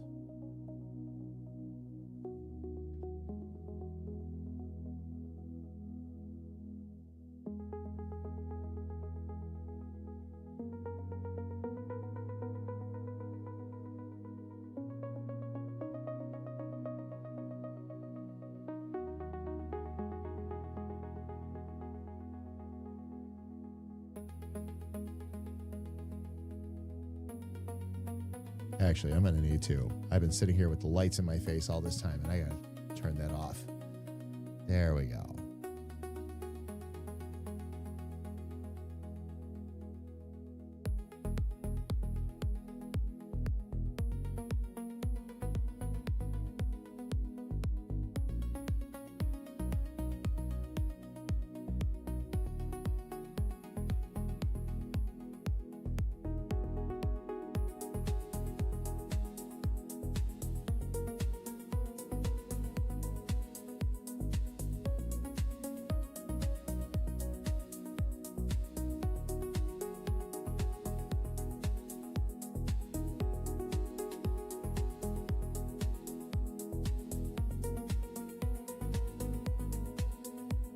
[SPEAKER 1] Actually, I'm going to need to. I've been sitting here with the lights in my face all this time, and I got to turn that off. There we go.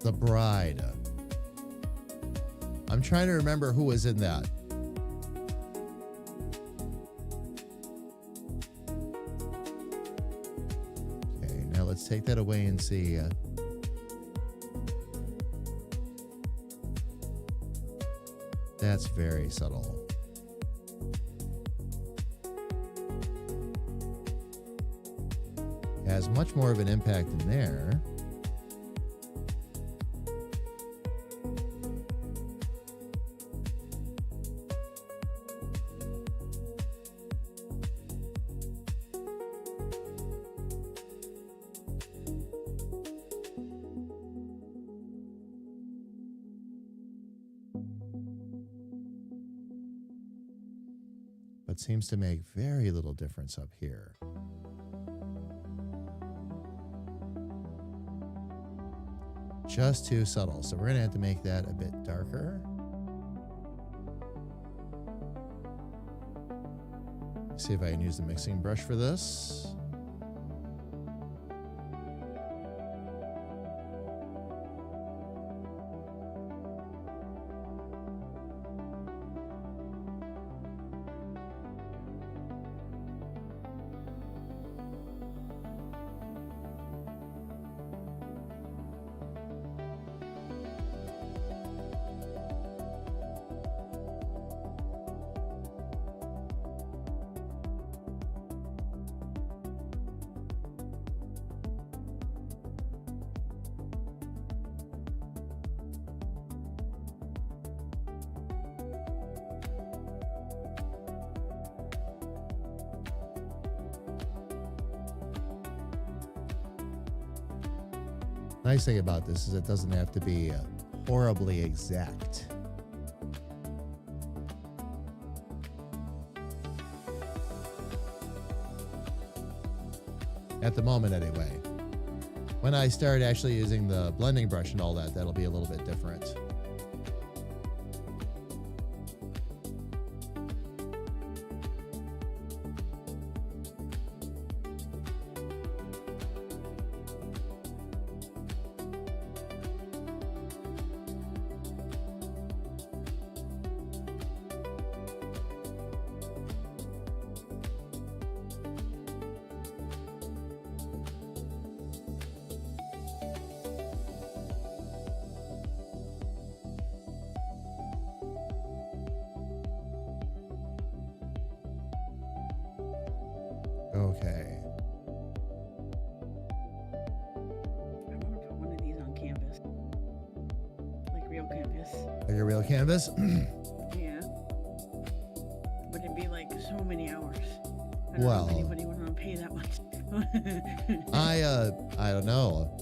[SPEAKER 1] The Bride. I'm trying to remember who was in that. Okay, now let's take that away and see. That's very subtle. Has much more of an impact in there. But seems to make very little difference up here. Just too subtle. So we're going to have to make that a bit darker. See if I can use the mixing brush for this. Nice thing about this is it doesn't have to be horribly exact. At the moment, anyway. When I start actually using the blending brush and all that, that'll be a little bit different. Okay.
[SPEAKER 2] I want to put one of these on canvas. Like real canvas.
[SPEAKER 1] Like a real canvas?
[SPEAKER 2] Yeah. But it'd be like so many hours. I don't
[SPEAKER 1] Well.
[SPEAKER 2] know if anybody would want to pay that much.
[SPEAKER 1] I don't know.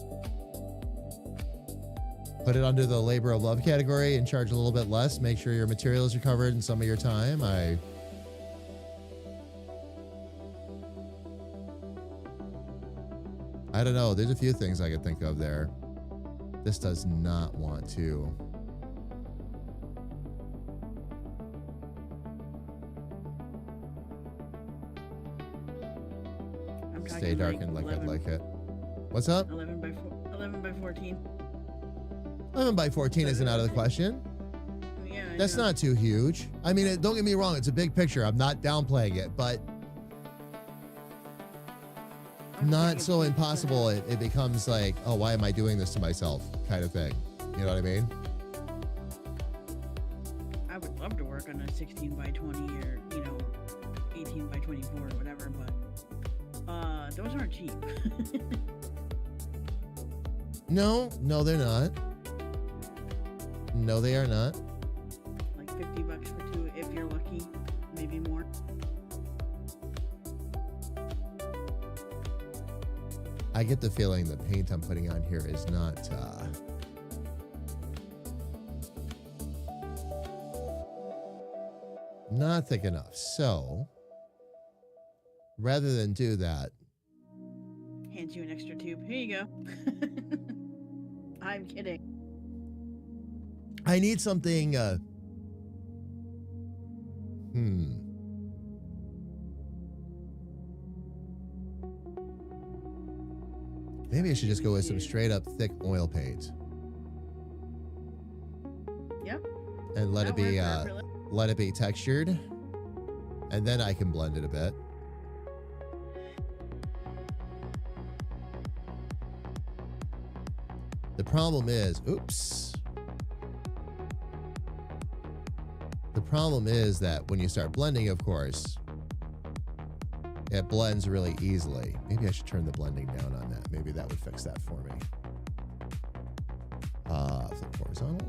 [SPEAKER 1] Put it under the labor of love category and charge a little bit less. Make sure your materials are covered in some of your time. I don't know. There's a few things I could think of there. This does not want to.
[SPEAKER 2] I'm talking
[SPEAKER 1] Stay darkened like I'd
[SPEAKER 2] 11,
[SPEAKER 1] like it. What's up?
[SPEAKER 2] 11 by 14.
[SPEAKER 1] 11 by 14 isn't out of the question.
[SPEAKER 2] Yeah. I
[SPEAKER 1] That's
[SPEAKER 2] know.
[SPEAKER 1] not too huge. I mean, don't get me wrong. It's a big picture. I'm not downplaying it, but
[SPEAKER 2] I'm
[SPEAKER 1] not
[SPEAKER 2] thinking
[SPEAKER 1] so
[SPEAKER 2] like,
[SPEAKER 1] impossible. It becomes like, oh, why am I doing this to myself kind of thing. You know what I mean?
[SPEAKER 2] I would love to work on a 16 by 20 or, 18 by 24 or whatever, but those aren't cheap.
[SPEAKER 1] No, they're not. No, they are not.
[SPEAKER 2] Like $50 for two if you're lucky, maybe more.
[SPEAKER 1] I get the feeling the paint I'm putting on here is not not thick enough. So rather than do that,
[SPEAKER 2] Hands you an extra tube. Here you go. I'm kidding.
[SPEAKER 1] I need something maybe I should just go with some straight up thick oil paint. and let it
[SPEAKER 2] That
[SPEAKER 1] be
[SPEAKER 2] worked perfectly.
[SPEAKER 1] let it be textured, and then I can blend it a bit. The problem is, oops. The problem is that when you start blending, of course, it blends really easily. Maybe I should turn the blending down on that. Maybe that would fix that for me. Flip horizontal.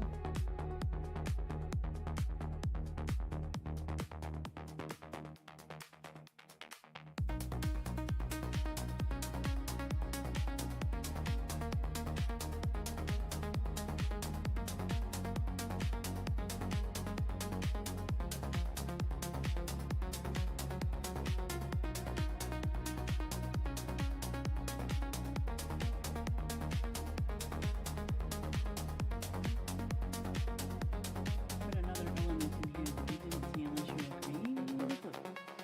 [SPEAKER 2] Put another element in here that we didn't see unless you agree.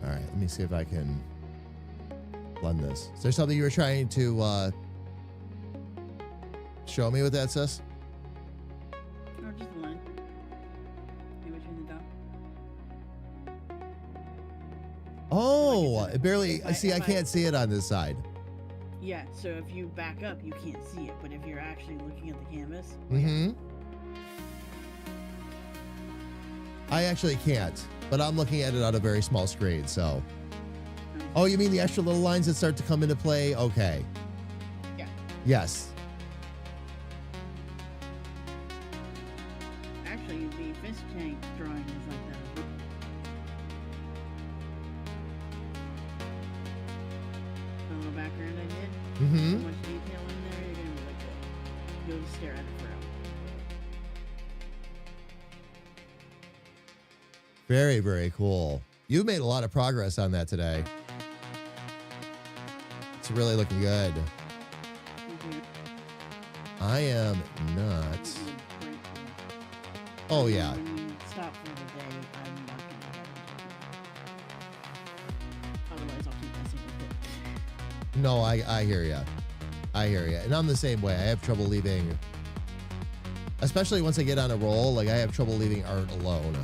[SPEAKER 1] All right, let me see if I can blend this. Is there something you were trying to show me with that, sis?
[SPEAKER 2] Or just a line. In between the dot.
[SPEAKER 1] Oh, it barely.
[SPEAKER 2] If I-
[SPEAKER 1] See, I
[SPEAKER 2] if I-
[SPEAKER 1] can't see it on this side.
[SPEAKER 2] Yeah, so if you back up, you can't see it. But if you're actually looking at the canvas,
[SPEAKER 1] Mm-hmm. I actually can't, but I'm looking at it on a very small screen, so. Oh, you mean the extra little lines that start to come into play? Okay.
[SPEAKER 2] Yeah.
[SPEAKER 1] Yes.
[SPEAKER 2] Actually, the fish tank drawing is like that as well. The little background I did. So
[SPEAKER 1] Mm-hmm.
[SPEAKER 2] much detail in there, you're gonna be like, you'll stare at it for hours.
[SPEAKER 1] Very, very cool. You made a lot of progress on that today. It's really looking good.
[SPEAKER 2] Mhm.
[SPEAKER 1] I am not.
[SPEAKER 2] Mhm. Great.
[SPEAKER 1] Oh, yeah.
[SPEAKER 2] When you stop for the day, I'm not gonna be able to. Otherwise, I'll keep messing with it.
[SPEAKER 1] No, I hear you. I hear you. And I'm the same way. I have trouble leaving, especially once I get on a roll, like I have trouble leaving art alone.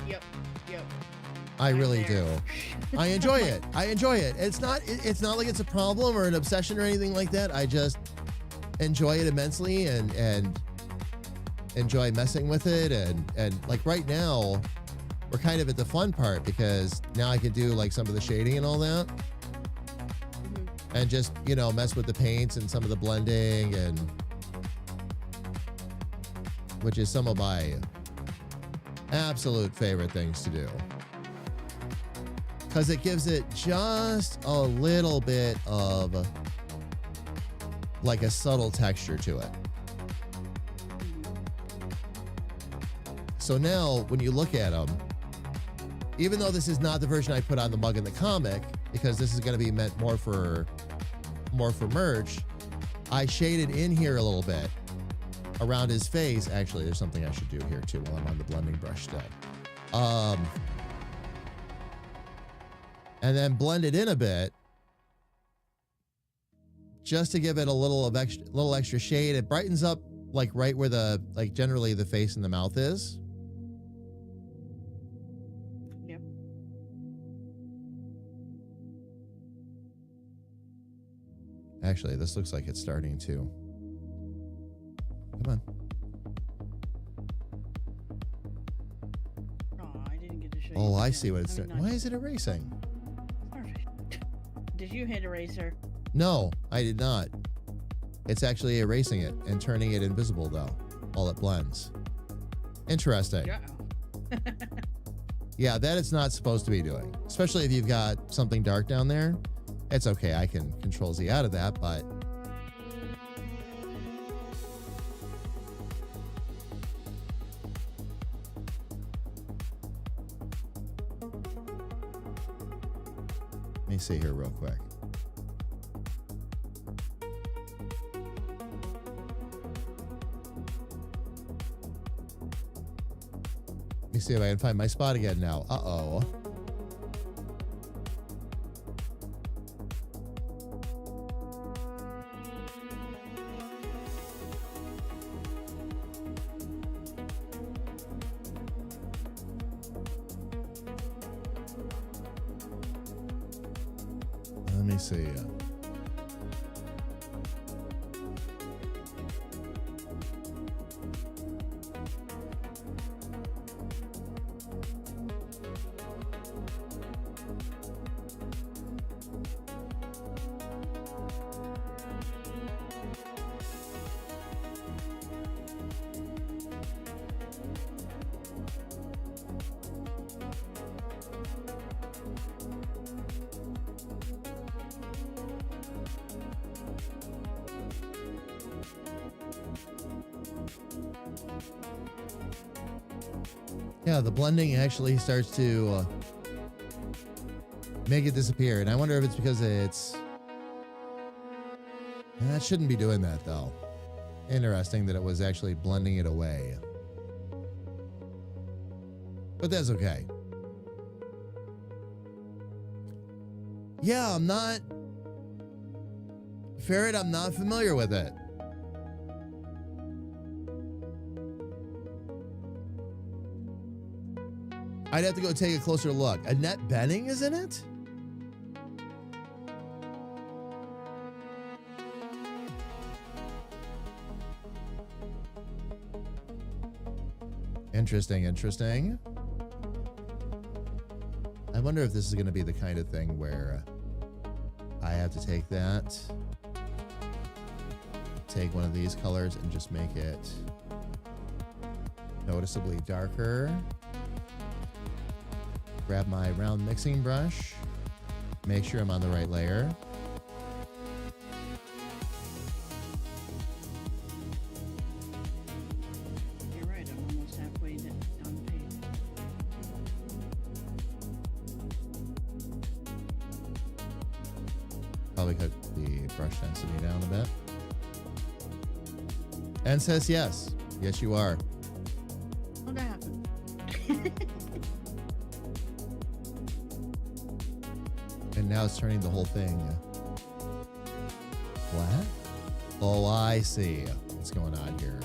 [SPEAKER 2] Yep.
[SPEAKER 1] I
[SPEAKER 2] I'm
[SPEAKER 1] really
[SPEAKER 2] there.
[SPEAKER 1] do. I enjoy it. I enjoy it. It's not like it's a problem or an obsession or anything like that. I just enjoy it immensely and enjoy messing with it and like right now we're kind of at the fun part because now I can do like some of the shading and all that
[SPEAKER 2] Mhm.
[SPEAKER 1] and just, you know, mess with the paints and some of the blending and which is some of my absolute favorite things to do. Because it gives it just a little bit of like a subtle texture to it. So now when you look at them, even though this is not the version I put on the mug in the comic, because this is going to be meant more for merch, I shaded in here a little bit around his face. Actually, there's something I should do here too while I'm on the blending brush still. And then blend it in a bit just to give it a little extra shade. It brightens up like right where the like generally the face and the mouth is.
[SPEAKER 2] Yep.
[SPEAKER 1] Actually, this looks like it's starting to. Come on.
[SPEAKER 2] Oh, I didn't get to show you.
[SPEAKER 1] Oh,
[SPEAKER 2] the
[SPEAKER 1] I see
[SPEAKER 2] pen.
[SPEAKER 1] what it's doing.
[SPEAKER 2] not-
[SPEAKER 1] Why is it erasing?
[SPEAKER 2] Perfect. Did you hit eraser?
[SPEAKER 1] No, I did not. It's actually erasing it and turning it invisible though, while it blends. Interesting.
[SPEAKER 2] Uh-oh.
[SPEAKER 1] Yeah, that it's not supposed to be doing. Especially if you've got something dark down there. It's okay, I can Control Z out of that, but let me see here real quick. Let me see if I can find my spot again now. Uh-oh. see. Yeah, the blending actually starts to make it disappear. And I wonder if it's because it's... And that shouldn't be doing that, though. Interesting that it was actually blending it away. But that's okay. Yeah, I'm not... Ferret, I'm not familiar with it. I'd have to go take a closer look. Annette Bening is in it? Interesting, interesting. I wonder if this is going to be the kind of thing where I have to take that, take one of these colors and just make it noticeably darker. Grab my round mixing brush, make sure I'm on the right layer.
[SPEAKER 2] You're right, I'm almost halfway down the page.
[SPEAKER 1] Probably cut the brush density down a bit. And says yes. Yes, you are.
[SPEAKER 2] How'd that happen?
[SPEAKER 1] And now it's turning the whole thing flat. Oh, I see what's going on here.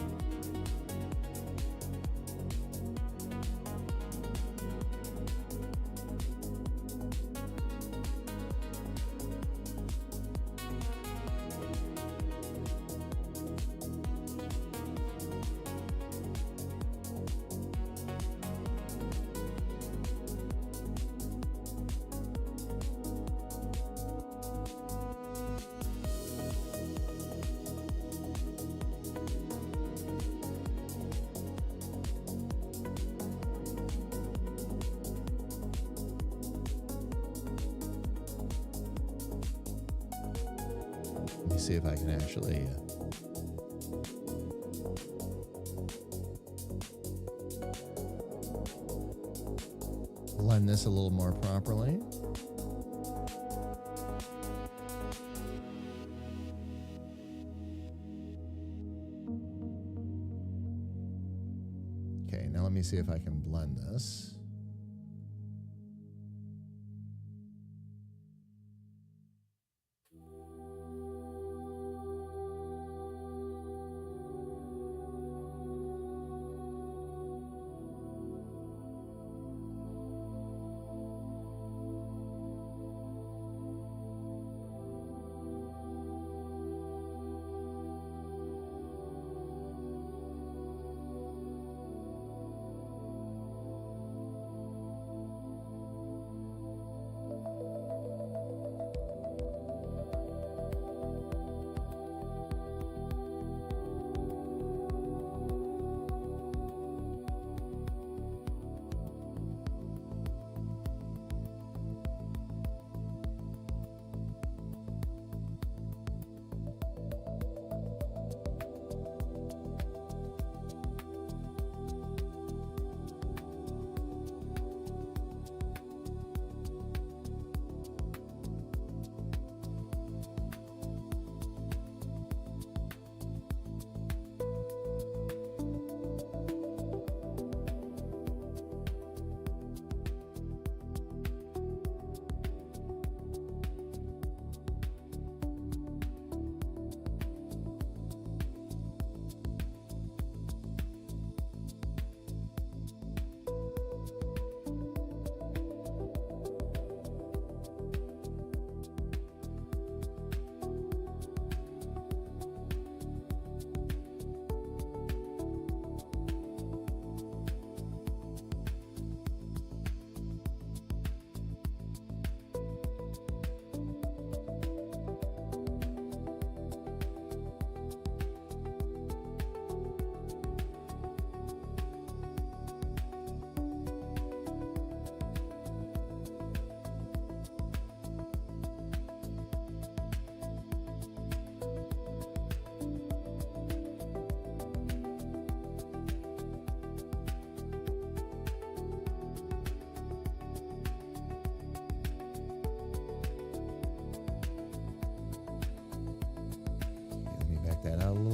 [SPEAKER 1] Let me see if I can actually blend this a little more properly. Okay, now let me see if I can blend this.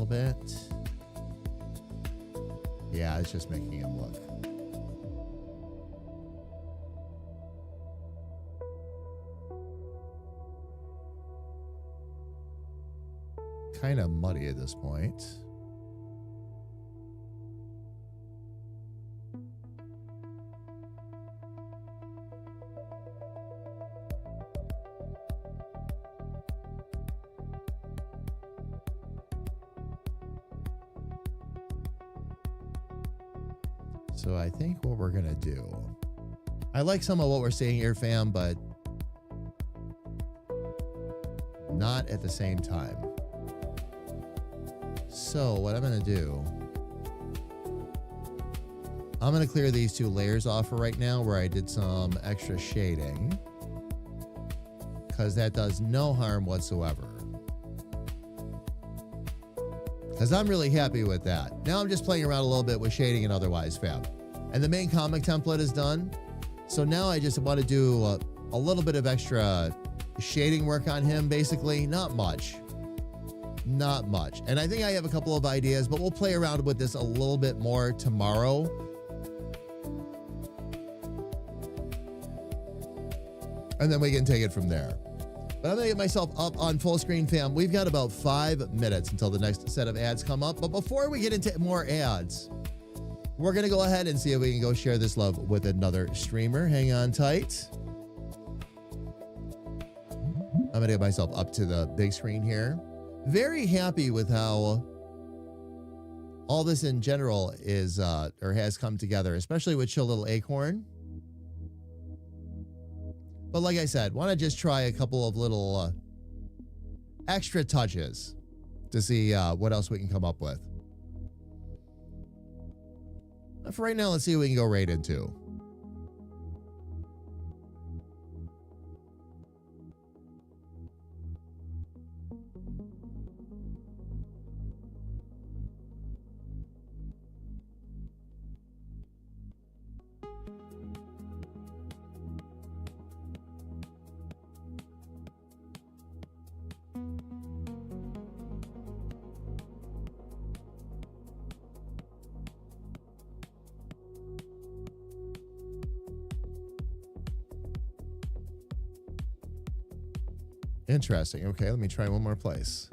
[SPEAKER 1] bit. Yeah, it's just making him look. Kind of muddy at this point. So I think what we're gonna do, I like some of what we're seeing here, fam, but not at the same time. So what I'm gonna do, I'm gonna clear these two layers off for right now where I did some extra shading, because that does no harm whatsoever. Because I'm really happy with that. Now I'm just playing around a little bit with shading and otherwise, fam. And the main comic template is done. So now I just want to do a little bit of extra shading work on him, basically. Not much. Not much. And I think I have a couple of ideas, but we'll play around with this a little bit more tomorrow. And then we can take it from there. But I'm going to get myself up on full screen, fam. We've got about 5 minutes until the next set of ads come up. But before we get into more ads, we're going to go ahead and see if we can go share this love with another streamer. Hang on tight. I'm going to get myself up to the big screen here. Very happy with how all this in general is or has come together, especially with Chill Little Acorn. But like I said, want to just try a couple of little extra touches to see what else we can come up with. For right now, let's see what we can go right into. Interesting. Okay, let me try one more place.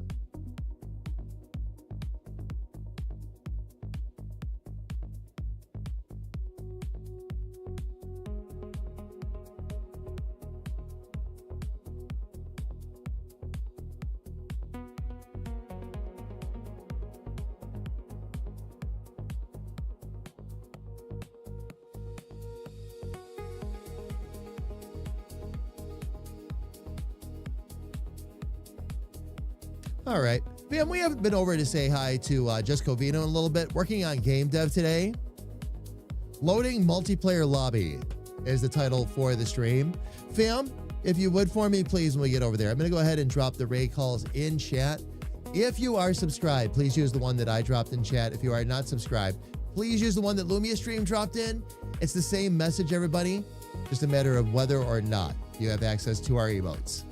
[SPEAKER 1] All right. Fam, we haven't been over to say hi to Just Covino in a little bit. Working on game dev today. Loading multiplayer lobby is the title for the stream. Fam, if you would for me, please, when we get over there, I'm going to go ahead and drop the raid calls in chat. If you are subscribed, please use the one that I dropped in chat. If you are not subscribed, please use the one that Lumia Stream dropped in. It's the same message, everybody. Just a matter of whether or not you have access to our emotes.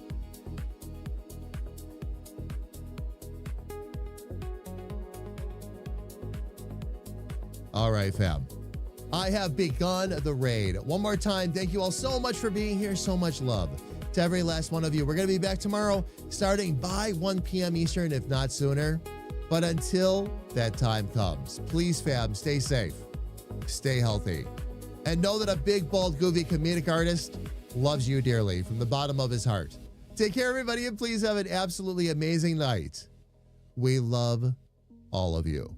[SPEAKER 1] All right, fam. I have begun the raid. One more time, thank you all so much for being here. So much love to every last one of you. We're going to be back tomorrow starting by 1 p.m. Eastern, if not sooner. But until that time comes, please, fam, stay safe, stay healthy, and know that a big, bald, goofy comedic artist loves you dearly from the bottom of his heart. Take care, everybody, and please have an absolutely amazing night. We love all of you.